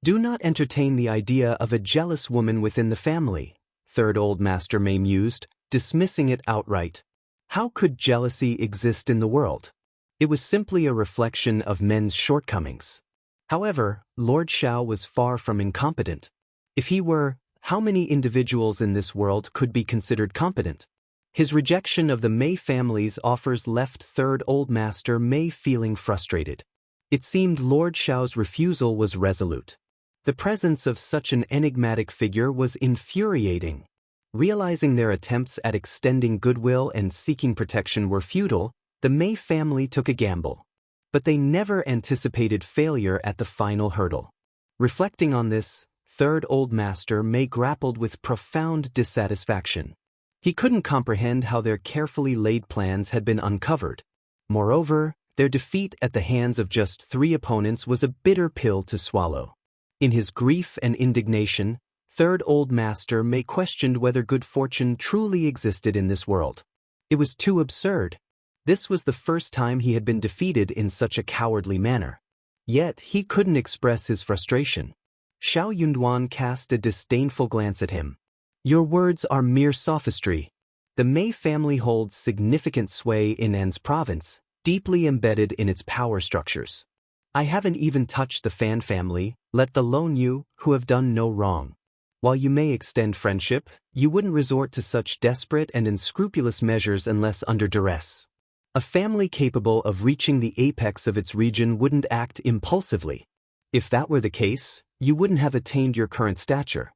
"Do not entertain the idea of a jealous woman within the family," Third Old Master Mei mused, dismissing it outright. How could jealousy exist in the world? It was simply a reflection of men's shortcomings. However, Lord Xiao was far from incompetent. If he were, how many individuals in this world could be considered competent? His rejection of the Mei family's offers left Third Old Master Mei feeling frustrated. It seemed Lord Xiao's refusal was resolute. The presence of such an enigmatic figure was infuriating. Realizing their attempts at extending goodwill and seeking protection were futile, the Mei family took a gamble. But they never anticipated failure at the final hurdle. Reflecting on this, Third Old Master Mei grappled with profound dissatisfaction. He couldn't comprehend how their carefully laid plans had been uncovered. Moreover, Their defeat at the hands of just 3 opponents was a bitter pill to swallow. In his grief and indignation, Third Old Master May questioned whether good fortune truly existed in this world. It was too absurd. This was the first time he had been defeated in such a cowardly manner. Yet he couldn't express his frustration. Xiao Yunduan cast a disdainful glance at him. Your words are mere sophistry. The Mei family holds significant sway in An's province, deeply embedded in its power structures. I haven't even touched the Fan family, let alone you, who have done no wrong. While you may extend friendship, you wouldn't resort to such desperate and unscrupulous measures unless under duress. A family capable of reaching the apex of its region wouldn't act impulsively. If that were the case, you wouldn't have attained your current stature.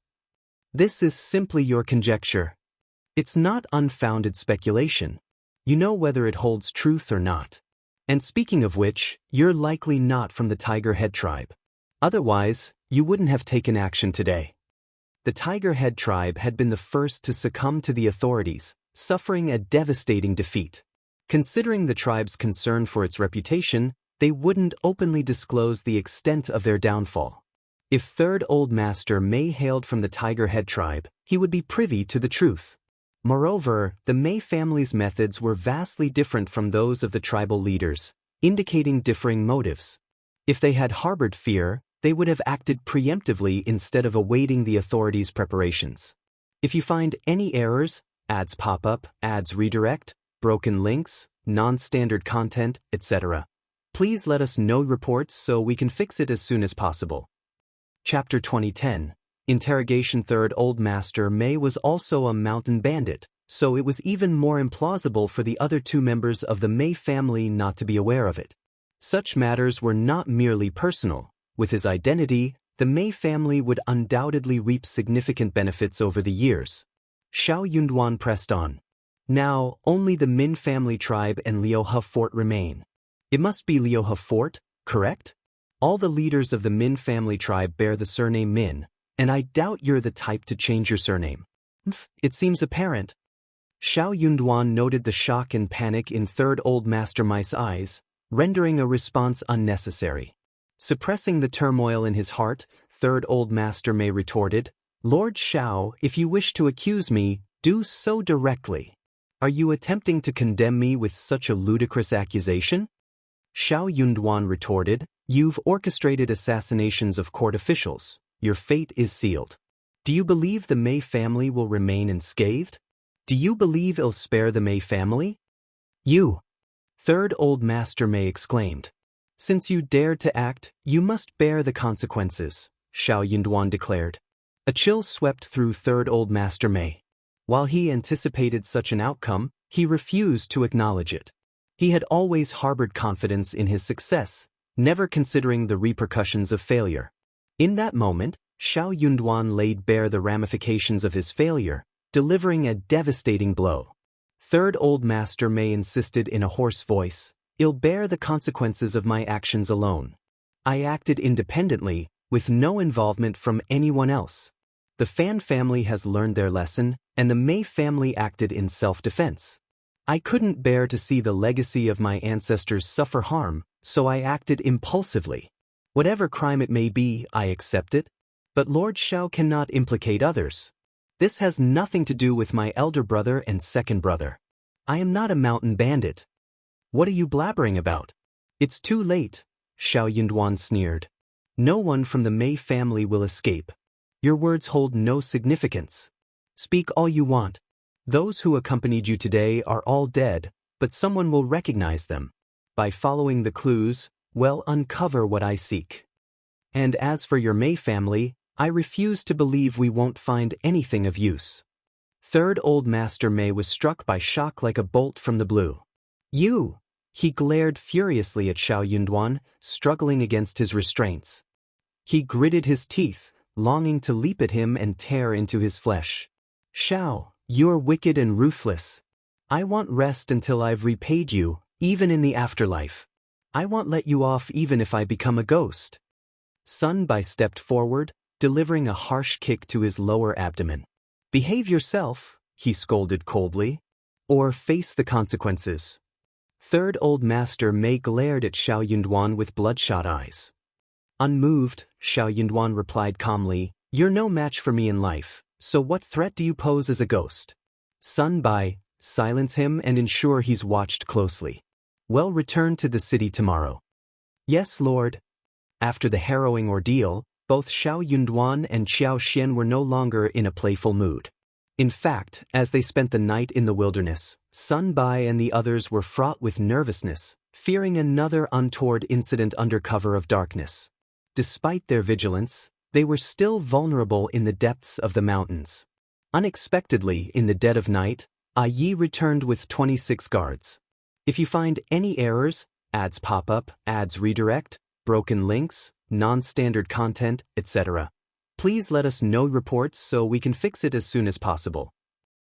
This is simply your conjecture. It's not unfounded speculation. You know whether it holds truth or not. And speaking of which, you're likely not from the Tiger Head tribe. Otherwise, you wouldn't have taken action today. The Tiger Head tribe had been the first to succumb to the authorities, suffering a devastating defeat. Considering the tribe's concern for its reputation, they wouldn't openly disclose the extent of their downfall. If Third Old Master May hailed from the Tiger Head tribe, he would be privy to the truth. Moreover, the Mei family's methods were vastly different from those of the tribal leaders, indicating differing motives. If they had harbored fear, they would have acted preemptively instead of awaiting the authorities' preparations. If you find any errors, ads pop up, ads redirect, broken links, non-standard content, etc., please let us know reports so we can fix it as soon as possible. Chapter 2010. Interrogation. Third Old Master May was also a mountain bandit, so it was even more implausible for the other 2 members of the Mei family not to be aware of it. Such matters were not merely personal. With his identity, the Mei family would undoubtedly reap significant benefits over the years. Xiao Yunduan pressed on. Now, only the Min family tribe and Liuhe Fort remain. It must be Liuhe Fort, correct? All the leaders of the Min family tribe bear the surname Min, and I doubt you're the type to change your surname. It seems apparent. Xiao Yunduan noted the shock and panic in Third Old Master Mai's eyes, rendering a response unnecessary. Suppressing the turmoil in his heart, Third Old Master May retorted, Lord Xiao, if you wish to accuse me, do so directly. Are you attempting to condemn me with such a ludicrous accusation? Xiao Yunduan retorted, you've orchestrated assassinations of court officials. Your fate is sealed. Do you believe the Mei family will remain unscathed? Do you believe it'll spare the Mei family? You! Third Old Master May exclaimed. Since you dared to act, you must bear the consequences, Xiao Yunduan declared. A chill swept through Third Old Master May. While he anticipated such an outcome, he refused to acknowledge it. He had always harbored confidence in his success, never considering the repercussions of failure. In that moment, Xiao Yunduan laid bare the ramifications of his failure, delivering a devastating blow. Third Old Master May insisted in a hoarse voice, I'll bear the consequences of my actions alone. I acted independently, with no involvement from anyone else. The Fan family has learned their lesson, and the Mei family acted in self-defense. I couldn't bear to see the legacy of my ancestors suffer harm, so I acted impulsively. Whatever crime it may be, I accept it. But Lord Xiao cannot implicate others. This has nothing to do with my elder brother and second brother. I am not a mountain bandit. What are you blabbering about? It's too late, Xiao Yunduan sneered. No one from the Mei family will escape. Your words hold no significance. Speak all you want. Those who accompanied you today are all dead, but someone will recognize them. By following the clues, we'll uncover what I seek. And as for your Mei family, I refuse to believe we won't find anything of use. Third Old Master May was struck by shock like a bolt from the blue. You! He glared furiously at Xiao Yunduan, struggling against his restraints. He gritted his teeth, longing to leap at him and tear into his flesh. Xiao, you're wicked and ruthless. I want rest until I've repaid you, even in the afterlife. I won't let you off even if I become a ghost. Sun Bai stepped forward, delivering a harsh kick to his lower abdomen. Behave yourself, he scolded coldly, or face the consequences. Third Old Master Mei glared at Xiao Yunduan with bloodshot eyes. Unmoved, Xiao Yunduan replied calmly, "You're no match for me in life, so what threat do you pose as a ghost? Sun Bai, silence him and ensure he's watched closely. Well, return to the city tomorrow." "Yes, Lord." After the harrowing ordeal, both Xiao Yunduan and Qiao Xian were no longer in a playful mood. In fact, as they spent the night in the wilderness, Sun Bai and the others were fraught with nervousness, fearing another untoward incident under cover of darkness. Despite their vigilance, they were still vulnerable in the depths of the mountains. Unexpectedly, in the dead of night, Yi returned with 26 guards. "If you find any errors, ads pop up, ads redirect, broken links, non-standard content, etc., please let us know reports so we can fix it as soon as possible."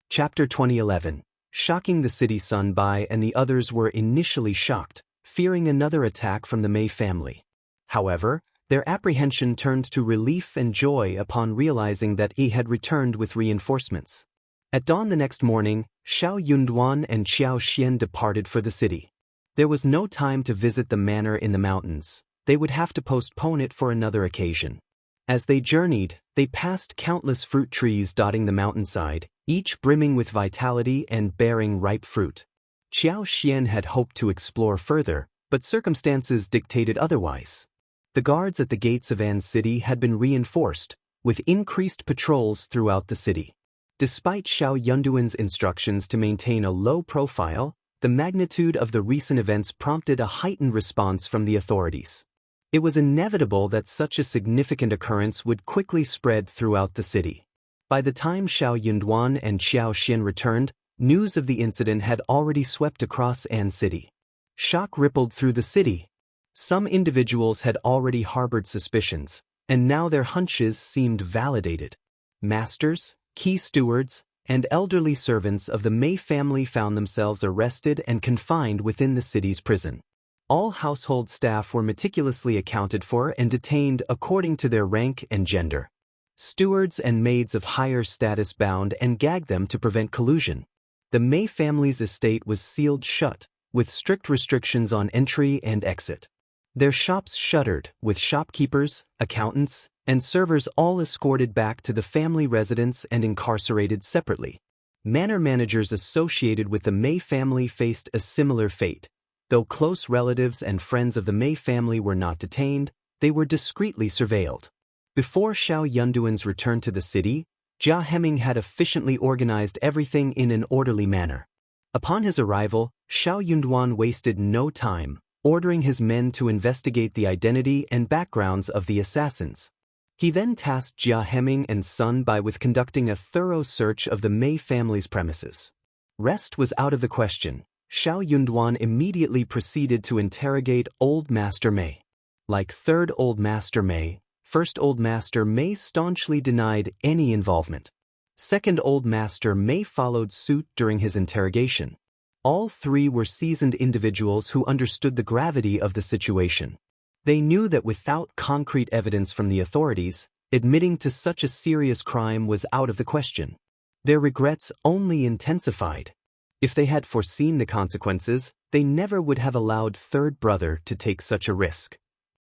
Chapter 2011. Shocking the city. Sun Bai and the others were initially shocked, fearing another attack from the Mei family. However, their apprehension turned to relief and joy upon realizing that Yi had returned with reinforcements. At dawn the next morning, Xiao Yunduan and Qiao Xian departed for the city. There was no time to visit the manor in the mountains. They would have to postpone it for another occasion. As they journeyed, they passed countless fruit trees dotting the mountainside, each brimming with vitality and bearing ripe fruit. Qiao Xian had hoped to explore further, but circumstances dictated otherwise. The guards at the gates of An City had been reinforced, with increased patrols throughout the city. Despite Xiao Yunduan's instructions to maintain a low profile, the magnitude of the recent events prompted a heightened response from the authorities. It was inevitable that such a significant occurrence would quickly spread throughout the city. By the time Xiao Yunduan and Qiao Xian returned, news of the incident had already swept across An City. Shock rippled through the city. Some individuals had already harbored suspicions, and now their hunches seemed validated. Masters, key stewards, and elderly servants of the Mei family found themselves arrested and confined within the city's prison. All household staff were meticulously accounted for and detained according to their rank and gender. Stewards and maids of higher status bound and gagged them to prevent collusion. The Mei family's estate was sealed shut, with strict restrictions on entry and exit. Their shops shuttered, with shopkeepers, accountants, and servers all escorted back to the family residence and incarcerated separately. Manor managers associated with the Mei family faced a similar fate. Though close relatives and friends of the Mei family were not detained, they were discreetly surveilled. Before Xiao Yunduan's return to the city, Jia Heming had efficiently organized everything in an orderly manner. Upon his arrival, Xiao Yunduan wasted no time, ordering his men to investigate the identity and backgrounds of the assassins. He then tasked Jia Heming and Sun Bai with conducting a thorough search of the Mei family's premises. Rest was out of the question. Xiao Yunduan immediately proceeded to interrogate Old Master Mei. Like Third Old Master Mei, First Old Master Mei staunchly denied any involvement. Second Old Master Mei followed suit during his interrogation. All three were seasoned individuals who understood the gravity of the situation. They knew that without concrete evidence from the authorities, admitting to such a serious crime was out of the question. Their regrets only intensified. If they had foreseen the consequences, they never would have allowed Third Brother to take such a risk.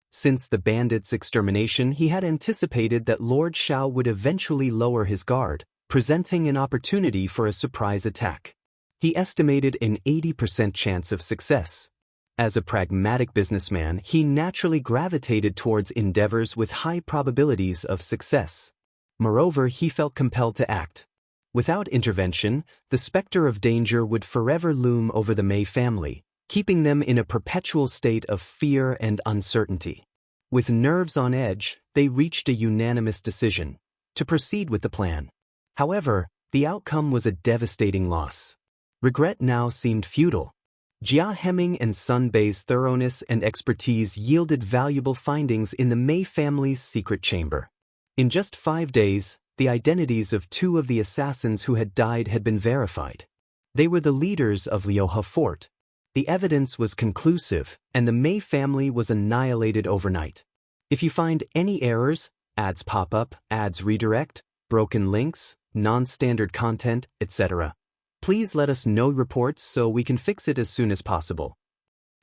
Since the bandits' extermination, he had anticipated that Lord Xiao would eventually lower his guard, presenting an opportunity for a surprise attack. He estimated an 80% chance of success. As a pragmatic businessman, he naturally gravitated towards endeavors with high probabilities of success. Moreover, he felt compelled to act. Without intervention, the specter of danger would forever loom over the Mei family, keeping them in a perpetual state of fear and uncertainty. With nerves on edge, they reached a unanimous decision to proceed with the plan. However, the outcome was a devastating loss. Regret now seemed futile. Jia Heming and Sun Bai's thoroughness and expertise yielded valuable findings in the Mei family's secret chamber. In just 5 days, the identities of 2 of the assassins who had died had been verified. They were the leaders of Liuhe Fort. The evidence was conclusive, and the Mei family was annihilated overnight. If you find any errors, ads pop up, ads redirect, broken links, non-standard content, etc., Please let us know reports so we can fix it as soon as possible.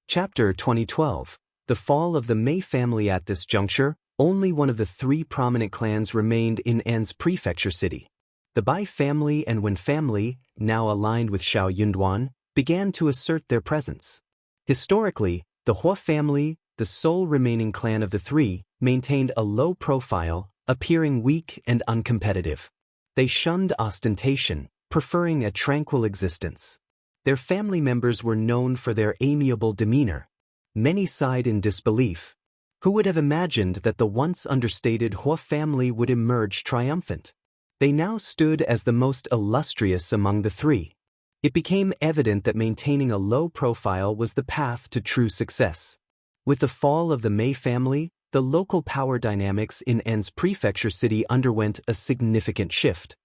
Chapter 2012. The Fall of the Mei Family. At this juncture, only one of the three prominent clans remained in An's prefecture city. The Bai family and Wen family, now aligned with Xiao Yunduan, began to assert their presence. Historically, the Hua family, the sole remaining clan of the three, maintained a low profile, appearing weak and uncompetitive. They shunned ostentation, preferring a tranquil existence. Their family members were known for their amiable demeanor. Many sighed in disbelief. Who would have imagined that the once understated Hua family would emerge triumphant? They now stood as the most illustrious among the three. It became evident that maintaining a low profile was the path to true success. With the fall of the Mei family, the local power dynamics in An's prefecture city underwent a significant shift.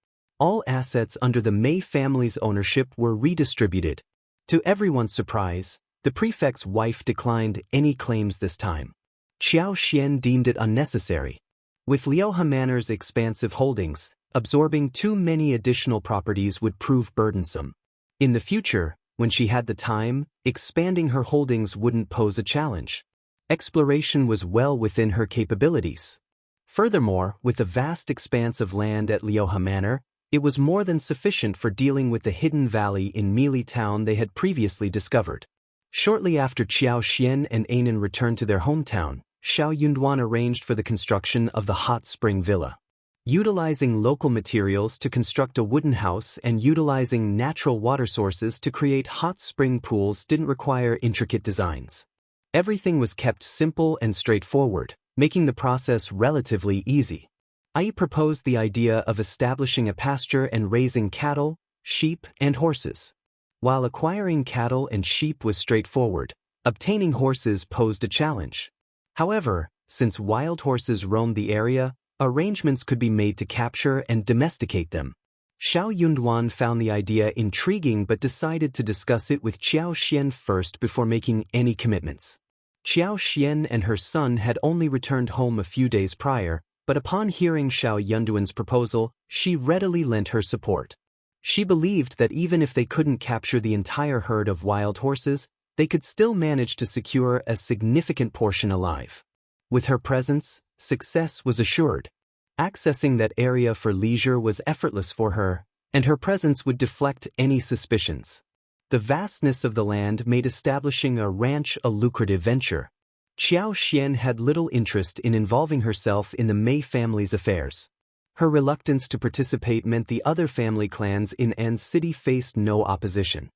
All assets under the Mei family's ownership were redistributed. To everyone's surprise, the prefect's wife declined any claims this time. Qiao Xian deemed it unnecessary. With Liuhe Manor's expansive holdings, absorbing too many additional properties would prove burdensome. In the future, when she had the time, expanding her holdings wouldn't pose a challenge. Exploration was well within her capabilities. Furthermore, with the vast expanse of land at Liuhe Manor, it was more than sufficient for dealing with the hidden valley in Meili Town they had previously discovered. Shortly after Qiao Xian and Anan returned to their hometown, Xiao Yunduan arranged for the construction of the hot spring villa. Utilizing local materials to construct a wooden house and utilizing natural water sources to create hot spring pools didn't require intricate designs. Everything was kept simple and straightforward, making the process relatively easy. Ai proposed the idea of establishing a pasture and raising cattle, sheep, and horses. While acquiring cattle and sheep was straightforward, obtaining horses posed a challenge. However, since wild horses roamed the area, arrangements could be made to capture and domesticate them. Xiao Yunduan found the idea intriguing but decided to discuss it with Qiao Xian first before making any commitments. Qiao Xian and her son had only returned home a few days prior, but upon hearing Xiao Yunduan's proposal, she readily lent her support. She believed that even if they couldn't capture the entire herd of wild horses, they could still manage to secure a significant portion alive. With her presence, success was assured. Accessing that area for leisure was effortless for her, and her presence would deflect any suspicions. The vastness of the land made establishing a ranch a lucrative venture. Qiao Xian had little interest in involving herself in the Mei family's affairs. Her reluctance to participate meant the other family clans in An's city faced no opposition.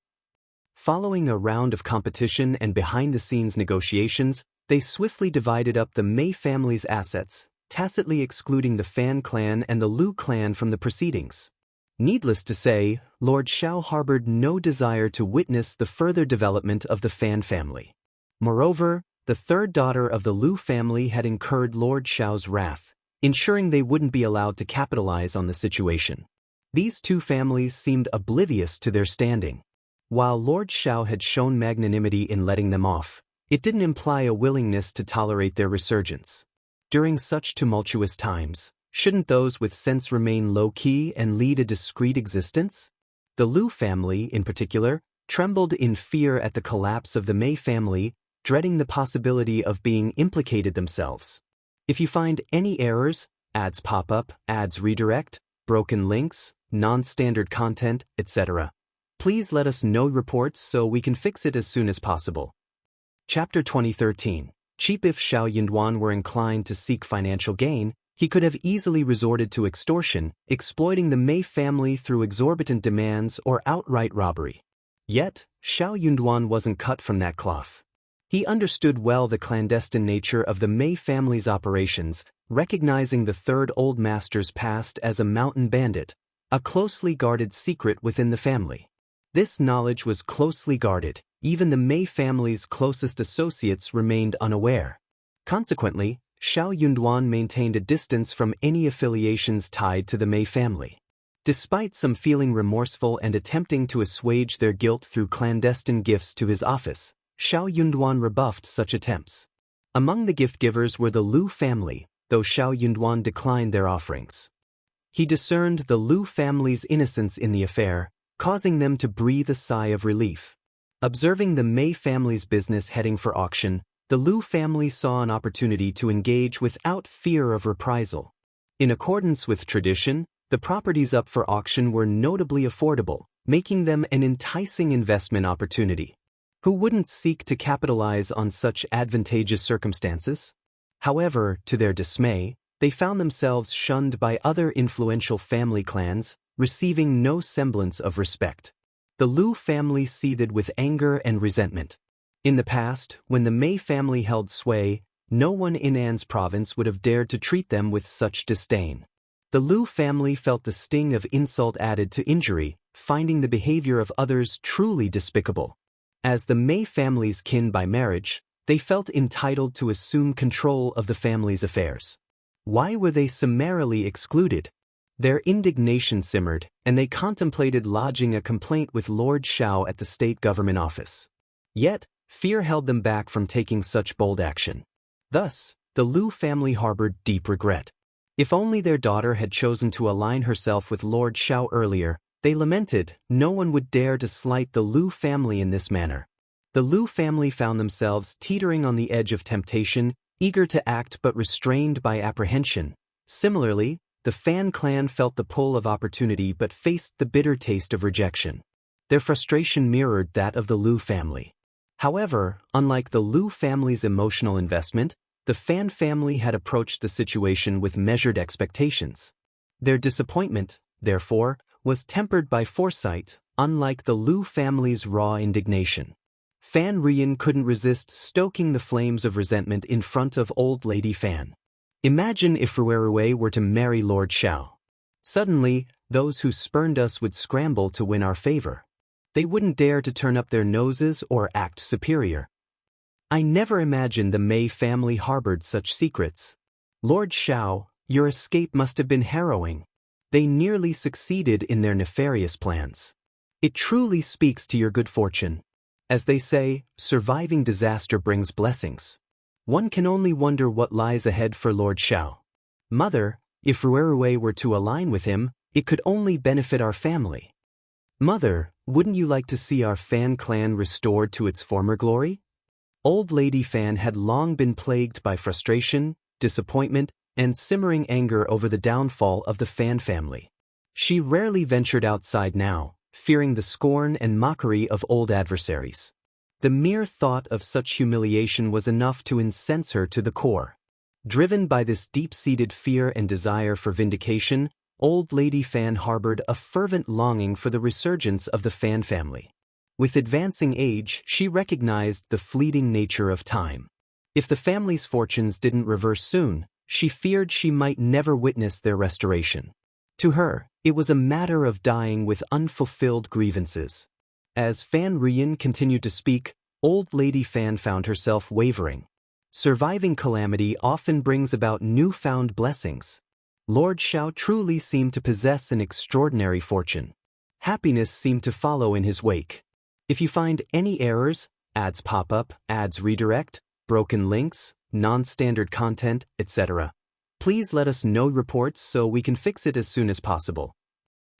Following a round of competition and behind-the-scenes negotiations, they swiftly divided up the Mei family's assets, tacitly excluding the Fan clan and the Lu clan from the proceedings. Needless to say, Lord Xiao harbored no desire to witness the further development of the Fan family. Moreover, the third daughter of the Lu family had incurred Lord Xiao's wrath, ensuring they wouldn't be allowed to capitalize on the situation. These two families seemed oblivious to their standing. While Lord Xiao had shown magnanimity in letting them off, it didn't imply a willingness to tolerate their resurgence. During such tumultuous times, shouldn't those with sense remain low-key and lead a discreet existence? The Lu family, in particular, trembled in fear at the collapse of the Mei family, dreading the possibility of being implicated themselves. If you find any errors, ads pop up, ads redirect, broken links, non-standard content, etc., please let us know reports so we can fix it as soon as possible. Chapter 2013. Cheap. If Xiao Yunduan were inclined to seek financial gain, he could have easily resorted to extortion, exploiting the Mei family through exorbitant demands or outright robbery. Yet, Xiao Yunduan wasn't cut from that cloth. He understood well the clandestine nature of the Mei family's operations, recognizing the third old master's past as a mountain bandit, a closely guarded secret within the family. This knowledge was closely guarded. Even the Mei family's closest associates remained unaware. Consequently, Xiao Yunduan maintained a distance from any affiliations tied to the Mei family. Despite some feeling remorseful and attempting to assuage their guilt through clandestine gifts to his office, Xiao Yunduan rebuffed such attempts. Among the gift-givers were the Lu family, though Xiao Yunduan declined their offerings. He discerned the Lu family's innocence in the affair, causing them to breathe a sigh of relief. Observing the Mei family's business heading for auction, the Liu family saw an opportunity to engage without fear of reprisal. In accordance with tradition, the properties up for auction were notably affordable, making them an enticing investment opportunity. Who wouldn't seek to capitalize on such advantageous circumstances? However, to their dismay, they found themselves shunned by other influential family clans, receiving no semblance of respect. The Liu family seethed with anger and resentment. In the past, when the Mei family held sway, no one in An's province would have dared to treat them with such disdain. The Liu family felt the sting of insult added to injury, finding the behavior of others truly despicable. As the Mei family's kin by marriage, they felt entitled to assume control of the family's affairs. Why were they summarily excluded? Their indignation simmered, and they contemplated lodging a complaint with Lord Xiao at the state government office. Yet, fear held them back from taking such bold action. Thus, the Liu family harbored deep regret. If only their daughter had chosen to align herself with Lord Xiao earlier, they lamented, no one would dare to slight the Liu family in this manner. The Liu family found themselves teetering on the edge of temptation, eager to act but restrained by apprehension. Similarly, the Fan clan felt the pull of opportunity but faced the bitter taste of rejection. Their frustration mirrored that of the Liu family. However, unlike the Liu family's emotional investment, the Fan family had approached the situation with measured expectations. Their disappointment, therefore, was tempered by foresight, unlike the Liu family's raw indignation. Fan Rian couldn't resist stoking the flames of resentment in front of old lady Fan. Imagine if Ruerue were to marry Lord Xiao. Suddenly, those who spurned us would scramble to win our favor. They wouldn't dare to turn up their noses or act superior. I never imagined the Mei family harbored such secrets. Lord Xiao, your escape must have been harrowing. They nearly succeeded in their nefarious plans. It truly speaks to your good fortune. As they say, surviving disaster brings blessings. One can only wonder what lies ahead for Lord Xiao. Mother, if Ruerue were to align with him, it could only benefit our family. Mother, wouldn't you like to see our Fan clan restored to its former glory? Old Lady Fan had long been plagued by frustration, disappointment, and simmering anger over the downfall of the Fan family. She rarely ventured outside now, fearing the scorn and mockery of old adversaries. The mere thought of such humiliation was enough to incense her to the core. Driven by this deep-seated fear and desire for vindication, old Lady Fan harbored a fervent longing for the resurgence of the Fan family. With advancing age, she recognized the fleeting nature of time. If the family's fortunes didn't reverse soon, she feared she might never witness their restoration. To her, it was a matter of dying with unfulfilled grievances. As Fan Rian continued to speak, old Lady Fan found herself wavering. Surviving calamity often brings about newfound blessings. Lord Xiao truly seemed to possess an extraordinary fortune. Happiness seemed to follow in his wake. If you find any errors, ads pop up, ads redirect, broken links, non-standard content, etc., please let us know reports so we can fix it as soon as possible.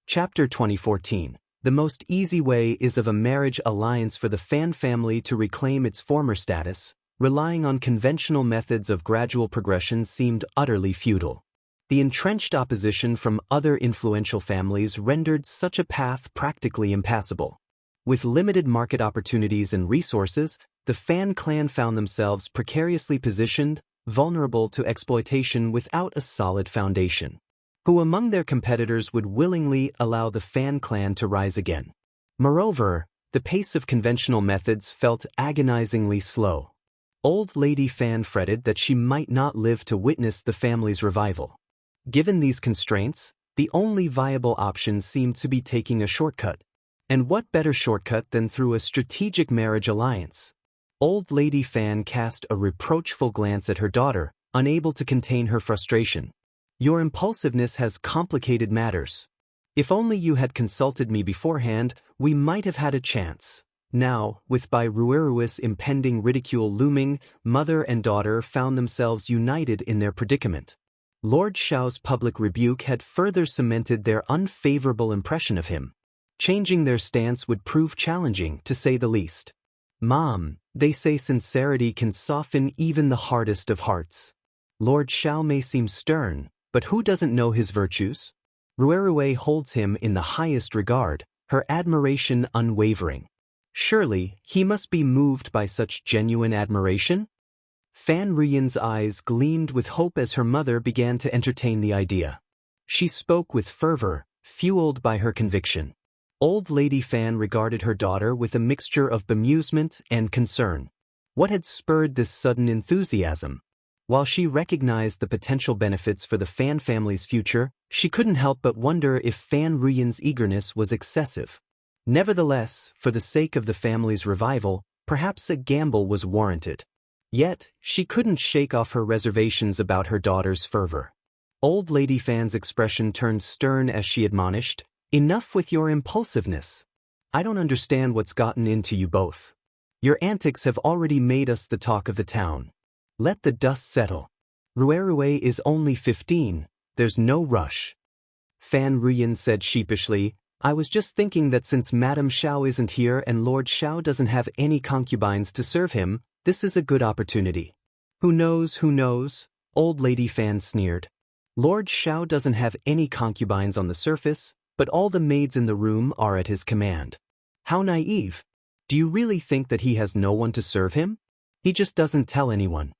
Chapter 2014. The most easy way is of a marriage alliance for the Fan family to reclaim its former status. Relying on conventional methods of gradual progression seemed utterly futile. The entrenched opposition from other influential families rendered such a path practically impassable. With limited market opportunities and resources, the Fan clan found themselves precariously positioned, vulnerable to exploitation without a solid foundation. Who among their competitors would willingly allow the Fan clan to rise again? Moreover, the pace of conventional methods felt agonizingly slow. Old Lady Fan fretted that she might not live to witness the family's revival. Given these constraints, the only viable option seemed to be taking a shortcut. And what better shortcut than through a strategic marriage alliance? Old Lady Fan cast a reproachful glance at her daughter, unable to contain her frustration. Your impulsiveness has complicated matters. If only you had consulted me beforehand, we might have had a chance. Now, with by Rueruis impending ridicule looming, mother and daughter found themselves united in their predicament. Lord Xiao's public rebuke had further cemented their unfavorable impression of him. Changing their stance would prove challenging, to say the least. Mom, they say sincerity can soften even the hardest of hearts. Lord Xiao may seem stern, but who doesn't know his virtues? Ruerue holds him in the highest regard, her admiration unwavering. Surely, he must be moved by such genuine admiration? Fan Ruyan's eyes gleamed with hope as her mother began to entertain the idea. She spoke with fervor, fueled by her conviction. Old Lady Fan regarded her daughter with a mixture of bemusement and concern. What had spurred this sudden enthusiasm? While she recognized the potential benefits for the Fan family's future, she couldn't help but wonder if Fan Ruyan's eagerness was excessive. Nevertheless, for the sake of the family's revival, perhaps a gamble was warranted. Yet, she couldn't shake off her reservations about her daughter's fervor. Old Lady Fan's expression turned stern as she admonished, "Enough with your impulsiveness. I don't understand what's gotten into you both. Your antics have already made us the talk of the town. Let the dust settle. Ruerue is only 15, there's no rush." Fan Ruyan said sheepishly, "I was just thinking that since Madame Xiao isn't here and Lord Xiao doesn't have any concubines to serve him, this is a good opportunity." Who knows, Old Lady Fan sneered. Lord Xiao doesn't have any concubines on the surface, but all the maids in the room are at his command. How naive. Do you really think that he has no one to serve him? He just doesn't tell anyone.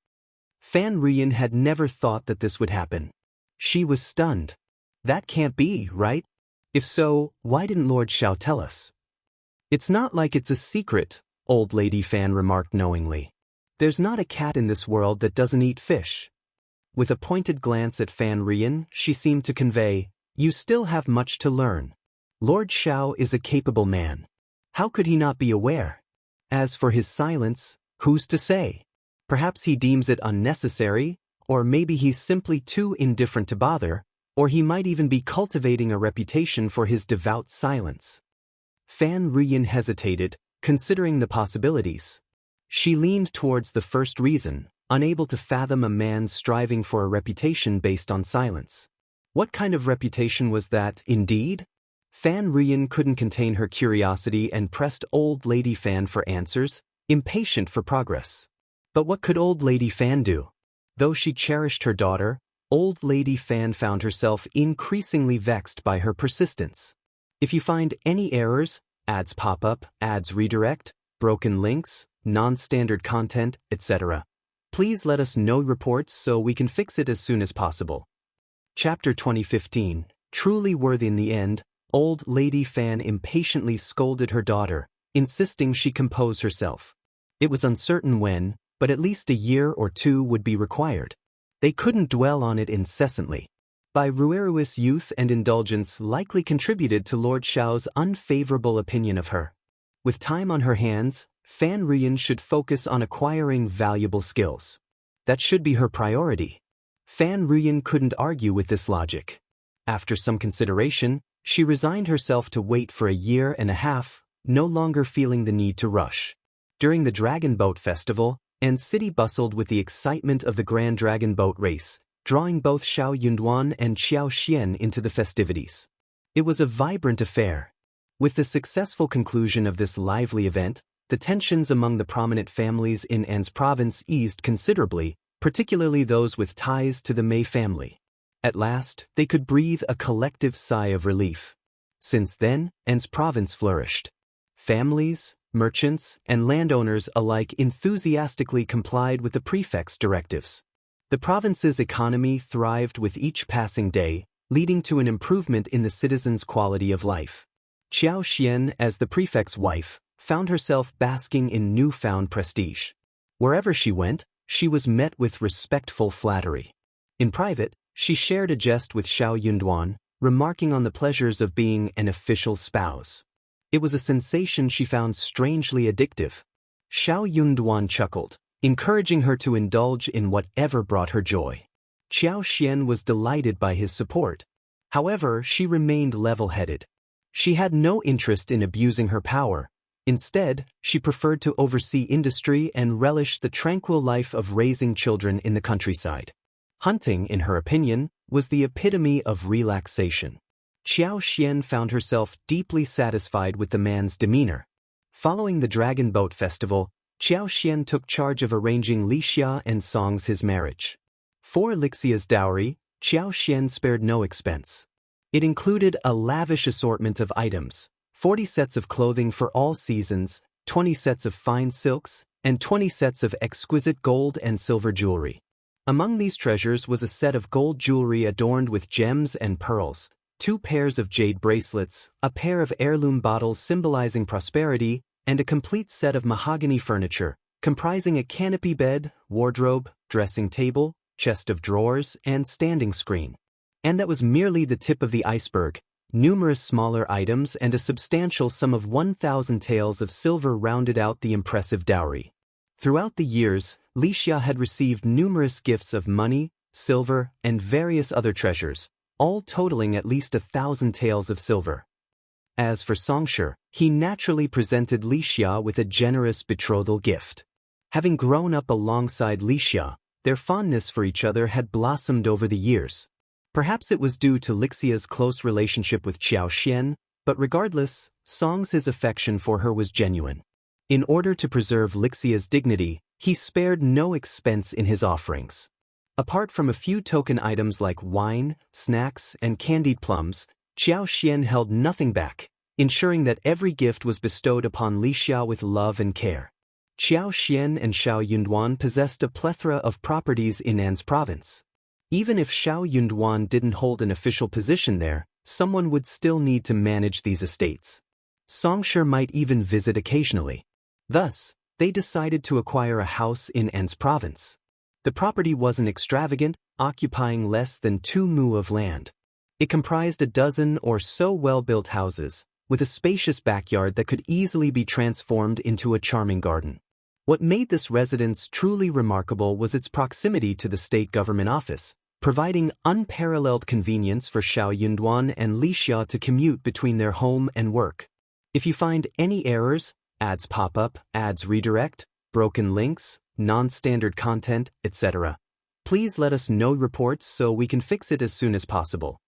Fan Ruyan had never thought that this would happen. She was stunned. That can't be, right? If so, why didn't Lord Xiao tell us? It's not like it's a secret, Old Lady Fan remarked knowingly. There's not a cat in this world that doesn't eat fish. With a pointed glance at Fan Ruyan, she seemed to convey, "You still have much to learn. Lord Xiao is a capable man. How could he not be aware? As for his silence, who's to say? Perhaps he deems it unnecessary, or maybe he's simply too indifferent to bother, or he might even be cultivating a reputation for his devout silence." Fan Ruyan hesitated, considering the possibilities. She leaned towards the first reason, unable to fathom a man striving for a reputation based on silence. What kind of reputation was that, indeed? Fan Ruyan couldn't contain her curiosity and pressed Old Lady Fan for answers, impatient for progress. But what could Old Lady Fan do? Though she cherished her daughter, Old Lady Fan found herself increasingly vexed by her persistence. If you find any errors, ads pop up, ads redirect, broken links, non-standard content, etc., please let us know reports so we can fix it as soon as possible. Chapter 2015, Truly Worthy in the End, Old Lady Fan impatiently scolded her daughter, insisting she compose herself. It was uncertain when, but at least a year or two would be required. They couldn't dwell on it incessantly. By Rueru's youth and indulgence likely contributed to Lord Xiao's unfavorable opinion of her. With time on her hands, Fan Ruyan should focus on acquiring valuable skills. That should be her priority. Fan Ruyan couldn't argue with this logic. After some consideration, she resigned herself to wait for a year and a half, no longer feeling the need to rush. During the Dragon Boat Festival, and city bustled with the excitement of the Grand Dragon Boat Race, drawing both Xiao Yunduan and Xiao Xian into the festivities. It was a vibrant affair. With the successful conclusion of this lively event, the tensions among the prominent families in An's province eased considerably, particularly those with ties to the Mei family. At last, they could breathe a collective sigh of relief. Since then, An's province flourished. Families, merchants, and landowners alike enthusiastically complied with the prefect's directives. The province's economy thrived with each passing day, leading to an improvement in the citizens' quality of life. Xiao Xian, as the prefect's wife, found herself basking in newfound prestige. Wherever she went, she was met with respectful flattery. In private, she shared a jest with Xiao Yunduan, remarking on the pleasures of being an official spouse. It was a sensation she found strangely addictive. Xiao Yunduan chuckled, encouraging her to indulge in whatever brought her joy. Xiao Xian was delighted by his support. However, she remained level-headed. She had no interest in abusing her power. Instead, she preferred to oversee industry and relish the tranquil life of raising children in the countryside. Hunting, in her opinion, was the epitome of relaxation. Qiao Xian found herself deeply satisfied with the man's demeanor. Following the Dragon Boat Festival, Qiao Xian took charge of arranging Lixia and Song's his marriage. For Lixia's dowry, Qiao Xian spared no expense. It included a lavish assortment of items, 40 sets of clothing for all seasons, 20 sets of fine silks, and 20 sets of exquisite gold and silver jewelry. Among these treasures was a set of gold jewelry adorned with gems and pearls, 2 pairs of jade bracelets, a pair of heirloom bottles symbolizing prosperity, and a complete set of mahogany furniture, comprising a canopy bed, wardrobe, dressing table, chest of drawers, and standing screen. And that was merely the tip of the iceberg. Numerous smaller items and a substantial sum of 1,000 taels of silver rounded out the impressive dowry. Throughout the years, Lixia had received numerous gifts of money, silver, and various other treasures, all totaling at least 1,000 taels of silver. As for Songshi, he naturally presented Lixia with a generous betrothal gift. Having grown up alongside Lixia, their fondness for each other had blossomed over the years. Perhaps it was due to Lixia's close relationship with Qiao Xian, but regardless, Song's affection for her was genuine. In order to preserve Lixia's dignity, he spared no expense in his offerings. Apart from a few token items like wine, snacks, and candied plums, Qiao Xian held nothing back, ensuring that every gift was bestowed upon Lixia with love and care. Qiao Xian and Xiao Yunduan possessed a plethora of properties in An's province. Even if Xiao Yunduan didn't hold an official position there, someone would still need to manage these estates. Songshi might even visit occasionally. Thus, they decided to acquire a house in An's province. The property wasn't extravagant, occupying less than 2 mu of land. It comprised a dozen or so well-built houses, with a spacious backyard that could easily be transformed into a charming garden. What made this residence truly remarkable was its proximity to the state government office, providing unparalleled convenience for Xiao Yunduan and Lixia to commute between their home and work. If you find any errors, ads pop up, ads redirect, broken links, non-standard content, etc., please let us know reports so we can fix it as soon as possible.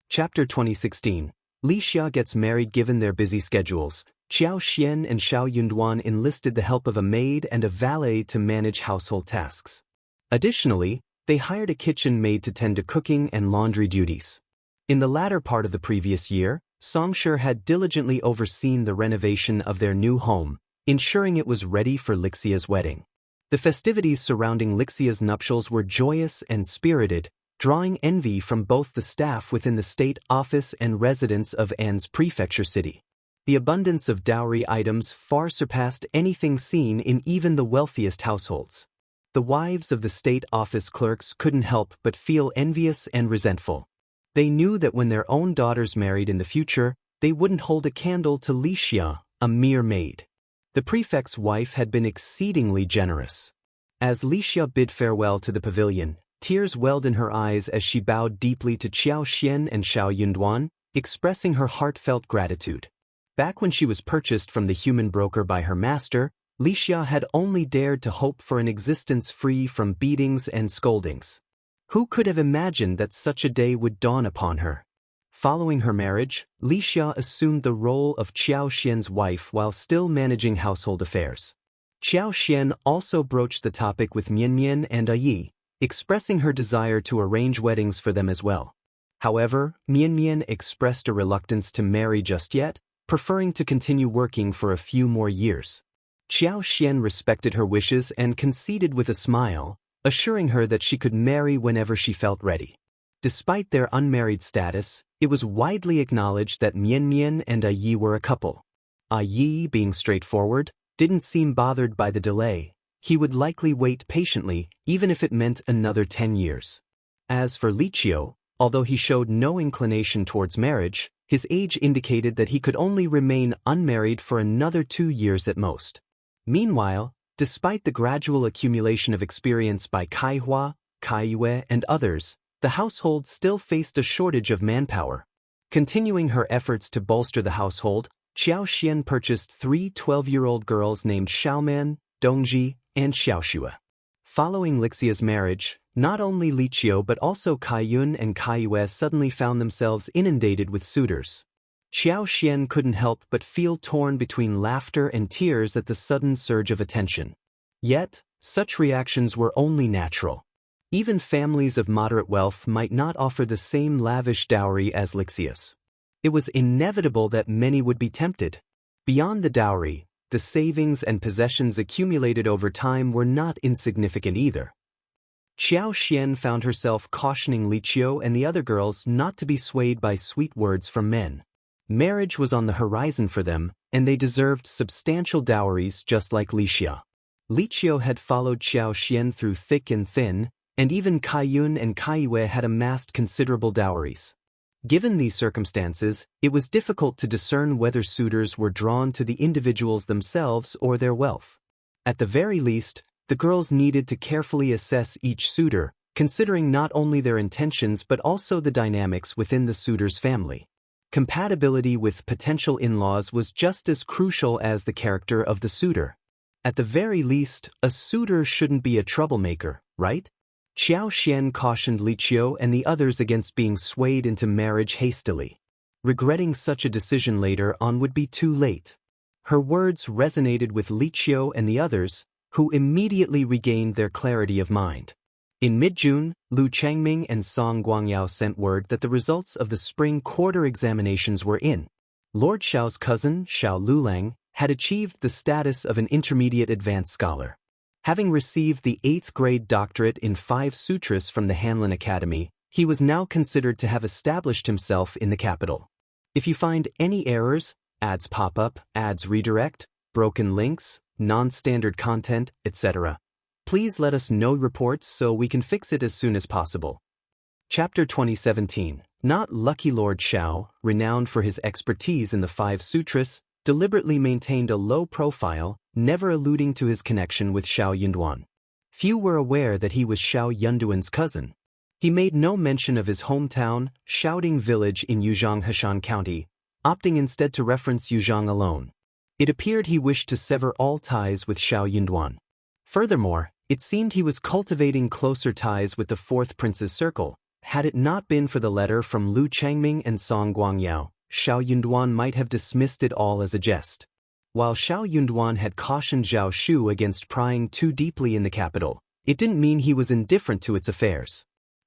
Chapter 2016. Lixia gets married. Given their busy schedules, Qiao Xian and Xiao Yunduan enlisted the help of a maid and a valet to manage household tasks. Additionally, they hired a kitchen maid to tend to cooking and laundry duties. In the latter part of the previous year, Songshi had diligently overseen the renovation of their new home, ensuring it was ready for Lixia's wedding. The festivities surrounding Lixia's nuptials were joyous and spirited, drawing envy from both the staff within the state office and residents of An's prefecture city. The abundance of dowry items far surpassed anything seen in even the wealthiest households. The wives of the state office clerks couldn't help but feel envious and resentful. They knew that when their own daughters married in the future, they wouldn't hold a candle to Lixia, a mere maid. The prefect's wife had been exceedingly generous. As Lixia bid farewell to the pavilion, tears welled in her eyes as she bowed deeply to Qiao Xian and Xiao Yunduan, expressing her heartfelt gratitude. Back when she was purchased from the human broker by her master, Lixia had only dared to hope for an existence free from beatings and scoldings. Who could have imagined that such a day would dawn upon her? Following her marriage, Lixia assumed the role of Qiao Xian's wife while still managing household affairs. Qiao Xian also broached the topic with Mian and Yi, expressing her desire to arrange weddings for them as well. However, Mian expressed a reluctance to marry just yet, preferring to continue working for a few more years. Qiao Xian respected her wishes and conceded with a smile, assuring her that she could marry whenever she felt ready. Despite their unmarried status, it was widely acknowledged that Mian and Yi were a couple. Yi, being straightforward, didn't seem bothered by the delay. He would likely wait patiently, even if it meant another 10 years. As for Lixia, although he showed no inclination towards marriage, his age indicated that he could only remain unmarried for another 2 years at most. Meanwhile, despite the gradual accumulation of experience by Kaihua, Kaiyue, and others, the household still faced a shortage of manpower. Continuing her efforts to bolster the household, Qiao Xian purchased 3 12-year-old girls named Xiaoman, Dongji, and Xiaoxue. Following Lixia's marriage, Not only Lixia but also Kaiyun and Kaiyue suddenly found themselves inundated with suitors. Xiao Xian couldn't help but feel torn between laughter and tears at the sudden surge of attention. Yet, such reactions were only natural. Even families of moderate wealth might not offer the same lavish dowry as Lixia's. It was inevitable that many would be tempted. Beyond the dowry, the savings and possessions accumulated over time were not insignificant either. Xiao Xian found herself cautioning Lixia and the other girls not to be swayed by sweet words from men. Marriage was on the horizon for them, and they deserved substantial dowries just like Lixia. Lixia had followed Xiao Xian through thick and thin, and even Kaiyun and Kaiyue had amassed considerable dowries. Given these circumstances, it was difficult to discern whether suitors were drawn to the individuals themselves or their wealth. At the very least, the girls needed to carefully assess each suitor, considering not only their intentions but also the dynamics within the suitor's family. Compatibility with potential in-laws was just as crucial as the character of the suitor. At the very least, a suitor shouldn't be a troublemaker, right? Xiao Xian cautioned Lixia and the others against being swayed into marriage hastily. Regretting such a decision later on would be too late. Her words resonated with Lixia and the others, who immediately regained their clarity of mind. In mid-June, Lu Changming and Song Guangyao sent word that the results of the spring quarter examinations were in. Lord Xiao's cousin, Xiao Lulang, had achieved the status of an intermediate advanced scholar. Having received the 8th grade doctorate in 5 sutras from the Hanlin Academy, he was now considered to have established himself in the capital. If you find any errors, ads pop up, ads redirect, broken links, non-standard content, etc., please let us know reports so we can fix it as soon as possible. Chapter 2017. Not lucky. Lord Xiao, renowned for his expertise in the 5 sutras, deliberately maintained a low profile, never alluding to his connection with Xiao Yunduan. Few were aware that he was Xiao Yunduan's cousin. He made no mention of his hometown, Shouting Village in Yuzhang Heshan County, opting instead to reference Yuzhang alone. It appeared he wished to sever all ties with Xiao Yunduan. Furthermore, it seemed he was cultivating closer ties with the 4th prince's circle. Had it not been for the letter from Lu Changming and Song Guangyao, Xiao Yunduan might have dismissed it all as a jest. While Xiao Yunduan had cautioned Zhao Shu against prying too deeply in the capital, it didn't mean he was indifferent to its affairs.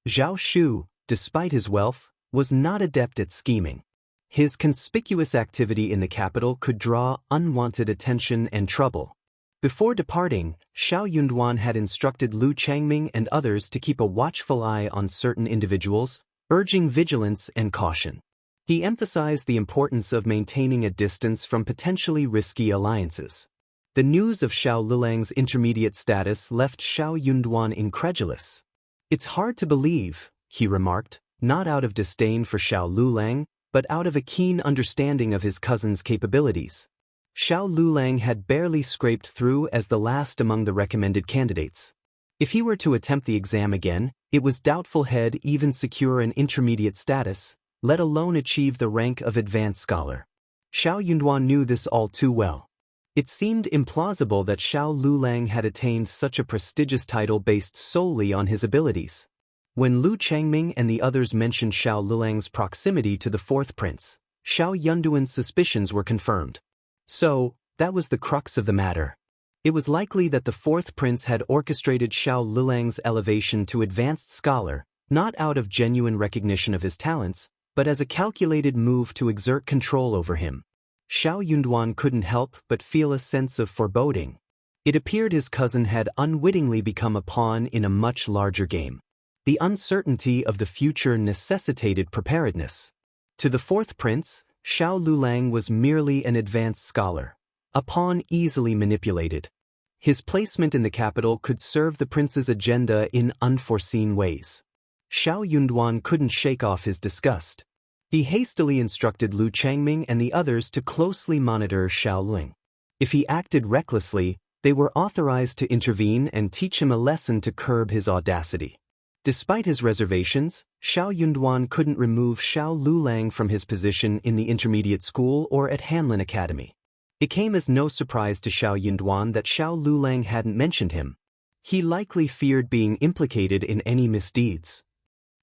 Zhao Shu, despite his wealth, was not adept at scheming. His conspicuous activity in the capital could draw unwanted attention and trouble. Before departing, Xiao Yunduan had instructed Lu Changming and others to keep a watchful eye on certain individuals, urging vigilance and caution. He emphasized the importance of maintaining a distance from potentially risky alliances. The news of Xiao Lulang's intermediate status left Xiao Yunduan incredulous. "It's hard to believe," he remarked, not out of disdain for Xiao Lulang, but out of a keen understanding of his cousin's capabilities. Xiao Lulang had barely scraped through as the last among the recommended candidates. If he were to attempt the exam again, it was doubtful he'd even secure an intermediate status, let alone achieve the rank of advanced scholar. Xiao Yunduan knew this all too well. It seemed implausible that Xiao Lulang had attained such a prestigious title based solely on his abilities. When Lu Changming and the others mentioned Xiao Lulang's proximity to the 4th prince, Xiao Yunduan's suspicions were confirmed. So, that was the crux of the matter. It was likely that the 4th prince had orchestrated Xiao Lulang's elevation to advanced scholar, not out of genuine recognition of his talents, but as a calculated move to exert control over him. Xiao Yunduan couldn't help but feel a sense of foreboding. It appeared his cousin had unwittingly become a pawn in a much larger game. The uncertainty of the future necessitated preparedness. To the 4th prince, Xiao Lulang was merely an advanced scholar, a pawn easily manipulated. His placement in the capital could serve the prince's agenda in unforeseen ways. Xiao Yunduan couldn't shake off his disgust. He hastily instructed Lu Changming and the others to closely monitor Xiao Ling. If he acted recklessly, they were authorized to intervene and teach him a lesson to curb his audacity. Despite his reservations, Xiao Yunduan couldn't remove Xiao Lulang from his position in the intermediate school or at Hanlin Academy. It came as no surprise to Xiao Yunduan that Xiao Lulang hadn't mentioned him. He likely feared being implicated in any misdeeds.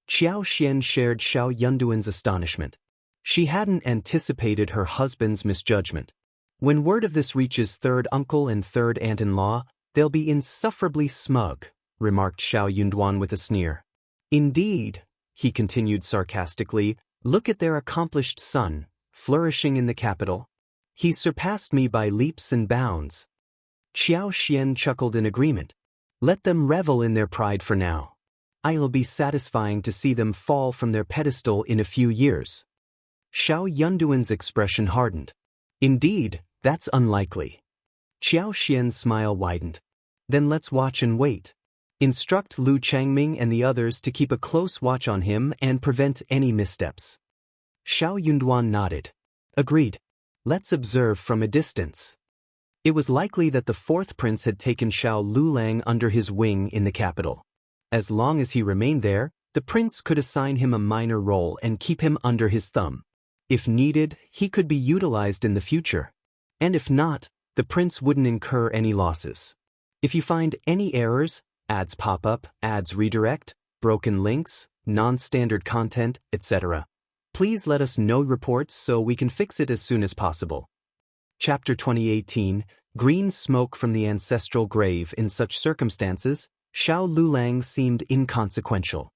Xiao Xian shared Xiao Yunduan's astonishment. She hadn't anticipated her husband's misjudgment. When word of this reaches third uncle and third aunt-in-law, they'll be insufferably smug, remarked Xiao Yunduan with a sneer. Indeed, he continued sarcastically, look at their accomplished son, flourishing in the capital. He's surpassed me by leaps and bounds. Xiao Xian chuckled in agreement. Let them revel in their pride for now. It'll be satisfying to see them fall from their pedestal in a few years. Xiao Yunduan's expression hardened. Indeed, that's unlikely. Xiao Xian's smile widened. Then let's watch and wait. Instruct Lu Changming and the others to keep a close watch on him and prevent any missteps. Xiao Yunduan nodded. Agreed. Let's observe from a distance. It was likely that the fourth prince had taken Xiao Lulang under his wing in the capital. As long as he remained there, the prince could assign him a minor role and keep him under his thumb. If needed, he could be utilized in the future. And if not, the prince wouldn't incur any losses. If you find any errors, ads pop up, ads redirect, broken links, non-standard content, etc., please let us know reports so we can fix it as soon as possible. Chapter 2018, Green Smoke from the Ancestral Grave. In such circumstances, Xiao Lulang seemed inconsequential.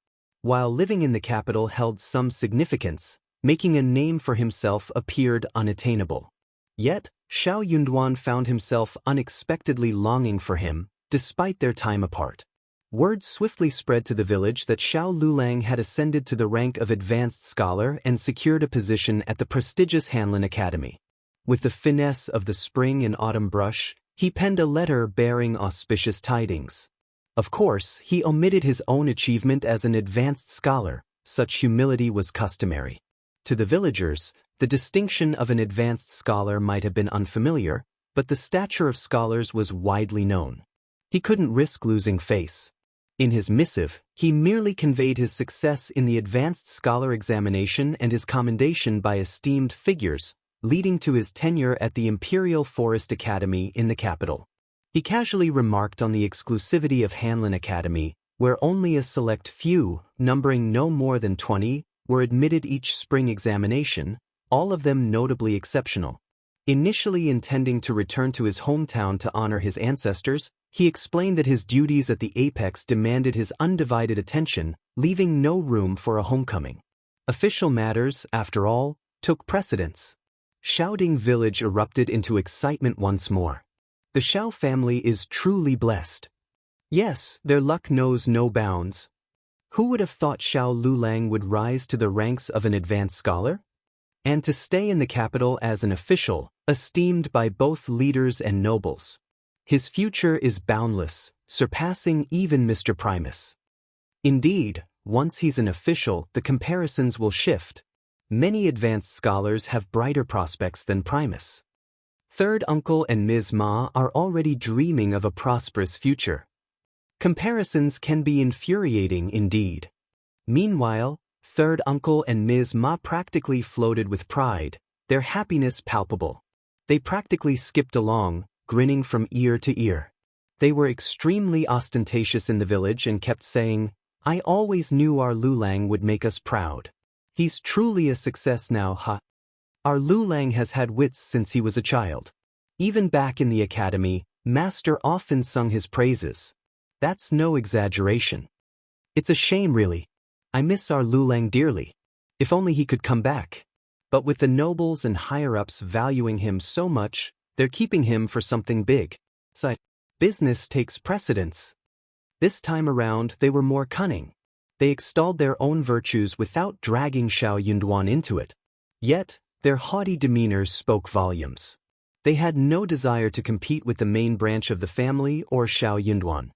While living in the capital held some significance, making a name for himself appeared unattainable. Yet, Xiao Yunduan found himself unexpectedly longing for him, despite their time apart. Word swiftly spread to the village that Xiao Lulang had ascended to the rank of advanced scholar and secured a position at the prestigious Hanlin Academy. With the finesse of the spring and autumn brush, he penned a letter bearing auspicious tidings. Of course, he omitted his own achievement as an advanced scholar. Such humility was customary. To the villagers, the distinction of an advanced scholar might have been unfamiliar, but the stature of scholars was widely known. He couldn't risk losing face. In his missive, he merely conveyed his success in the advanced scholar examination and his commendation by esteemed figures, leading to his tenure at the Imperial Forest Academy in the capital. He casually remarked on the exclusivity of Hanlin Academy, where only a select few, numbering no more than 20, were admitted each spring examination, all of them notably exceptional. Initially intending to return to his hometown to honor his ancestors, he explained that his duties at the apex demanded his undivided attention, leaving no room for a homecoming. Official matters, after all, took precedence. Shouting Village erupted into excitement once more. The Xiao family is truly blessed. Yes, their luck knows no bounds. Who would have thought Xiao Lulang would rise to the ranks of an advanced scholar? And to stay in the capital as an official, esteemed by both leaders and nobles. His future is boundless, surpassing even Mr. Primus. Indeed, once he's an official, the comparisons will shift. Many advanced scholars have brighter prospects than Primus. Third uncle and Ms. Ma are already dreaming of a prosperous future. Comparisons can be infuriating indeed. Meanwhile, third uncle and Ms. Ma practically floated with pride, their happiness palpable. They practically skipped along, grinning from ear to ear. They were extremely ostentatious in the village and kept saying, I always knew our Lulang would make us proud. He's truly a success now, huh? Our Lulang has had wits since he was a child. Even back in the academy, Master often sung his praises. That's no exaggeration. It's a shame really. I miss our Lulang dearly. If only he could come back. But with the nobles and higher-ups valuing him so much, they're keeping him for something big. So, business takes precedence. This time around, they were more cunning. They extolled their own virtues without dragging Xiao Yunduan into it. Yet, their haughty demeanor spoke volumes. They had no desire to compete with the main branch of the family or Xiao Yunduan.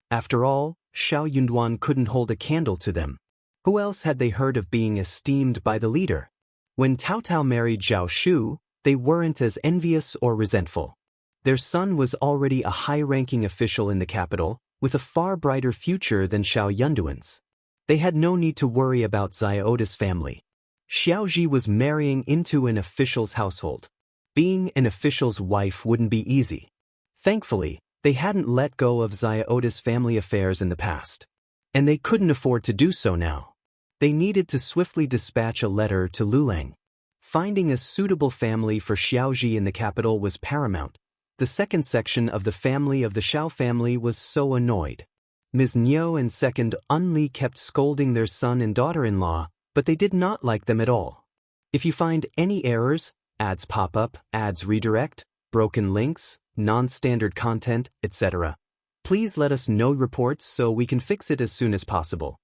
After all, Xiao Yunduan couldn't hold a candle to them. Who else had they heard of being esteemed by the leader? When Tao Tao married Zhao Shu, they weren't as envious or resentful. Their son was already a high-ranking official in the capital, with a far brighter future than Xiao Yunduan's. They had no need to worry about Xiaoda's family. Xiaoji was marrying into an official's household. Being an official's wife wouldn't be easy. Thankfully, They hadn't let go of Xiaoda's family affairs in the past. And they couldn't afford to do so now. They needed to swiftly dispatch a letter to Lulang. Finding a suitable family for Xiaoji in the capital was paramount. The second section of the family of the Xiao family was so annoyed. Ms. Niu and second Unruly kept scolding their son and daughter-in-law, but they did not like them at all. If you find any errors, ads pop up, ads redirect, broken links, non-standard content, etc., please let us know reports so we can fix it as soon as possible.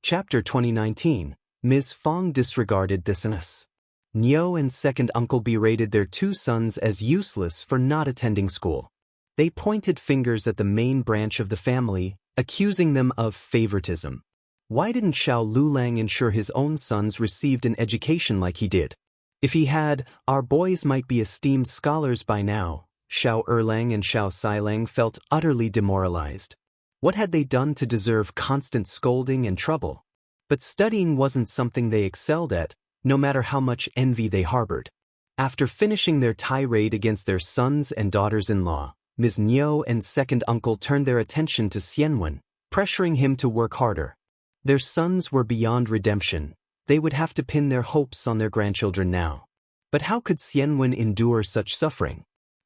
Chapter 2019, Ms. Fang disregarded this. Niu and second uncle berated their two sons as useless for not attending school. They pointed fingers at the main branch of the family, accusing them of favoritism. Why didn't Xiao Lulang ensure his own sons received an education like he did? If he had, our boys might be esteemed scholars by now. Xiao Erlang and Xiao Silang felt utterly demoralized. What had they done to deserve constant scolding and trouble? But studying wasn't something they excelled at, no matter how much envy they harbored. After finishing their tirade against their sons and daughters-in-law, Ms. Niu and second uncle turned their attention to Xuan, pressuring him to work harder. Their sons were beyond redemption. They would have to pin their hopes on their grandchildren now. But how could Xuan endure such suffering?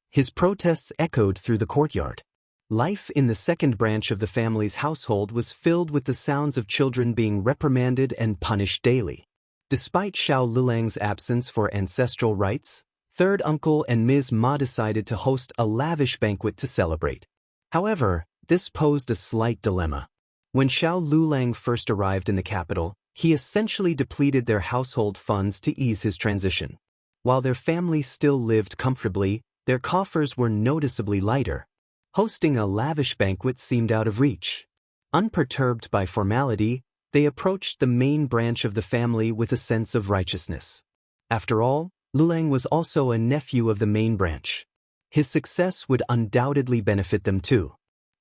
His protests echoed through the courtyard. Life in the second branch of the family's household was filled with the sounds of children being reprimanded and punished daily. Despite Xiao Lulang's absence for ancestral rites, third uncle and Ms. Ma decided to host a lavish banquet to celebrate. However, this posed a slight dilemma. When Xiao Lulang first arrived in the capital, he essentially depleted their household funds to ease his transition. While their family still lived comfortably, their coffers were noticeably lighter. Hosting a lavish banquet seemed out of reach. Unperturbed by formality, they approached the main branch of the family with a sense of righteousness. After all, Lulang was also a nephew of the main branch. His success would undoubtedly benefit them too.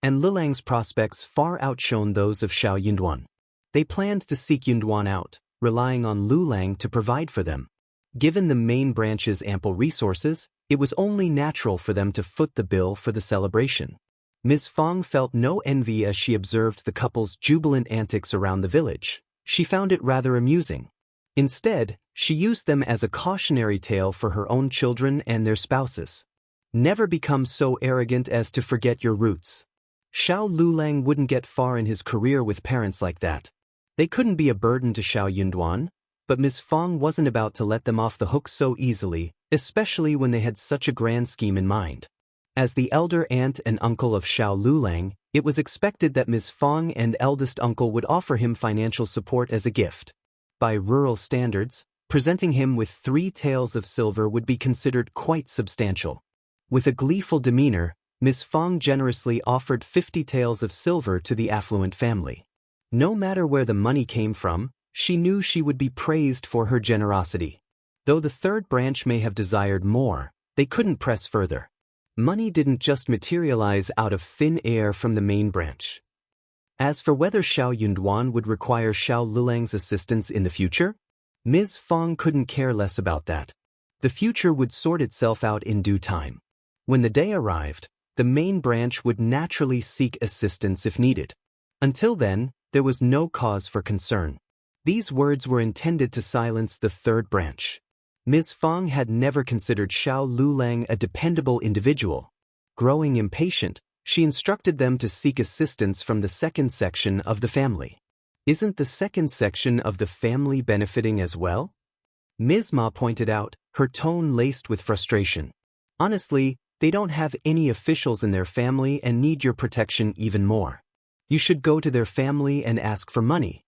And Lulang's prospects far outshone those of Xiao Yunduan. They planned to seek Yunduan out, relying on Lulang to provide for them. Given the main branch's ample resources, it was only natural for them to foot the bill for the celebration. Ms. Fang felt no envy as she observed the couple's jubilant antics around the village. She found it rather amusing. Instead, she used them as a cautionary tale for her own children and their spouses. Never become so arrogant as to forget your roots. Xiao Lulang wouldn't get far in his career with parents like that. They couldn't be a burden to Xiao Yunduan, but Ms. Fang wasn't about to let them off the hook so easily, especially when they had such a grand scheme in mind. As the elder aunt and uncle of Xiao Lulang, it was expected that Ms. Fang and eldest uncle would offer him financial support as a gift. By rural standards, presenting him with 3 taels of silver would be considered quite substantial. With a gleeful demeanor, Ms. Fang generously offered 50 taels of silver to the affluent family. No matter where the money came from, she knew she would be praised for her generosity. Though the third branch may have desired more, they couldn't press further. Money didn't just materialize out of thin air from the main branch. As for whether Xiao Yunduan would require Xiao Lulang's assistance in the future, Ms. Fang couldn't care less about that. The future would sort itself out in due time. When the day arrived, the main branch would naturally seek assistance if needed. Until then, there was no cause for concern. These words were intended to silence the third branch. Ms. Fang had never considered Xiao Lulang a dependable individual. Growing impatient, she instructed them to seek assistance from the second section of the family. Isn't the second section of the family benefiting as well? Ms. Ma pointed out, her tone laced with frustration. Honestly, they don't have any officials in their family and need your protection even more. You should go to their family and ask for money.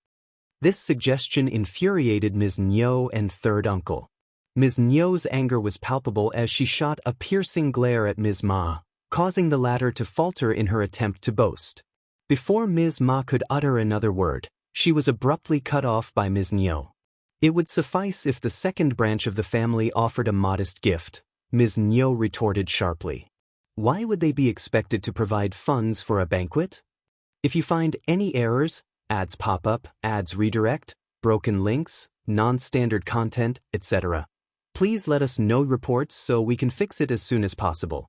This suggestion infuriated Ms. Niu and third uncle. Ms. Niu's anger was palpable as she shot a piercing glare at Ms. Ma, causing the latter to falter in her attempt to boast. Before Ms. Ma could utter another word, she was abruptly cut off by Ms. Niu. It would suffice if the second branch of the family offered a modest gift, Ms. Niu retorted sharply. Why would they be expected to provide funds for a banquet? If you find any errors, ads pop up, ads redirect, broken links, non-standard content, etc., please let us know reports so we can fix it as soon as possible.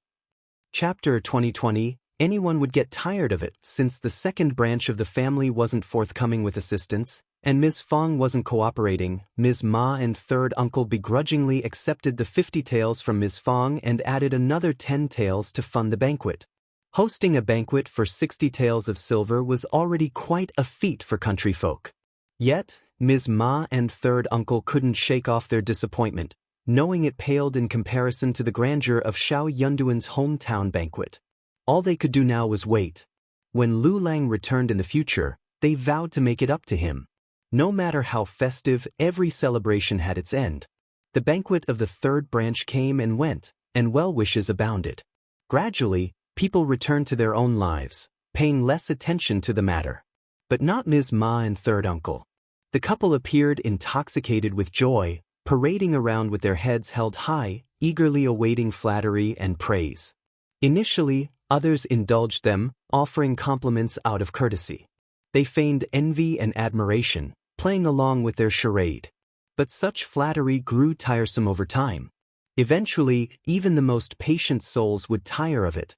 Chapter 2020, anyone would get tired of it since the second branch of the family wasn't forthcoming with assistance, and Ms. Fang wasn't cooperating. Ms. Ma and third uncle begrudgingly accepted the 50 taels from Ms. Fang and added another 10 taels to fund the banquet. Hosting a banquet for 60 taels of silver was already quite a feat for country folk. Yet, Ms. Ma and third uncle couldn't shake off their disappointment, knowing it paled in comparison to the grandeur of Xiao Yunduan's hometown banquet. All they could do now was wait. When Lu Lang returned in the future, they vowed to make it up to him. No matter how festive, every celebration had its end. The banquet of the third branch came and went, and well-wishes abounded. Gradually, people returned to their own lives, paying less attention to the matter. But not Ms. Ma and third uncle. The couple appeared intoxicated with joy, parading around with their heads held high, eagerly awaiting flattery and praise. Initially, others indulged them, offering compliments out of courtesy. They feigned envy and admiration, playing along with their charade. But such flattery grew tiresome over time. Eventually, even the most patient souls would tire of it.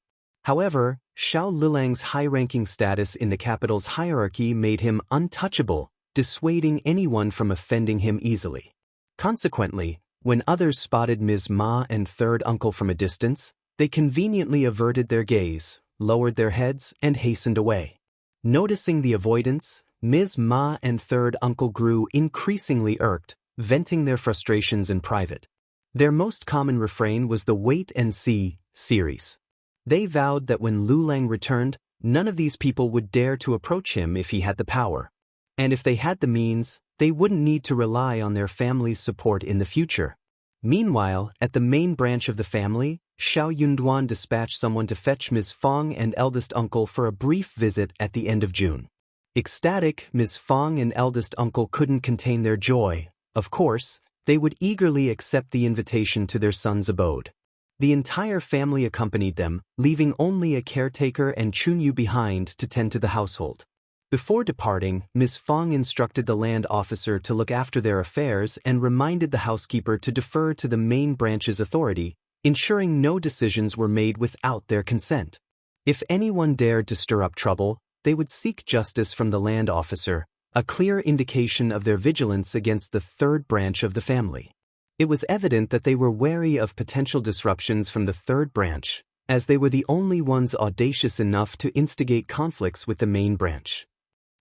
However, Xiao Lilang's high-ranking status in the capital's hierarchy made him untouchable, dissuading anyone from offending him easily. Consequently, when others spotted Ms. Ma and third uncle from a distance, they conveniently averted their gaze, lowered their heads, and hastened away. Noticing the avoidance, Ms. Ma and third uncle grew increasingly irked, venting their frustrations in private. Their most common refrain was the wait-and-see series. They vowed that when Lu Lang returned, none of these people would dare to approach him if he had the power. And if they had the means, they wouldn't need to rely on their family's support in the future. Meanwhile, at the main branch of the family, Xiao Yunduan dispatched someone to fetch Ms. Fang and eldest uncle for a brief visit at the end of June. Ecstatic, Ms. Fang and eldest uncle couldn't contain their joy. Of course, they would eagerly accept the invitation to their son's abode. The entire family accompanied them, leaving only a caretaker and Chunyu behind to tend to the household. Before departing, Ms. Fang instructed the land officer to look after their affairs and reminded the housekeeper to defer to the main branch's authority, ensuring no decisions were made without their consent. If anyone dared to stir up trouble, they would seek justice from the land officer, a clear indication of their vigilance against the third branch of the family. It was evident that they were wary of potential disruptions from the third branch, as they were the only ones audacious enough to instigate conflicts with the main branch.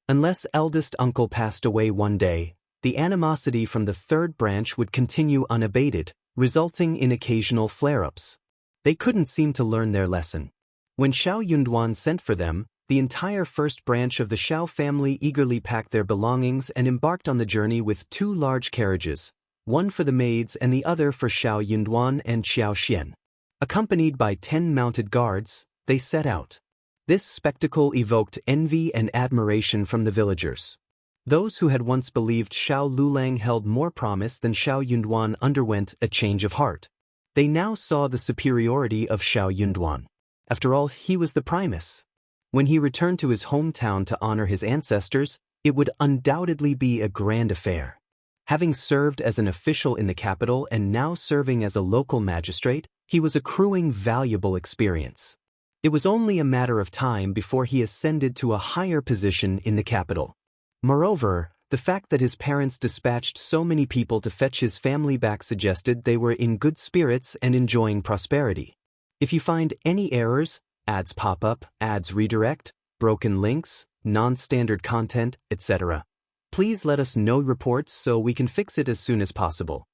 Unless eldest uncle passed away one day, the animosity from the third branch would continue unabated, resulting in occasional flare-ups. They couldn't seem to learn their lesson. When Xiao Yunduan sent for them, the entire first branch of the Xiao family eagerly packed their belongings and embarked on the journey with 2 large carriages, one for the maids and the other for Xiao Yunduan and Xiao Xian. Accompanied by 10 mounted guards, they set out. This spectacle evoked envy and admiration from the villagers. Those who had once believed Xiao Lulang held more promise than Xiao Yunduan underwent a change of heart. They now saw the superiority of Xiao Yunduan. After all, he was the primus. When he returned to his hometown to honor his ancestors, it would undoubtedly be a grand affair. Having served as an official in the capital and now serving as a local magistrate, he was accruing valuable experience. It was only a matter of time before he ascended to a higher position in the capital. Moreover, the fact that his parents dispatched so many people to fetch his family back suggested they were in good spirits and enjoying prosperity. If you find any errors, ads pop up, ads redirect, broken links, non-standard content, etc., please let us know reports so we can fix it as soon as possible.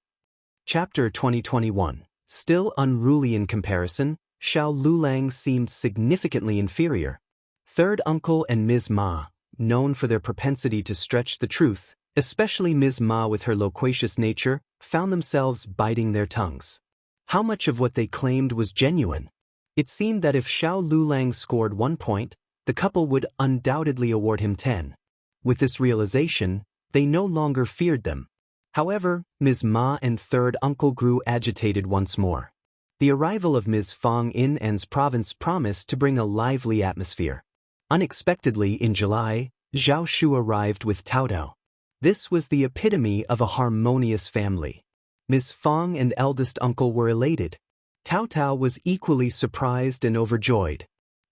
Chapter 2021. Still unruly in comparison, Xiao Lulang seemed significantly inferior. Third uncle and Ms. Ma, known for their propensity to stretch the truth, especially Ms. Ma with her loquacious nature, found themselves biting their tongues. How much of what they claimed was genuine? It seemed that if Xiao Lulang scored 1 point, the couple would undoubtedly award him 10. With this realization, they no longer feared them. However, Ms. Ma and third uncle grew agitated once more. The arrival of Ms. Fang in An's province promised to bring a lively atmosphere. Unexpectedly in July, Zhao Shu arrived with Taotao. This was the epitome of a harmonious family. Ms. Fang and eldest uncle were elated. Taotao was equally surprised and overjoyed.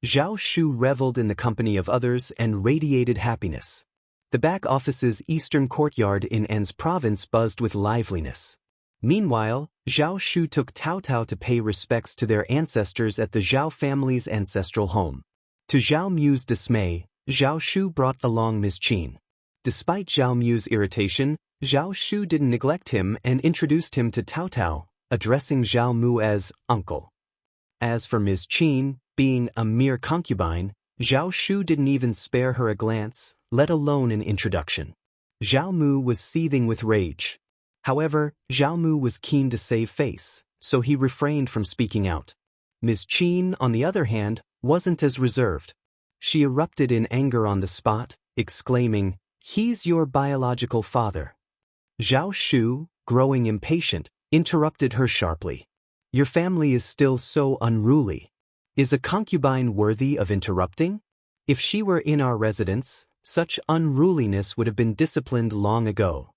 Zhao Shu reveled in the company of others and radiated happiness. The back office's eastern courtyard in An's province buzzed with liveliness. Meanwhile, Zhao Shu took Tao Tao to pay respects to their ancestors at the Zhao family's ancestral home. To Zhao Mu's dismay, Zhao Shu brought along Ms. Qin. Despite Zhao Mu's irritation, Zhao Shu didn't neglect him and introduced him to Tao Tao, addressing Zhao Mu as uncle. As for Ms. Qin, being a mere concubine, Zhao Shu didn't even spare her a glance, let alone an introduction. Zhao Mu was seething with rage. However, Zhao Mu was keen to save face, so he refrained from speaking out. Ms. Qin, on the other hand, wasn't as reserved. She erupted in anger on the spot, exclaiming, "He's your biological father." Zhao Shu, growing impatient, interrupted her sharply. "Your family is still so unruly. Is a concubine worthy of interrupting? If she were in our residence, such unruliness would have been disciplined long ago.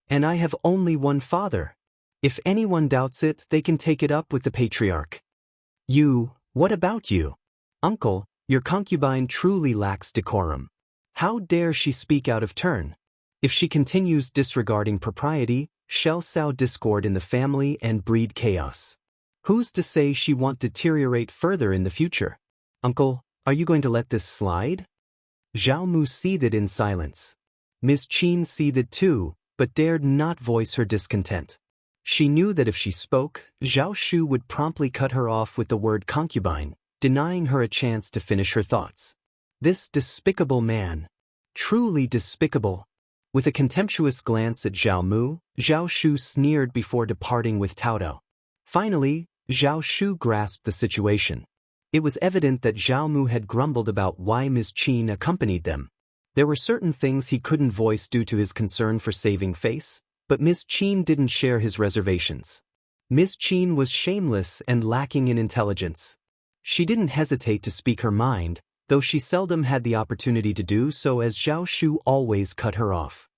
And I have only one father. If anyone doubts it, they can take it up with the patriarch." What about you? Uncle, your concubine truly lacks decorum. How dare she speak out of turn? If she continues disregarding propriety, she'll sow discord in the family and breed chaos. Who's to say she won't deteriorate further in the future? Uncle, are you going to let this slide? Zhao Mu seethed in silence. Ms. Qin seethed too, but dared not voice her discontent. She knew that if she spoke, Zhao Shu would promptly cut her off with the word concubine, denying her a chance to finish her thoughts. This despicable man. Truly despicable. With a contemptuous glance at Zhao Mu, Zhao Shu sneered before departing with Tao Tao. Finally, Zhao Shu grasped the situation. It was evident that Zhao Mu had grumbled about why Ms. Qin accompanied them. There were certain things he couldn't voice due to his concern for saving face, but Ms. Qin didn't share his reservations. Ms. Qin was shameless and lacking in intelligence. She didn't hesitate to speak her mind, though she seldom had the opportunity to do so as Zhao Shu always cut her off.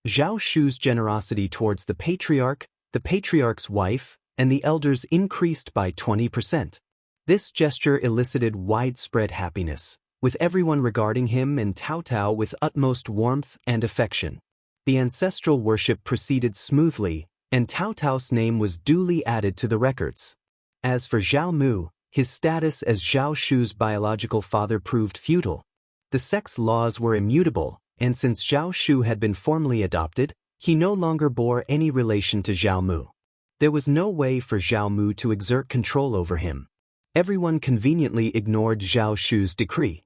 Zhao Shu's generosity towards the patriarch's wife, and the elders increased by 20%. This gesture elicited widespread happiness, with everyone regarding him and Tao Tao with utmost warmth and affection. The ancestral worship proceeded smoothly, and Tao Tao's name was duly added to the records. As for Zhao Mu, his status as Zhao Shu's biological father proved futile. The sex laws were immutable, and since Zhao Shu had been formally adopted, he no longer bore any relation to Zhao Mu. There was no way for Zhao Mu to exert control over him. Everyone conveniently ignored Zhao Shu's decree.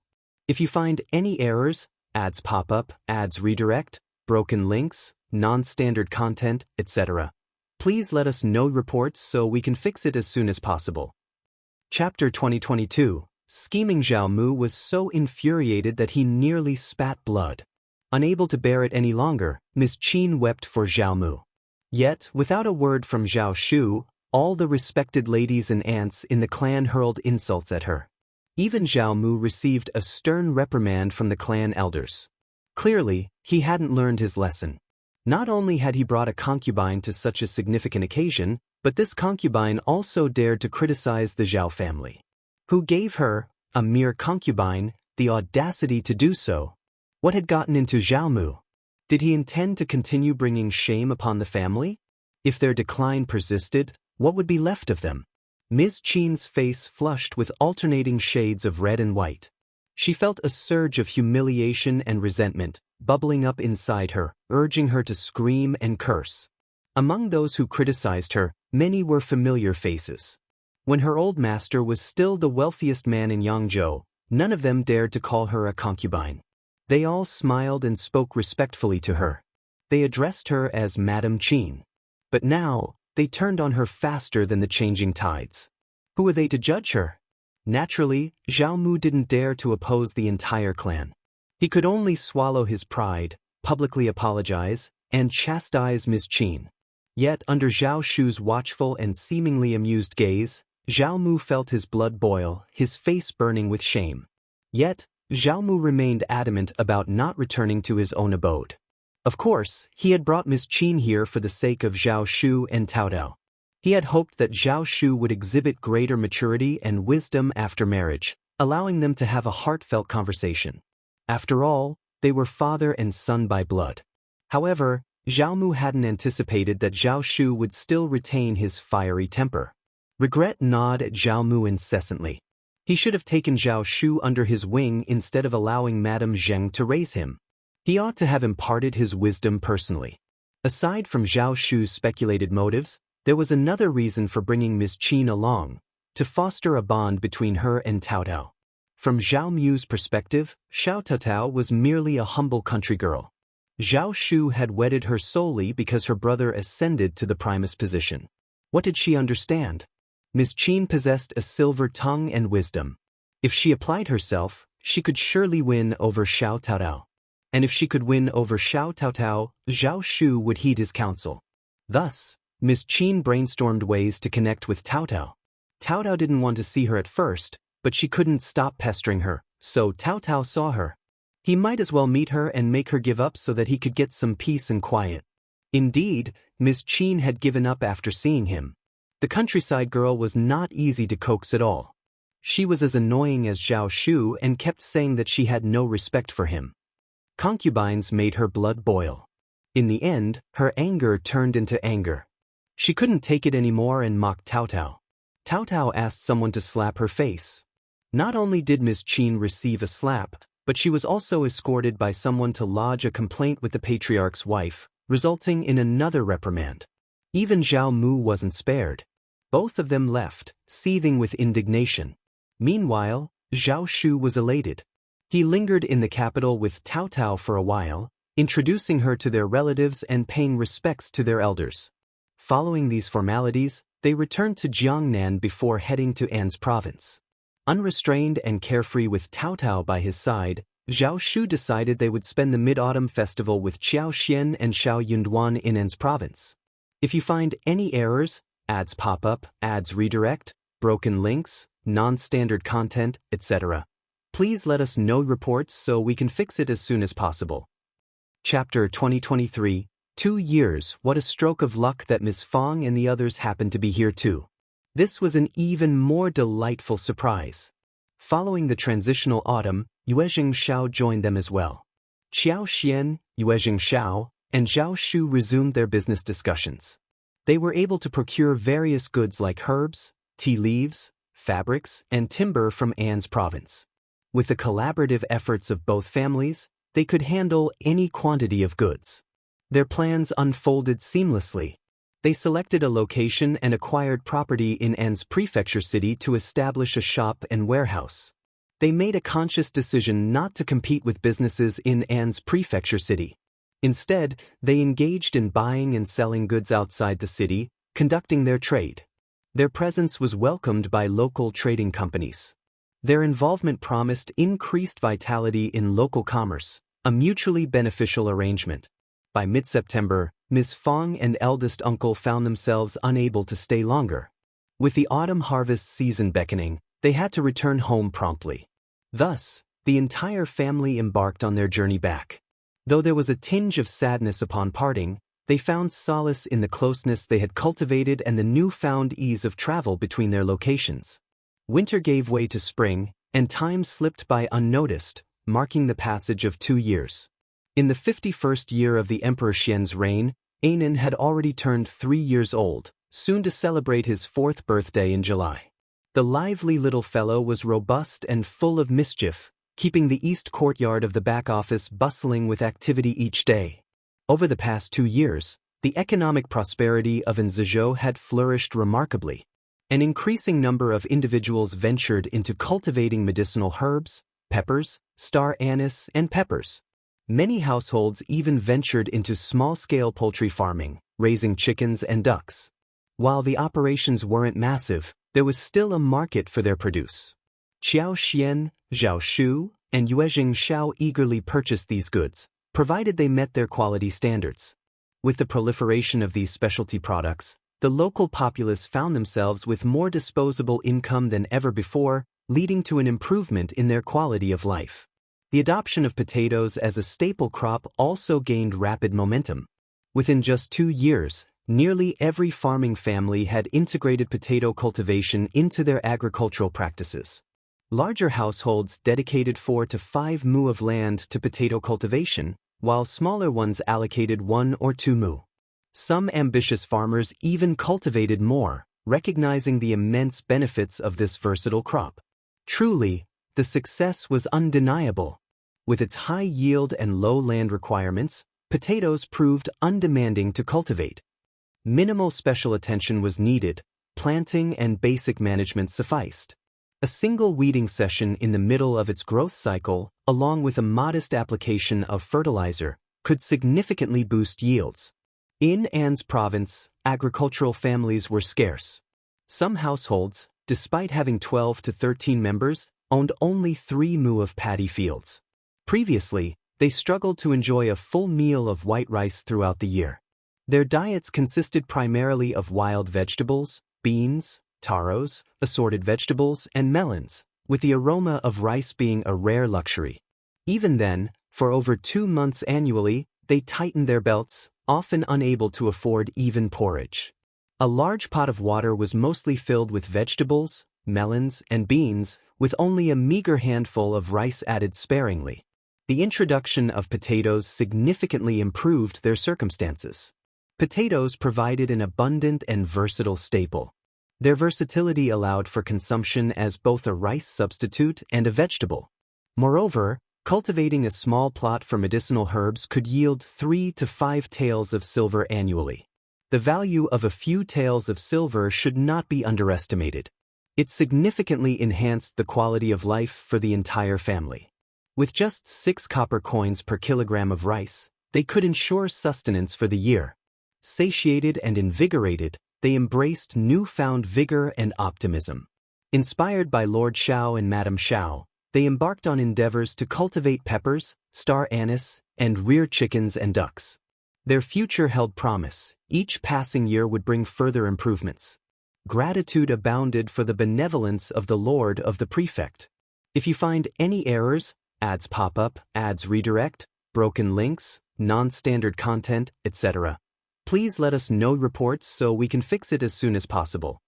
If you find any errors, ads pop up, ads redirect, broken links, non-standard content, etc., please let us know reports so we can fix it as soon as possible. Chapter 2022. Scheming Zhao Mu was so infuriated that he nearly spat blood. Unable to bear it any longer, Ms. Qin wept for Zhao Mu. Yet, without a word from Zhao Shu, all the respected ladies and aunts in the clan hurled insults at her. Even Zhao Mu received a stern reprimand from the clan elders. Clearly, he hadn't learned his lesson. Not only had he brought a concubine to such a significant occasion, but this concubine also dared to criticize the Zhao family. Who gave her, a mere concubine, the audacity to do so? What had gotten into Zhao Mu? Did he intend to continue bringing shame upon the family? If their decline persisted, what would be left of them? Ms. Qin's face flushed with alternating shades of red and white. She felt a surge of humiliation and resentment bubbling up inside her, urging her to scream and curse. Among those who criticized her, many were familiar faces. When her old master was still the wealthiest man in Yangzhou, none of them dared to call her a concubine. They all smiled and spoke respectfully to her. They addressed her as Madame Qin. But now, they turned on her faster than the changing tides. Who were they to judge her? Naturally, Zhao Mu didn't dare to oppose the entire clan. He could only swallow his pride, publicly apologize, and chastise Ms. Qin. Yet, under Zhao Shu's watchful and seemingly amused gaze, Zhao Mu felt his blood boil, his face burning with shame. Yet, Zhao Mu remained adamant about not returning to his own abode. Of course, he had brought Ms. Qin here for the sake of Zhao Shu and Tao Tao. He had hoped that Zhao Shu would exhibit greater maturity and wisdom after marriage, allowing them to have a heartfelt conversation. After all, they were father and son by blood. However, Zhao Mu hadn't anticipated that Zhao Shu would still retain his fiery temper. Regret gnawed at Zhao Mu incessantly. He should have taken Zhao Shu under his wing instead of allowing Madame Zheng to raise him. He ought to have imparted his wisdom personally. Aside from Zhao Shu's speculated motives, there was another reason for bringing Ms. Qin along, to foster a bond between her and Cao Tao. From Zhao Mu's perspective, Xiao Taotao was merely a humble country girl. Zhao Shu had wedded her solely because her brother ascended to the primus position. What did she understand? Ms. Qin possessed a silver tongue and wisdom. If she applied herself, she could surely win over Xiao Taotao. And if she could win over Xiao Taotao, Zhao Shu would heed his counsel. Thus, Ms. Qin brainstormed ways to connect with Cao Tao. Cao Tao didn't want to see her at first, but she couldn't stop pestering her, so Cao Tao saw her. He might as well meet her and make her give up so that he could get some peace and quiet. Indeed, Ms. Qin had given up after seeing him. The countryside girl was not easy to coax at all. She was as annoying as Zhao Shu and kept saying that she had no respect for him. Concubines made her blood boil. In the end, her anger turned into anger. She couldn't take it anymore and mocked Cao Tao. Cao Tao asked someone to slap her face. Not only did Ms. Qin receive a slap, but she was also escorted by someone to lodge a complaint with the patriarch's wife, resulting in another reprimand. Even Zhao Mu wasn't spared. Both of them left, seething with indignation. Meanwhile, Zhao Shu was elated. He lingered in the capital with Cao Tao for a while, introducing her to their relatives and paying respects to their elders. Following these formalities, they returned to Jiangnan before heading to An's province. Unrestrained and carefree with Cao Tao by his side, Zhao Shu decided they would spend the Mid-Autumn Festival with Qiao Xian and Xiao Yunduan in An's province. If you find any errors, ads pop up, ads redirect, broken links, non-standard content, etc., please let us know reports so we can fix it as soon as possible. Chapter 2023, 2 years, what a stroke of luck that Ms. Fang and the others happened to be here too. This was an even more delightful surprise. Following the transitional autumn, Yuezheng Xiao joined them as well. Qiao Xian, Yuezheng Xiao, and Zhao Shu resumed their business discussions. They were able to procure various goods like herbs, tea leaves, fabrics, and timber from An's province. With the collaborative efforts of both families, they could handle any quantity of goods. Their plans unfolded seamlessly. They selected a location and acquired property in An's prefecture city to establish a shop and warehouse. They made a conscious decision not to compete with businesses in An's prefecture city. Instead, they engaged in buying and selling goods outside the city, conducting their trade. Their presence was welcomed by local trading companies. Their involvement promised increased vitality in local commerce, a mutually beneficial arrangement. By mid-September, Ms. Fang and eldest uncle found themselves unable to stay longer. With the autumn harvest season beckoning, they had to return home promptly. Thus, the entire family embarked on their journey back. Though there was a tinge of sadness upon parting, they found solace in the closeness they had cultivated and the newfound ease of travel between their locations. Winter gave way to spring, and time slipped by unnoticed, marking the passage of 2 years. In the 51st year of the Emperor Xian's reign, Anan had already turned 3 years old, soon to celebrate his 4th birthday in July. The lively little fellow was robust and full of mischief, keeping the east courtyard of the back office bustling with activity each day. Over the past 2 years, the economic prosperity of Anzizhou had flourished remarkably. An increasing number of individuals ventured into cultivating medicinal herbs, peppers, star anise, and peppers. Many households even ventured into small-scale poultry farming, raising chickens and ducks. While the operations weren't massive, there was still a market for their produce. Qiao Xian, Zhao Shu, and Yuezheng Xiao eagerly purchased these goods, provided they met their quality standards. With the proliferation of these specialty products, the local populace found themselves with more disposable income than ever before, leading to an improvement in their quality of life. The adoption of potatoes as a staple crop also gained rapid momentum. Within just 2 years, nearly every farming family had integrated potato cultivation into their agricultural practices. Larger households dedicated 4 to 5 mu of land to potato cultivation, while smaller ones allocated 1 or 2 mu. Some ambitious farmers even cultivated more, recognizing the immense benefits of this versatile crop. Truly, the success was undeniable. With its high yield and low land requirements, potatoes proved undemanding to cultivate. Minimal special attention was needed, planting and basic management sufficed. A single weeding session in the middle of its growth cycle, along with a modest application of fertilizer, could significantly boost yields. In An's province, agricultural families were scarce. Some households, despite having 12 to 13 members, owned only 3 mu of paddy fields. Previously, they struggled to enjoy a full meal of white rice throughout the year. Their diets consisted primarily of wild vegetables, beans, taros, assorted vegetables, and melons, with the aroma of rice being a rare luxury. Even then, for over 2 months annually, they tightened their belts, often unable to afford even porridge. A large pot of water was mostly filled with vegetables, melons, and beans, with only a meager handful of rice added sparingly. The introduction of potatoes significantly improved their circumstances. Potatoes provided an abundant and versatile staple. Their versatility allowed for consumption as both a rice substitute and a vegetable. Moreover, cultivating a small plot for medicinal herbs could yield 3 to 5 taels of silver annually. The value of a few taels of silver should not be underestimated. It significantly enhanced the quality of life for the entire family. With just 6 copper coins per kilogram of rice, they could ensure sustenance for the year. Satiated and invigorated, they embraced newfound vigor and optimism. Inspired by Lord Xiao and Madame Xiao, they embarked on endeavors to cultivate peppers, star anise, and rear chickens and ducks. Their future held promise. Each passing year would bring further improvements. Gratitude abounded for the benevolence of the Lord of the Prefect. If you find any errors, ads pop up, ads redirect, broken links, non-standard content, etc., please let us know reports so we can fix it as soon as possible.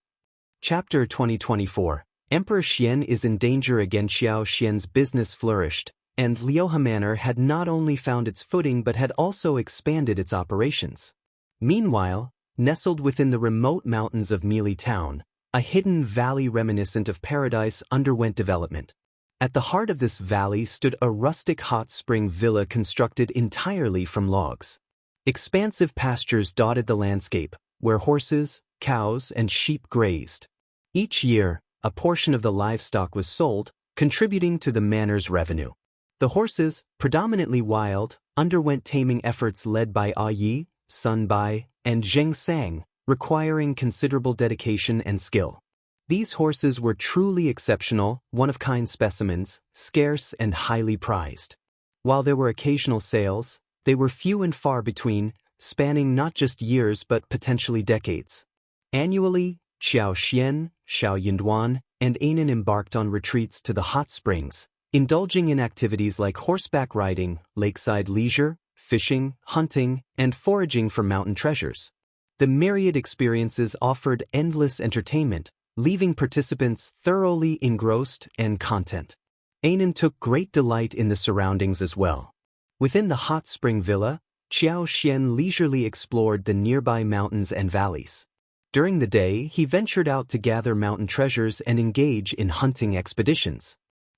Chapter 2024. Emperor Xian is in danger again. Xiao Xian's business flourished, and Liuhe Manor had not only found its footing but had also expanded its operations. Meanwhile, nestled within the remote mountains of Meili Town, a hidden valley reminiscent of paradise underwent development. At the heart of this valley stood a rustic hot spring villa constructed entirely from logs. Expansive pastures dotted the landscape, where horses, cows, and sheep grazed. Each year, a portion of the livestock was sold, contributing to the manor's revenue. The horses, predominantly wild, underwent taming efforts led by A Yi, Sun Bai, and Zheng Sang, requiring considerable dedication and skill. These horses were truly exceptional, one-of-kind specimens, scarce and highly prized. While there were occasional sales, they were few and far between, spanning not just years but potentially decades. Annually, Xiao Xian, Xiao Yinduan, and Anan embarked on retreats to the hot springs, indulging in activities like horseback riding, lakeside leisure, fishing, hunting, and foraging for mountain treasures. The myriad experiences offered endless entertainment, leaving participants thoroughly engrossed and content. Anan took great delight in the surroundings as well. Within the hot spring villa, Xiao Xian leisurely explored the nearby mountains and valleys. During the day, he ventured out to gather mountain treasures and engage in hunting expeditions.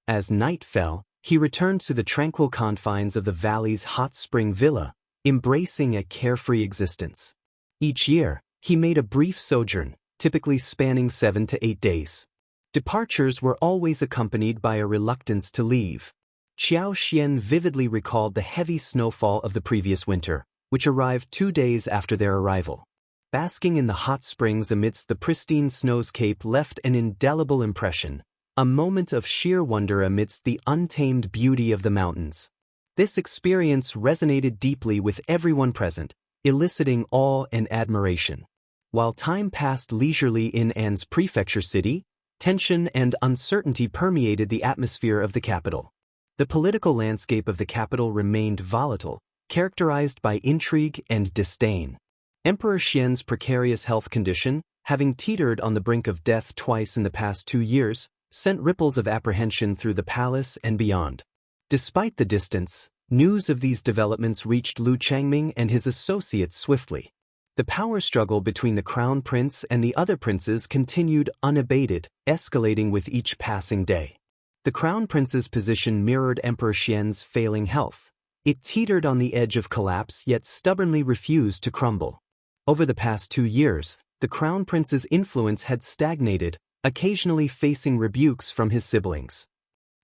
As night fell, he returned to the tranquil confines of the valley's hot spring villa, embracing a carefree existence. Each year, he made a brief sojourn, typically spanning 7 to 8 days. Departures were always accompanied by a reluctance to leave. Xiao Xian vividly recalled the heavy snowfall of the previous winter, which arrived 2 days after their arrival. Basking in the hot springs amidst the pristine snowscape left an indelible impression, a moment of sheer wonder amidst the untamed beauty of the mountains. This experience resonated deeply with everyone present, eliciting awe and admiration. While time passed leisurely in An's prefecture city, tension and uncertainty permeated the atmosphere of the capital. The political landscape of the capital remained volatile, characterized by intrigue and disdain. Emperor Xian's precarious health condition, having teetered on the brink of death twice in the past 2 years, sent ripples of apprehension through the palace and beyond. Despite the distance, news of these developments reached Lu Changming and his associates swiftly. The power struggle between the crown prince and the other princes continued unabated, escalating with each passing day. The crown prince's position mirrored Emperor Xian's failing health. It teetered on the edge of collapse yet stubbornly refused to crumble. Over the past 2 years, the crown prince's influence had stagnated, occasionally facing rebukes from his siblings.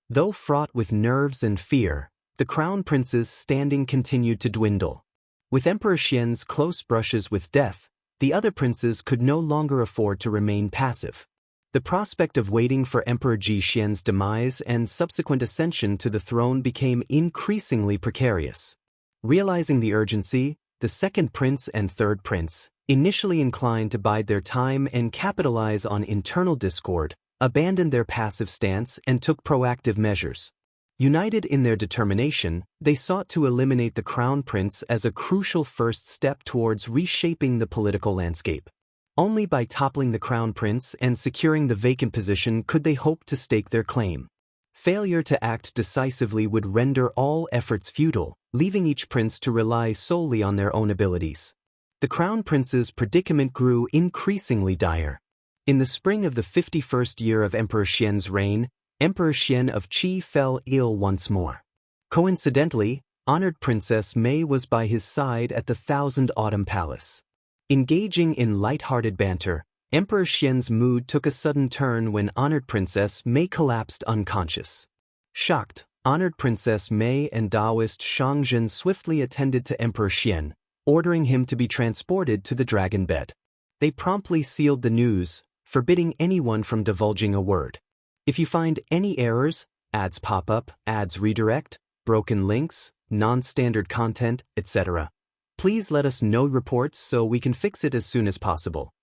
Though fraught with nerves and fear, the crown prince's standing continued to dwindle. With Emperor Xian's close brushes with death, the other princes could no longer afford to remain passive. The prospect of waiting for Emperor Ji Xian's demise and subsequent ascension to the throne became increasingly precarious. Realizing the urgency, the second prince and third prince, initially inclined to bide their time and capitalize on internal discord, abandoned their passive stance and took proactive measures. United in their determination, they sought to eliminate the crown prince as a crucial first step towards reshaping the political landscape. Only by toppling the crown prince and securing the vacant position could they hope to stake their claim. Failure to act decisively would render all efforts futile, leaving each prince to rely solely on their own abilities. The crown prince's predicament grew increasingly dire. In the spring of the 51st year of Emperor Xian's reign, Emperor Xian of Qi fell ill once more. Coincidentally, honored Princess Mei was by his side at the Thousand Autumn Palace. Engaging in light-hearted banter, Emperor Xian's mood took a sudden turn when honored Princess Mei collapsed unconscious. Shocked, honored Princess Mei and Taoist Shangzhen swiftly attended to Emperor Xian, ordering him to be transported to the dragon bed. They promptly sealed the news, forbidding anyone from divulging a word. If you find any errors, ads pop up, ads redirect, broken links, non-standard content, etc., please let us know reports so we can fix it as soon as possible.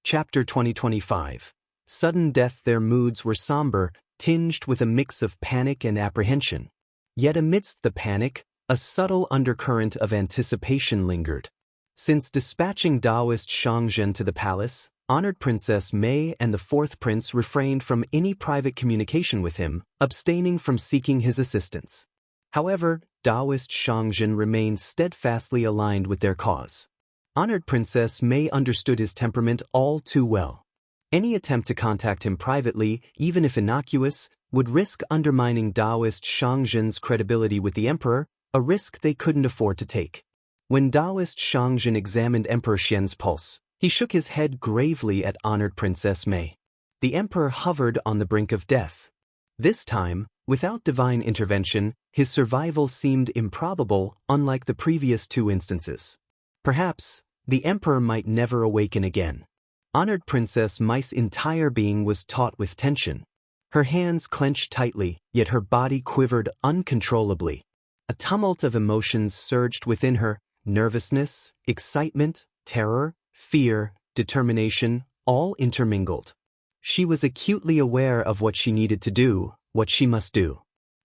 Chapter 2025. Sudden death. Their moods were somber, tinged with a mix of panic and apprehension. Yet amidst the panic, a subtle undercurrent of anticipation lingered. Since dispatching Taoist Shangzhen to the palace, honored Princess Mei and the fourth prince refrained from any private communication with him, abstaining from seeking his assistance. However, Taoist Shangzhen remained steadfastly aligned with their cause. Honored Princess Mei understood his temperament all too well. Any attempt to contact him privately, even if innocuous, would risk undermining Taoist Shangzhen's credibility with the emperor, a risk they couldn't afford to take. When Taoist Shangzhen examined Emperor Xian's pulse, he shook his head gravely at honored Princess Mei. The emperor hovered on the brink of death. This time, without divine intervention, his survival seemed improbable, unlike the previous 2 instances. Perhaps, the emperor might never awaken again. Honored Princess Mei's entire being was taut with tension. Her hands clenched tightly, yet her body quivered uncontrollably. A tumult of emotions surged within her: nervousness, excitement, terror, fear, determination, all intermingled. She was acutely aware of what she needed to do, what she must do.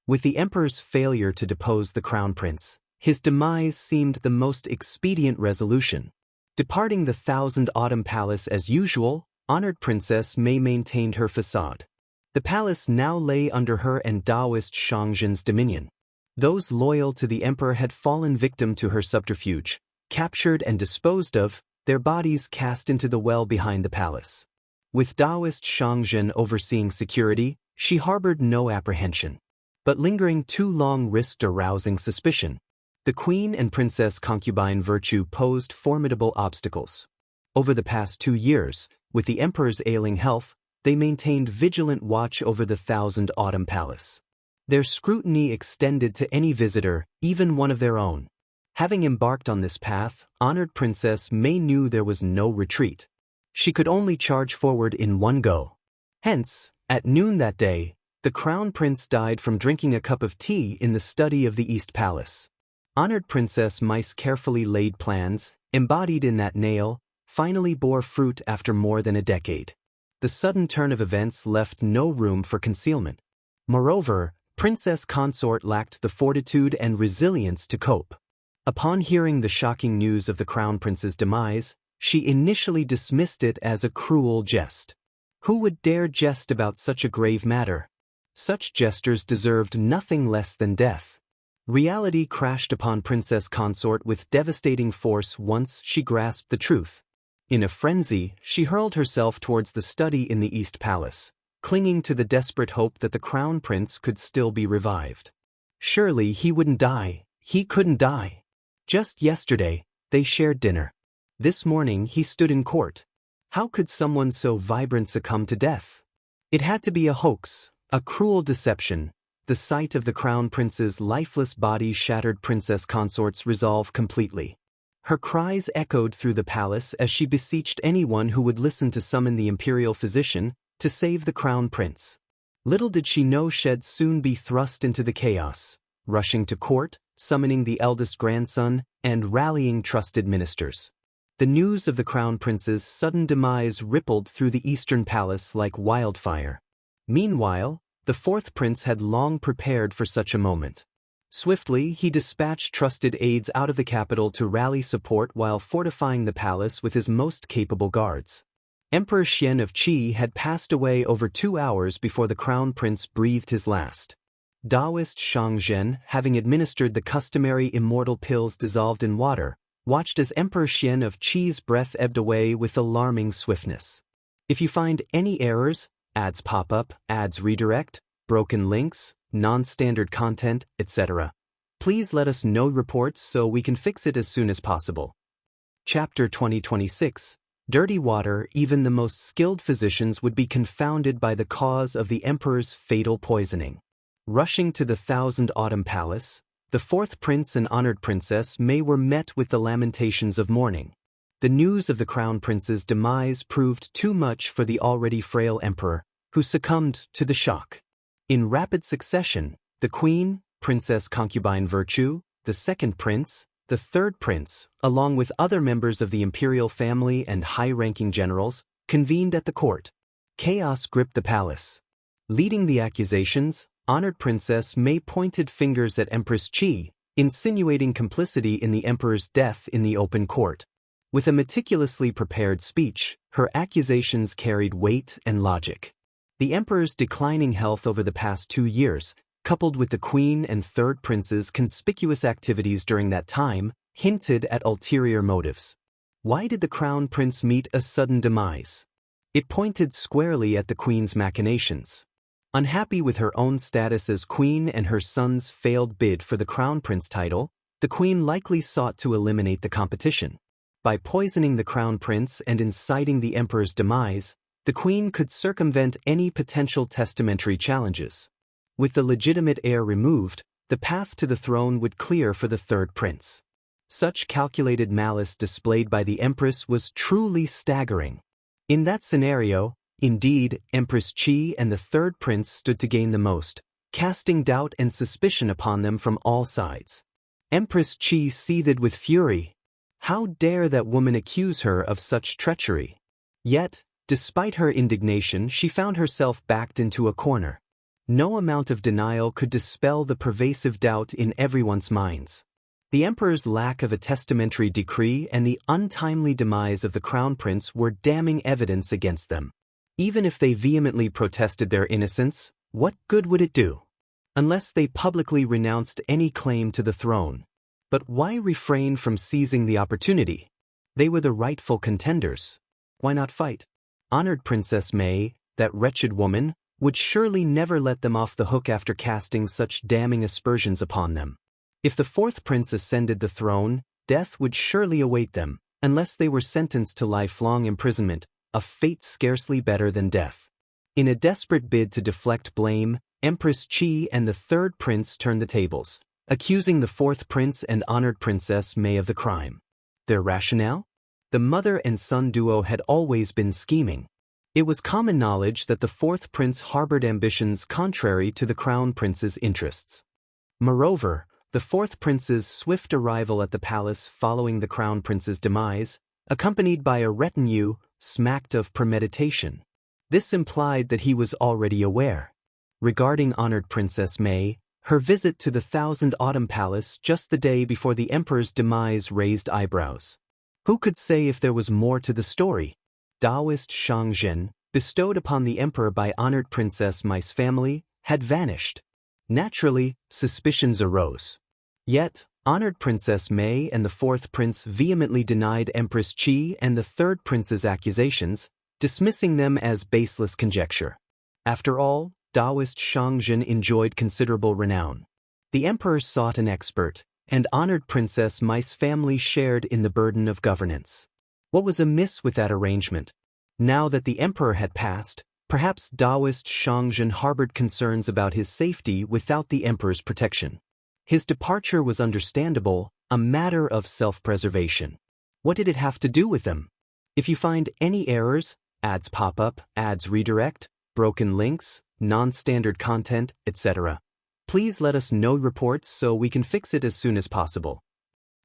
With the emperor's failure to depose the crown prince, his demise seemed the most expedient resolution. Departing the Thousand Autumn Palace as usual, honored Princess Mei maintained her facade. The palace now lay under her and Taoist Shangzhen's dominion. Those loyal to the emperor had fallen victim to her subterfuge, captured and disposed of, their bodies cast into the well behind the palace. With Taoist Shangzhen overseeing security, she harbored no apprehension. But lingering too long risked arousing suspicion. The queen and princess concubine virtue posed formidable obstacles. Over the past 2 years, with the emperor's ailing health, they maintained vigilant watch over the Thousand Autumn Palace. Their scrutiny extended to any visitor, even one of their own. Having embarked on this path, honored Princess Mei knew there was no retreat. She could only charge forward in one go. Hence, at noon that day, the crown prince died from drinking a cup of tea in the study of the East Palace. Honored Princess Mei's carefully laid plans, embodied in that nail, finally bore fruit after more than a decade. The sudden turn of events left no room for concealment. Moreover, Princess Consort lacked the fortitude and resilience to cope. Upon hearing the shocking news of the crown prince's demise, she initially dismissed it as a cruel jest. Who would dare jest about such a grave matter? Such jesters deserved nothing less than death. Reality crashed upon Princess Consort with devastating force once she grasped the truth. In a frenzy, she hurled herself towards the study in the East Palace, clinging to the desperate hope that the Crown Prince could still be revived. Surely he wouldn't die. He couldn't die. Just yesterday, they shared dinner. This morning he stood in court. How could someone so vibrant succumb to death? It had to be a hoax, a cruel deception. The sight of the Crown Prince's lifeless body shattered Princess Consort's resolve completely. Her cries echoed through the palace as she beseeched anyone who would listen to summon the imperial physician to save the Crown Prince. Little did she know she'd soon be thrust into the chaos, rushing to court, summoning the eldest grandson, and rallying trusted ministers. The news of the Crown Prince's sudden demise rippled through the Eastern Palace like wildfire. Meanwhile, the fourth prince had long prepared for such a moment. Swiftly, he dispatched trusted aides out of the capital to rally support while fortifying the palace with his most capable guards. Emperor Xuan of Qi had passed away over 2 hours before the Crown Prince breathed his last. Taoist Shang, having administered the customary immortal pills dissolved in water, watched as Emperor Xuan of Qi's breath ebbed away with alarming swiftness. If you find any errors, ads pop up, ads redirect, broken links, non-standard content, etc., please let us know reports so we can fix it as soon as possible. Chapter 2026. Dirty water. Even the most skilled physicians would be confounded by the cause of the Emperor's fatal poisoning. Rushing to the Thousand Autumn Palace, the fourth prince and honored Princess May were met with the lamentations of mourning. The news of the Crown Prince's demise proved too much for the already frail emperor, who succumbed to the shock. In rapid succession, the queen, Princess Concubine Virtue, the second prince, the third prince, along with other members of the imperial family and high-ranking generals, convened at the court. Chaos gripped the palace. Leading the accusations, honored Princess May pointed fingers at Empress Qi, insinuating complicity in the emperor's death in the open court. With a meticulously prepared speech, her accusations carried weight and logic. The emperor's declining health over the past 2 years, coupled with the queen and third prince's conspicuous activities during that time, hinted at ulterior motives. Why did the crown prince meet a sudden demise? It pointed squarely at the queen's machinations. Unhappy with her own status as queen and her son's failed bid for the crown prince title, the queen likely sought to eliminate the competition. By poisoning the crown prince and inciting the emperor's demise, the queen could circumvent any potential testamentary challenges. With the legitimate heir removed, the path to the throne would clear for the third prince. Such calculated malice displayed by the empress was truly staggering. In that scenario, indeed, Empress Qi and the third prince stood to gain the most, casting doubt and suspicion upon them from all sides. Empress Qi seethed with fury. How dare that woman accuse her of such treachery? Yet, despite her indignation, she found herself backed into a corner. No amount of denial could dispel the pervasive doubt in everyone's minds. The emperor's lack of a testamentary decree and the untimely demise of the crown prince were damning evidence against them. Even if they vehemently protested their innocence, what good would it do? Unless they publicly renounced any claim to the throne. But why refrain from seizing the opportunity? They were the rightful contenders. Why not fight? Honored Princess May, that wretched woman, would surely never let them off the hook after casting such damning aspersions upon them. If the fourth prince ascended the throne, death would surely await them, unless they were sentenced to lifelong imprisonment, a fate scarcely better than death. In a desperate bid to deflect blame, Empress Qi and the third prince turned the tables, accusing the fourth prince and honored Princess May of the crime. Their rationale? The mother and son duo had always been scheming. It was common knowledge that the fourth prince harbored ambitions contrary to the crown prince's interests. Moreover, the fourth prince's swift arrival at the palace following the crown prince's demise, accompanied by a retinue, smacked of premeditation. This implied that he was already aware. Regarding honored Princess May, her visit to the Thousand Autumn Palace just the day before the emperor's demise raised eyebrows. Who could say if there was more to the story? Taoist Shang, bestowed upon the emperor by honored Princess Mai's family, had vanished. Naturally, suspicions arose. Yet, honored Princess Mei and the fourth prince vehemently denied Empress Qi and the third prince's accusations, dismissing them as baseless conjecture. After all, Taoist Shangzhen enjoyed considerable renown. The emperor sought an expert, and honored Princess Mai's family shared in the burden of governance. What was amiss with that arrangement? Now that the emperor had passed, perhaps Taoist Shangzhen harbored concerns about his safety without the emperor's protection. His departure was understandable, a matter of self-preservation. What did it have to do with them? If you find any errors, ads pop up, ads redirect, broken links, non-standard content, etc., please let us know reports so we can fix it as soon as possible.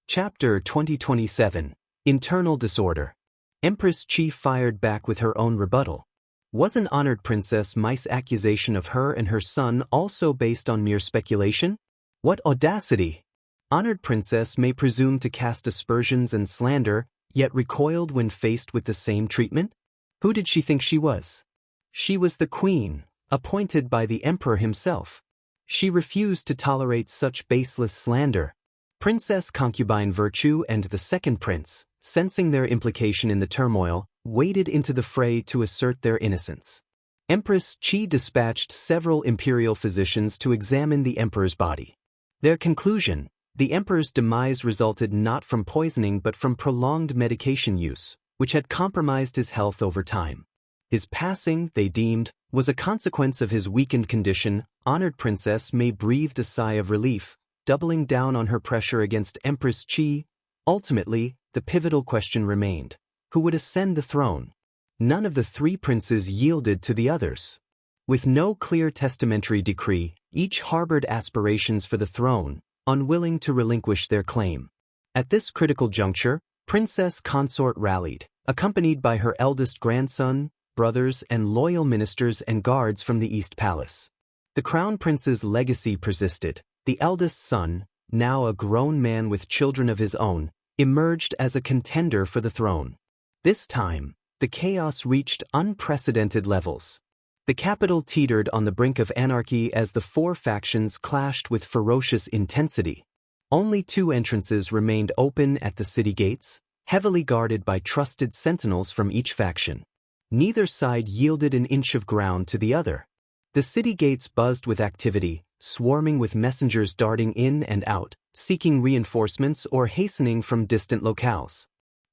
Chapter 2027, Internal Disorder. Empress Qi fired back with her own rebuttal. Wasn't honored Princess Mai's accusation of her and her son also based on mere speculation? What audacity! Honored Princess Mei presumed to cast aspersions and slander, yet recoiled when faced with the same treatment? Who did she think she was? She was the queen, appointed by the emperor himself. She refused to tolerate such baseless slander. Princess Concubine Virtue and the second prince, sensing their implication in the turmoil, waded into the fray to assert their innocence. Empress Qi dispatched several imperial physicians to examine the emperor's body. Their conclusion: the emperor's demise resulted not from poisoning but from prolonged medication use, which had compromised his health over time. His passing, they deemed, was a consequence of his weakened condition. Honored Princess Mei breathed a sigh of relief, doubling down on her pressure against Empress Qi. Ultimately, the pivotal question remained: who would ascend the throne? None of the three princes yielded to the others. With no clear testamentary decree, each harbored aspirations for the throne, unwilling to relinquish their claim. At this critical juncture, Princess Consort rallied, accompanied by her eldest grandson, brothers, and loyal ministers and guards from the East Palace. The Crown Prince's legacy persisted. The eldest son, now a grown man with children of his own, emerged as a contender for the throne. This time, the chaos reached unprecedented levels. The capital teetered on the brink of anarchy as the four factions clashed with ferocious intensity. Only two entrances remained open at the city gates, heavily guarded by trusted sentinels from each faction. Neither side yielded an inch of ground to the other. The city gates buzzed with activity, swarming with messengers darting in and out, seeking reinforcements or hastening from distant locales.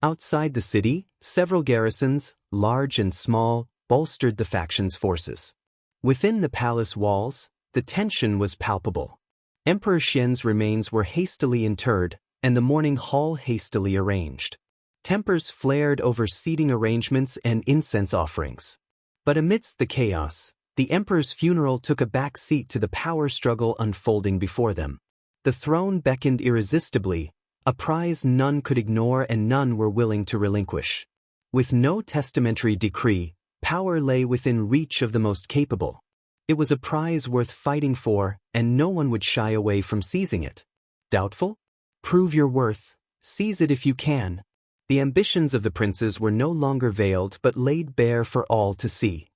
Outside the city, several garrisons, large and small, bolstered the factions' forces. Within the palace walls, the tension was palpable. Emperor Xian's remains were hastily interred, and the mourning hall hastily arranged. Tempers flared over seating arrangements and incense offerings. But amidst the chaos, the emperor's funeral took a back seat to the power struggle unfolding before them. The throne beckoned irresistibly, a prize none could ignore and none were willing to relinquish. With no testamentary decree, power lay within reach of the most capable. It was a prize worth fighting for, and no one would shy away from seizing it. Doubtful? Prove your worth. Seize it if you can. The ambitions of the princes were no longer veiled but laid bare for all to see.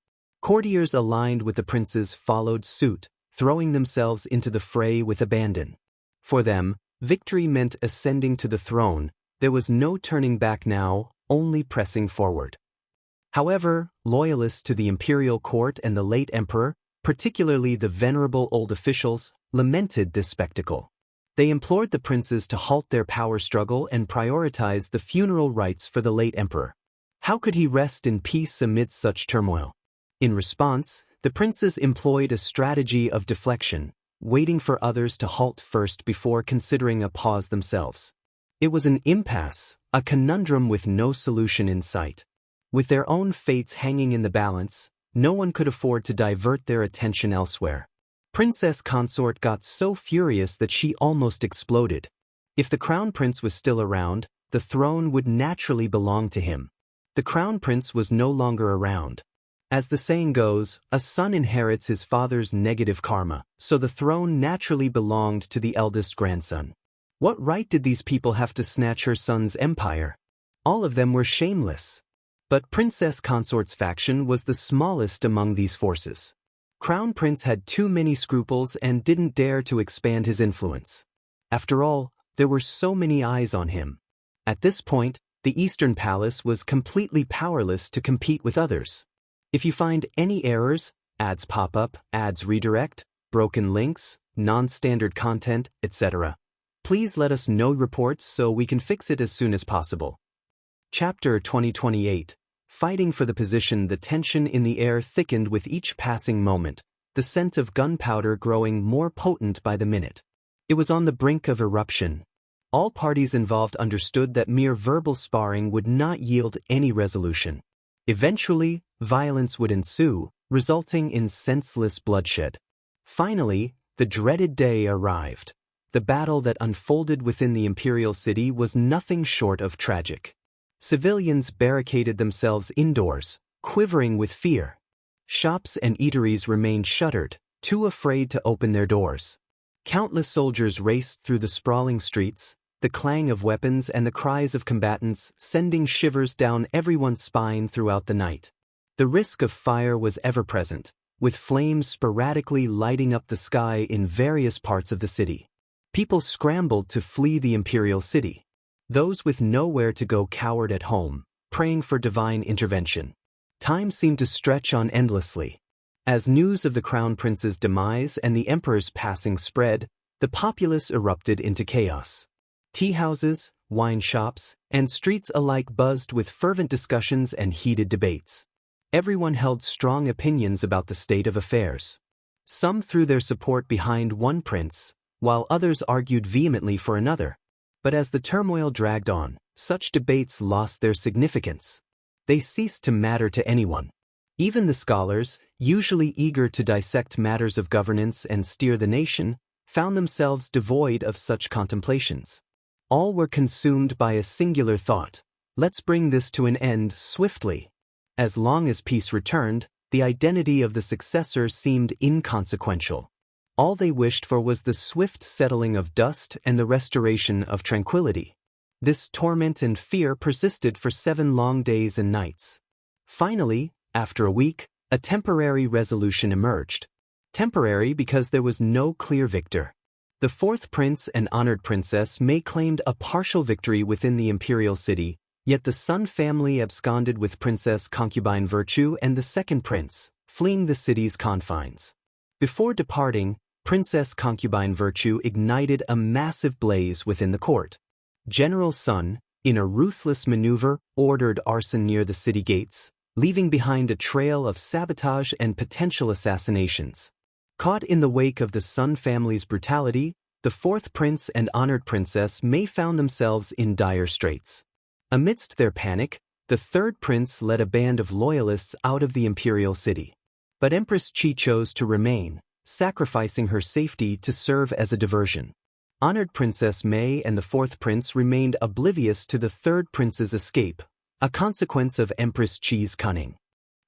Courtiers aligned with the princes followed suit, throwing themselves into the fray with abandon. For them, victory meant ascending to the throne. There was no turning back now, only pressing forward. However, loyalists to the imperial court and the late emperor, particularly the venerable old officials, lamented this spectacle. They implored the princes to halt their power struggle and prioritize the funeral rites for the late emperor. How could he rest in peace amidst such turmoil? In response, the princes employed a strategy of deflection, waiting for others to halt first before considering a pause themselves. It was an impasse, a conundrum with no solution in sight. With their own fates hanging in the balance, no one could afford to divert their attention elsewhere. Princess Consort got so furious that she almost exploded. If the crown prince was still around, the throne would naturally belong to him. The crown prince was no longer around. As the saying goes, a son inherits his father's negative karma, so the throne naturally belonged to the eldest grandson. What right did these people have to snatch her son's empire? All of them were shameless. But Princess Consort's faction was the smallest among these forces. Crown Prince had too many scruples and didn't dare to expand his influence. After all, there were so many eyes on him. At this point, the Eastern Palace was completely powerless to compete with others. If you find any errors, ads pop up, ads redirect, broken links, non-standard content, etc., please let us know reports so we can fix it as soon as possible. Chapter 2028. Fighting for the position. The tension in the air thickened with each passing moment, the scent of gunpowder growing more potent by the minute. It was on the brink of eruption. All parties involved understood that mere verbal sparring would not yield any resolution. Eventually, violence would ensue, resulting in senseless bloodshed. Finally, the dreaded day arrived. The battle that unfolded within the imperial city was nothing short of tragic. Civilians barricaded themselves indoors, quivering with fear. Shops and eateries remained shuttered, too afraid to open their doors. Countless soldiers raced through the sprawling streets, the clang of weapons and the cries of combatants sending shivers down everyone's spine throughout the night. The risk of fire was ever present, with flames sporadically lighting up the sky in various parts of the city. People scrambled to flee the imperial city. Those with nowhere to go cowered at home, praying for divine intervention. Time seemed to stretch on endlessly. As news of the Crown Prince's demise and the Emperor's passing spread, the populace erupted into chaos. Tea houses, wine shops, and streets alike buzzed with fervent discussions and heated debates. Everyone held strong opinions about the state of affairs. Some threw their support behind one prince, while others argued vehemently for another. But as the turmoil dragged on, such debates lost their significance. They ceased to matter to anyone. Even the scholars, usually eager to dissect matters of governance and steer the nation, found themselves devoid of such contemplations. All were consumed by a singular thought: let's bring this to an end swiftly. As long as peace returned, the identity of the successor seemed inconsequential. All they wished for was the swift settling of dust and the restoration of tranquility. This torment and fear persisted for 7 long days and nights. Finally, after a week, a temporary resolution emerged. Temporary because there was no clear victor. The 4th prince and honored princess may claimed a partial victory within the imperial city, yet the Sun family absconded with Princess Concubine Virtue and the 2nd prince, fleeing the city's confines. Before departing, Princess Concubine Virtue ignited a massive blaze within the court. General Sun, in a ruthless maneuver, ordered arson near the city gates, leaving behind a trail of sabotage and potential assassinations. Caught in the wake of the Sun family's brutality, the 4th prince and honored princess may found themselves in dire straits. Amidst their panic, the 3rd prince led a band of loyalists out of the imperial city. But Empress Qi chose to remain, sacrificing her safety to serve as a diversion. Honored Princess Mei and the 4th prince remained oblivious to the 3rd prince's escape, a consequence of Empress Qi's cunning.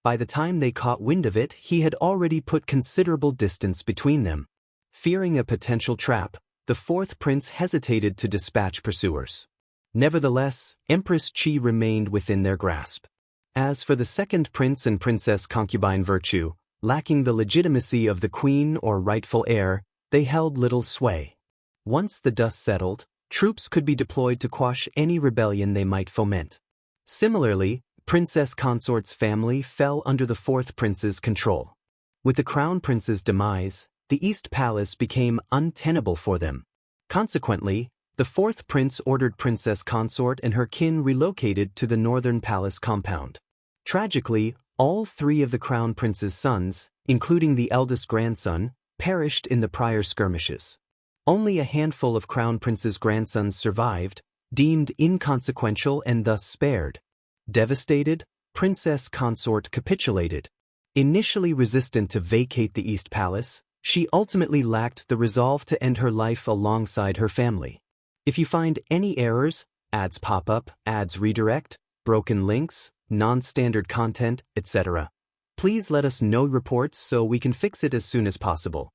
By the time they caught wind of it, he had already put considerable distance between them. Fearing a potential trap, the 4th prince hesitated to dispatch pursuers. Nevertheless, Empress Qi remained within their grasp. As for the 2nd prince and Princess Concubine Virtue, lacking the legitimacy of the queen or rightful heir, they held little sway. Once the dust settled, troops could be deployed to quash any rebellion they might foment. Similarly, Princess Consort's family fell under the 4th prince's control. With the Crown Prince's demise, the East Palace became untenable for them. Consequently, the 4th prince ordered Princess Consort and her kin relocated to the Northern Palace compound. Tragically, all 3 of the Crown Prince's sons, including the eldest grandson, perished in the prior skirmishes. Only a handful of Crown Prince's grandsons survived, deemed inconsequential and thus spared. Devastated, Princess Consort capitulated. Initially resistant to vacate the East Palace, she ultimately lacked the resolve to end her life alongside her family. If you find any errors, ads pop up, ads redirect, broken links, non-standard content, etc., please let us know reports so we can fix it as soon as possible.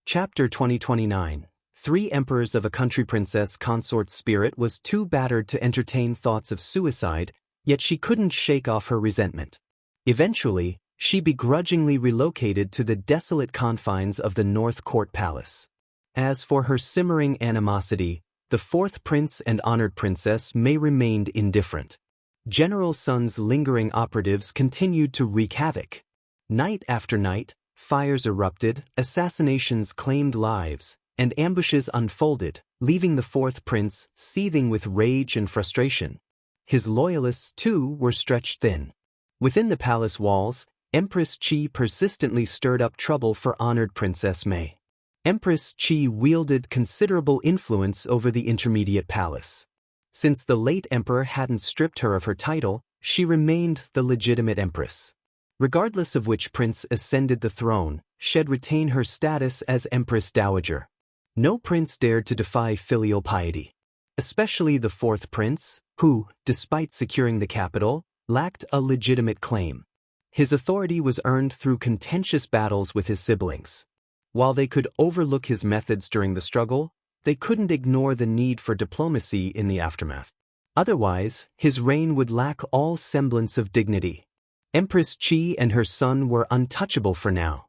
Chapter 2029. 3 Emperors of a Country. Princess Consort's spirit was too battered to entertain thoughts of suicide, Yet she couldn't shake off her resentment. Eventually, she begrudgingly relocated to the desolate confines of the North Court Palace. As for her simmering animosity, the fourth prince and honored princess May remained indifferent. General Sun's lingering operatives continued to wreak havoc. Night after night, fires erupted, assassinations claimed lives, and ambushes unfolded, leaving the fourth prince seething with rage and frustration. His loyalists, too, were stretched thin. Within the palace walls, Empress Qi persistently stirred up trouble for honored Princess May. Empress Qi wielded considerable influence over the intermediate palace. Since the late emperor hadn't stripped her of her title, she remained the legitimate empress. Regardless of which prince ascended the throne, she'd retain her status as Empress Dowager. No prince dared to defy filial piety. Especially the fourth prince, who, despite securing the capital, lacked a legitimate claim. His authority was earned through contentious battles with his siblings. While they could overlook his methods during the struggle, they couldn't ignore the need for diplomacy in the aftermath. Otherwise, his reign would lack all semblance of dignity. Empress Qi and her son were untouchable for now.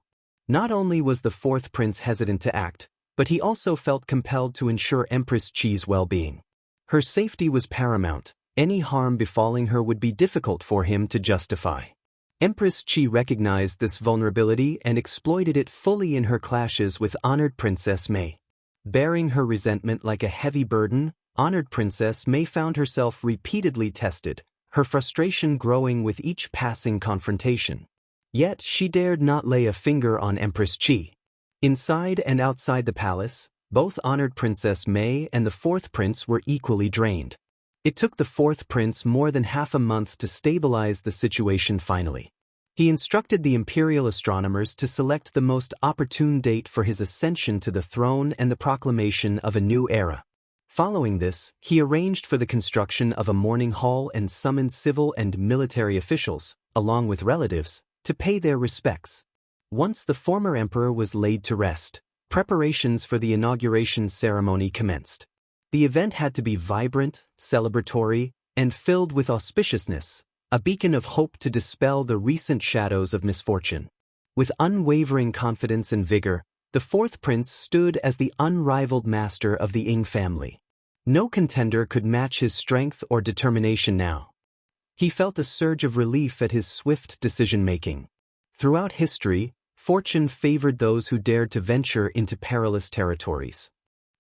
Not only was the fourth prince hesitant to act, but he also felt compelled to ensure Empress Qi's well-being. Her safety was paramount. Any harm befalling her would be difficult for him to justify. Empress Qi recognized this vulnerability and exploited it fully in her clashes with honored Princess May. Bearing her resentment like a heavy burden, honored Princess May found herself repeatedly tested, her frustration growing with each passing confrontation. Yet she dared not lay a finger on Empress Qi. Inside and outside the palace, both honored Princess May and the fourth prince were equally drained. It took the fourth prince more than half a month to stabilize the situation finally. He instructed the imperial astronomers to select the most opportune date for his ascension to the throne and the proclamation of a new era. Following this, he arranged for the construction of a mourning hall and summoned civil and military officials, along with relatives, to pay their respects. Once the former emperor was laid to rest, preparations for the inauguration ceremony commenced. The event had to be vibrant, celebratory, and filled with auspiciousness, a beacon of hope to dispel the recent shadows of misfortune. With unwavering confidence and vigor, the fourth prince stood as the unrivaled master of the Ing family. No contender could match his strength or determination now. He felt a surge of relief at his swift decision-making. Throughout history, fortune favored those who dared to venture into perilous territories.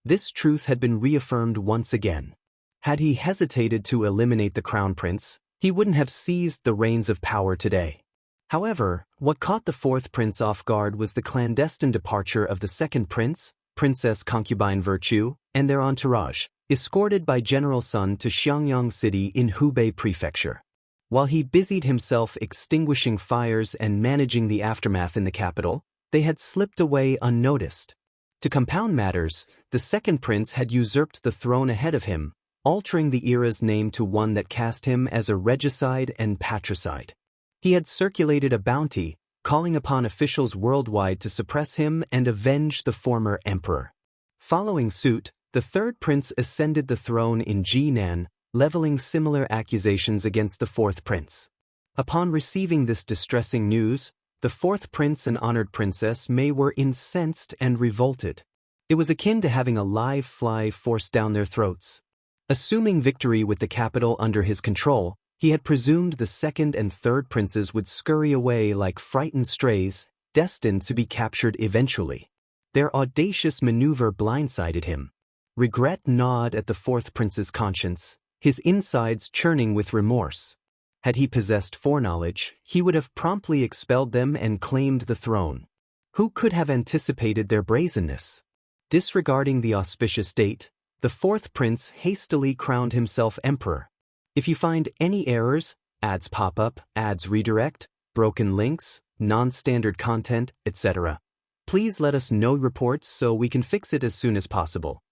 This truth had been reaffirmed once again. Had he hesitated to eliminate the crown prince, he wouldn't have seized the reins of power today. However, what caught the fourth prince off guard was the clandestine departure of the second prince, Princess Concubine Virtue, and their entourage, escorted by General Sun to Xiangyang City in Hubei Prefecture. While he busied himself extinguishing fires and managing the aftermath in the capital, they had slipped away unnoticed. To compound matters, the second prince had usurped the throne ahead of him, altering the era's name to one that cast him as a regicide and patricide. He had circulated a bounty, calling upon officials worldwide to suppress him and avenge the former emperor. Following suit, the third prince ascended the throne in Jinan, leveling similar accusations against the fourth prince. Upon receiving this distressing news, the fourth prince and honored Princess May were incensed and revolted. It was akin to having a live fly forced down their throats. Assuming victory with the capital under his control, he had presumed the second and third princes would scurry away like frightened strays, destined to be captured eventually. Their audacious maneuver blindsided him. Regret gnawed at the fourth prince's conscience, his insides churning with remorse. Had he possessed foreknowledge, he would have promptly expelled them and claimed the throne. Who could have anticipated their brazenness? Disregarding the auspicious date, the fourth prince hastily crowned himself emperor. If you find any errors, ads pop up, ads redirect, broken links, non-standard content, etc., please let us know reports so we can fix it as soon as possible.